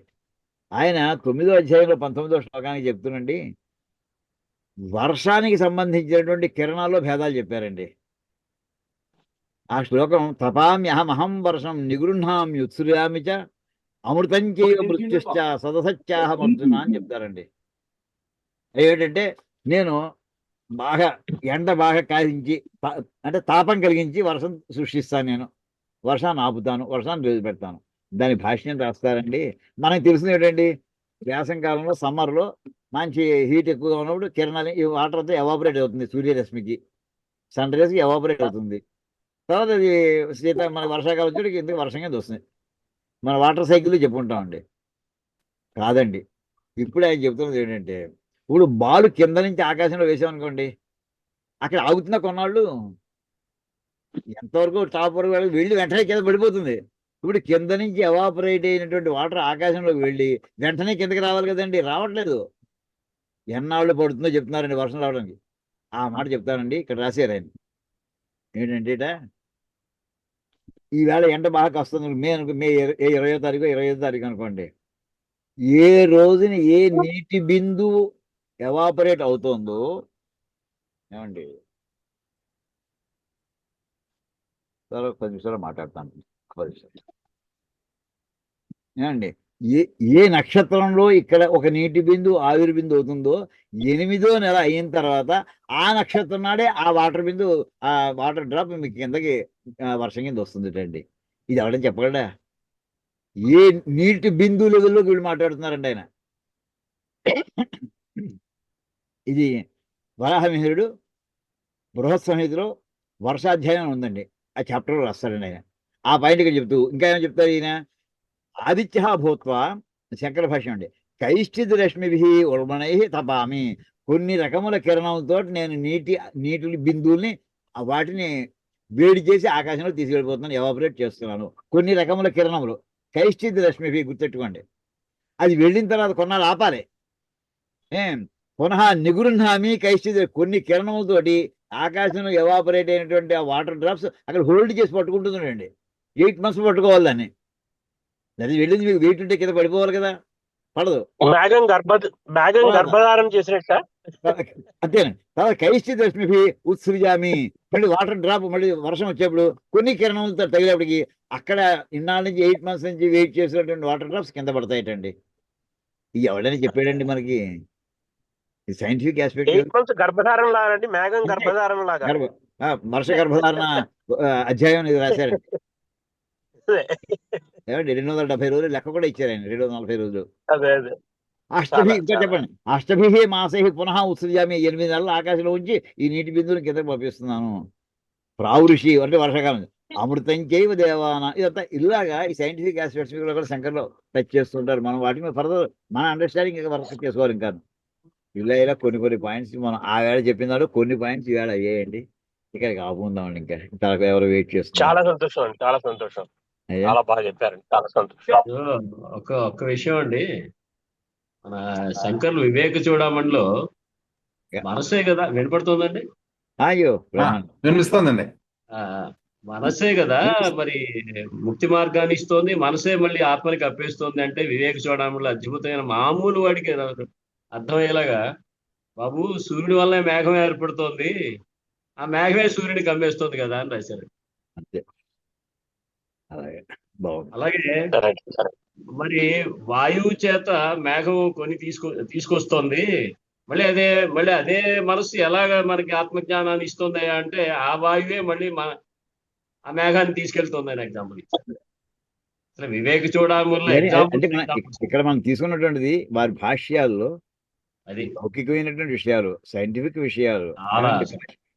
ఆయన 9వ అధ్యాయంలో 19వ శ్లోకానికి చెప్తున్నండి, వర్షానికి సంబంధించినటువంటి కిరణాల్లో భేదాలు చెప్పారండి. ఆ శ్లోకం తపామ్యహమహం వర్షం నిగృహ్ణామ్యుత్సృయామి చ అమృతం చైవ మృత్యుశ్చ సదసత్యాహమర్జున అని చెప్తారండి. ఏంటంటే నేను బాగా ఎండ బాగా కాయించి అంటే తాపం కలిగించి వర్షం సృష్టిస్తాను, నేను వర్షాన్ని ఆపుతాను, వర్షాన్ని వదిలిపెడతాను. దాని భాష్యం రాస్తారండి. మనకు తెలిసింది ఏంటండి, వేసవికాలంలో సమ్మర్లో మంచి హీట్ ఎక్కువగా ఉన్నప్పుడు కిరణాలు ఈ వాటర్ అంతా ఎవాపరేట్ అవుతుంది, సూర్యరశ్మికి సన్ రేస్కి ఎవాపరేట్ అవుతుంది. తర్వాత అది మన వర్షాకాలం వచ్చి ఎందుకు వర్షం కింద వస్తుంది. మన వాటర్ సైకిల్ చెప్పుకుంటామండి. కాదండి, ఇప్పుడు ఆయన చెప్తున్నది ఏంటంటే, ఇప్పుడు బాల్ కింద నుంచి ఆకాశంలో వేసామనుకోండి, అక్కడ ఆగుతున్న కొన్నాళ్ళు ఎంతవరకు టాప్ వరకు వెళ్ళి వెంటనే కింద పడిపోతుంది. ఇప్పుడు కింద నుంచి ఎవాపరేట్ అయినటువంటి వాటర్ ఆకాశంలోకి వెళ్ళి వెంటనే కిందకి రావాలి కదండి, రావట్లేదు. ఎన్నాళ్ళు పడుతుందో చెప్తున్నారండి వర్షం రావడానికి. ఆ మాట చెప్తానండి, ఇక్కడ రాశారు ఆయన. ఏంటంటే ఈవేళ ఎండ బాగా వస్తుంది, మే 20వ తారీఖు 25వ తారీఖు అనుకోండి, ఏ రోజున ఏ నీటి బిందువు ఎవాపరేట్ అవుతుందో, ఏమండి సరే 10 నిమిషాలు మాట్లాడతాను, 10 నిమిషాలు. ఏమండి ఏ నక్షత్రంలో ఇక్కడ ఒక నీటి బిందువు ఆవిరి బిందు అవుతుందో 8వ నెల అయిన తర్వాత ఆ నక్షత్రం నాడే ఆ వాటర్ బిందు, ఆ వాటర్ డ్రాప్ మీకు కిందకి వర్షం కింద వస్తుంది అండి. ఇది ఎవడని చెప్పగలడా? ఏ నీటి బిందు లెవెల్లోకి వీళ్ళు మాట్లాడుతున్నారండి ఆయన. ఇది వరాహమిహిరుడు బృహత్ సంహితలో వర్షాధ్యాయం ఉందండి, ఆ చాప్టర్లో రాస్తాడండి ఆయన. ఆ పాయింట్ ఇక్కడ చెప్తూ ఇంకా ఏమైనా చెప్తారు ఈయన, ఆదిత్య భూత్వా, శంకర భాష్యం అండి, కైశ్చిద్ రశ్మిభి ఉల్బణై తపామి, కొన్ని రకముల కిరణంతో నేను నీటి బిందువుల్ని వాటిని వేడి చేసి ఆకాశంలో తీసుకెళ్ళిపోతున్నాను, ఎవాపరేట్ చేస్తున్నాను. కొన్ని రకముల కిరణములు, కైశ్చిద్ రశ్మిభి గుర్తెట్టుకోండి. అది వెళ్ళిన తర్వాత కొన్నాళ్ళు ఆపాలి. పునః నిగృహ్ణామి కైశ్చిద్, కొన్ని కిరణములతోటి ఆకాశంలో ఎవాపరేట్ అయినటువంటి ఆ వాటర్ డ్రాప్స్ అక్కడ హోల్డ్ చేసి పట్టుకుంటుందండి. 8 months పట్టుకోవాలి దాన్ని. అది వెళ్ళింది మీకు వెయిట్ ఉంటే కింద పడిపోవాలి కదా, పడదు. గర్భధారం చేసినట్ట అంతేనండి. తర్వాత కైశ్చిద్ రశ్మిభి ఉత్సృజామి, మళ్ళీ వాటర్ డ్రాప్ మళ్ళీ వర్షం వచ్చేప్పుడు కొన్ని కిరణములతో తగిలేపటికి అక్కడ ఇన్నాళ్ళ నుంచి 8 months నుంచి వెయిట్ చేసినటువంటి వాటర్ డ్రాప్స్ కింద పడతాయటండి. ఇది ఎవడని చెప్పాడండి మనకి? ఇది సైంటిఫిక్ ఆస్పెక్ట్. గర్భధారం లాగండి, మేఘం గర్భధారం లాగా, వర్ష గర్భధారణ అధ్యాయం ఇది రాశారండి. ఏమండి 270 రోజులు లెక్క కూడా ఇచ్చారు ఆయన, 240 రోజులు. అష్టభి ఇంకా చెప్పండి, అష్టభి మాసై పునః ఉత్సృజామి, 8 నెలలు ఆకాశంలో ఉంచి ఈ నీటి బిందువుని కిందకి పంపిస్తున్నాను. ప్రావృషి అంటే వర్షాకాలం, అమృతం చైవ దేవాన, ఇదంతా ఇలాగా ఈ సైంటిఫిక్ ఆస్పెక్ట్స్ కూడా శంకర్లో టచ్ చేస్తుంటారు. మనం వాటి మీద ఫర్దర్ మన అండర్స్టాండింగ్ ఇంకా వర్క్ చేసుకోవాలి. ఇంకా ఇలా కొన్ని పాయింట్స్ మనం ఆ వేళ చెప్పినాడు, కొన్ని పాయింట్స్ ఈవేళ అయ్యాయండి. ఇక్కడికి ఆపుకుందామండి, ఇంకా ఎవరు వెయిట్ చేస్తున్నారు. చాలా సంతోషం అండి, చాలా సంతోషం, చాలా బాగా చెప్పారండి, చాలా సంతోషం. ఒక్క విషయం అండి, మన శంకర్లు వివేక చూడమణిలో మనసే కదా వినపడుతుందండి? అయ్యో వినిపిస్తుందండి. మనసే కదా మరి ముక్తి మార్గాన్ని ఇస్తోంది, మనసే మళ్ళీ ఆత్మని కప్పేస్తోంది అంటే వివేక చూడమణిలో అద్భుతమైన మామూలు వాడికి అర్థమయ్యేలాగా, బాబు సూర్యుడి వల్లే మేఘం ఏర్పడుతోంది, ఆ మేఘమే సూర్యుడిని కమ్మేస్తోంది కదా అని రాశారు. అలాగే మరి వాయువు చేత మేఘం కొన్ని తీసుకొస్తోంది, మళ్ళీ అదే మనసు ఎలాగ మనకి ఆత్మజ్ఞానాన్ని ఇస్తుంది అంటే ఆ వాయువే మళ్ళీ ఆ మేఘాన్ని తీసుకెళ్తుంది అని ఎగ్జాంపుల్ ఇచ్చారు. అసలు వివేక చూడమణిలో ఇక్కడ మనం తీసుకున్నటువంటిది వారి భాష్యాల్లో అది లౌకికమైనటువంటి విషయాలు, సైంటిఫిక్ విషయాలు,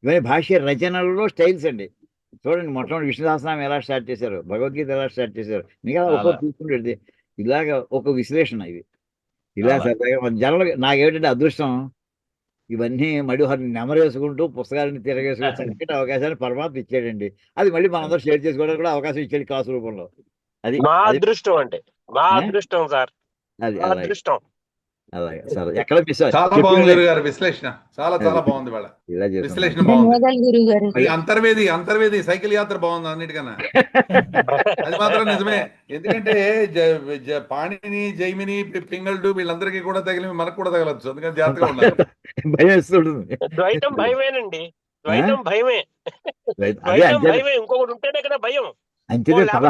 ఇవన్నీ భాష్య రచనలలో స్టైల్స్ అండి. చూడండి, మొట్టమొదటి విష్ణు సహస్రనామం ఎలా స్టార్ట్ చేశారు, భగవద్గీత ఎలా స్టార్ట్ చేశారు, మిగతా ఒక్కొక్క తీసుకుంటే ఇలాగ ఒక విశ్లేషణ. ఇలా సరదాగా మన జనాలు నాకేమిటంటే అదృష్టం ఇవన్నీ మళ్ళీ నెమరేసుకుంటూ పుస్తకాలను తిరగేసుకుని చక్కటి అవకాశాన్ని పరమాత్మ ఇచ్చాడండి. అది మళ్ళీ మనందరూ షేర్ చేసుకోవడానికి కూడా అవకాశం ఇచ్చాడు క్లాస్ రూపంలో. అది మా అదృష్టం అంటే మా అదృష్టం సార్, అది మా అదృష్టం. అలాగే సార్ ఎక్కడ మిస్ చాలా బాగుంది గురుగారు విశ్లేషణ, చాలా చాలా బాగుంది వాళ్ళ ఇలా విశ్లేషణ బాగుంది. గురుగారు. ఈ అంతర్వేది సైకిల్ యాత్ర బాగుంది అన్నిటికన్నా. అది మాత్రం నిజమే. ఎందుకంటే పాణిని, జైమిని, పింగళుడు వీళ్ళందరికీ కూడా తగిలి మనకు కూడా తగలచ్చు. అందుకని జాగ్రత్తగా ఉండాలి. భయస్తుంది. ద్వైతం భయమేనండి, ద్వైతం భయమే, అదే ద్వైతం భయమే. ఇంకొకటి ఉంటేనే కదా భయం. అంతే. లేకపోతే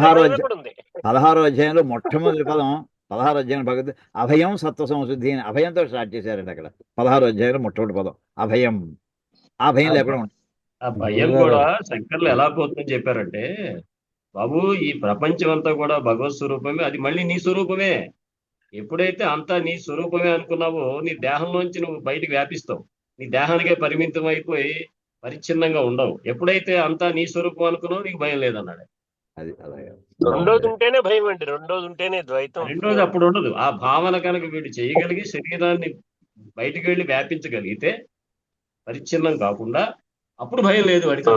16వ అధ్యాయంలో మొట్టమొదటి పదం 16వ అధ్యాయం భగవద్ అభయం సత్వ సంశుద్ధి అని అభయంతో స్టార్ట్ చేశారండి. అక్కడ 16వ అధ్యాయంలో మొట్టమొదటి పదం అభయం. ఆ భయం లేకుండా ఉంటుంది. ఆ భయం కూడా శంకర్లు ఎలా పోతుందని చెప్పారంటే, బాబు ఈ ప్రపంచం అంతా కూడా భగవత్ స్వరూపమే, అది మళ్ళీ నీ స్వరూపమే. ఎప్పుడైతే అంతా నీ స్వరూపమే అనుకున్నావో నీ దేహంలోంచి నువ్వు బయటికి వ్యాపిస్తావు. నీ దేహానికే పరిమితం అయిపోయి పరిచ్ఛిన్నంగా ఉండవు. ఎప్పుడైతే అంతా నీ స్వరూపం అనుకున్నావు నీకు భయం లేదన్నాడు. అది అలాగే రెండోది ఉంటేనే భయం అండి, రెండోది ఉంటేనే ద్వైతం. రెండోది అప్పుడు ఉండదు. ఆ భావన కనుక వీడు చేయగలిగి శరీరాన్ని బయటికి వెళ్ళి వ్యాపించగలిగితే పరిచ్ఛిన్నం కాకుండా అప్పుడు భయం లేదు వాడికి.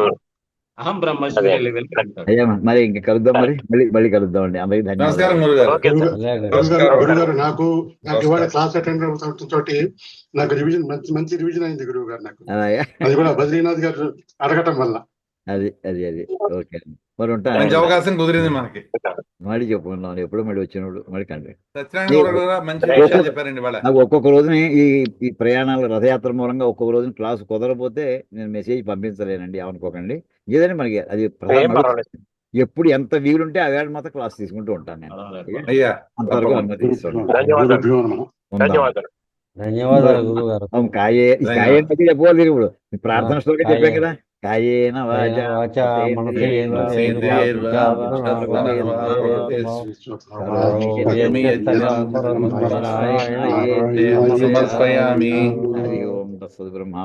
అహం బ్రహ్మస్మి లెవెల్కి వెళ్తాడు. అయ్యా మరి ఇంకా కలుద్దాం, మళ్ళీ కలుద్దాం అండి. అందరికీ నమస్కారం ధన్యవాదాలు. గురుగారు నాకు ఇవాళ క్లాస్ అటెండ్ అవడం తోటి నాకు రివిజన్ మంచి రివిజన్ అయింది గురువు గారు. నాకు అలాగే అది కూడా బద్రీనాథ్ గారు అడగటం వల్ల. అది ఓకే అండి. మరి ఉంటా. మంచి అవకాశం కుదిరింది మనకి. మళ్ళీ చెప్పుకున్నాం ఎప్పుడు మళ్ళీ వచ్చినప్పుడు మళ్ళీ కండి. సత్యనారాయణ మంచి విషయాలు చెప్పారండి వాళ్ళ. నాకు ఒక్కొక్క రోజుని ఈ ప్రయాణాలు రథయాత్ర మూలంగా ఒక్కొక్క రోజున క్లాసు కుదరపోతే నేను మెసేజ్ పంపించలేనండి, ఏమనుకోకండి. ఏదైనా మనకి అది ఎప్పుడు ఎంత వీలుంటే ఆ వేళ మాత్రం క్లాస్ తీసుకుంటూ ఉంటాను నేను. అయ్యా అంతవరకు అనుమతి ఇస్తాను. ధన్యవాదాలు గురుగారు. కాయే చెప్పుకోవాలి. ఇప్పుడు ప్రార్థన శ్లోకం చెప్పాం కదా, కాయేన వాచా సమర్పయామి. హరి ఓం తత్సత్ బ్రహ్మ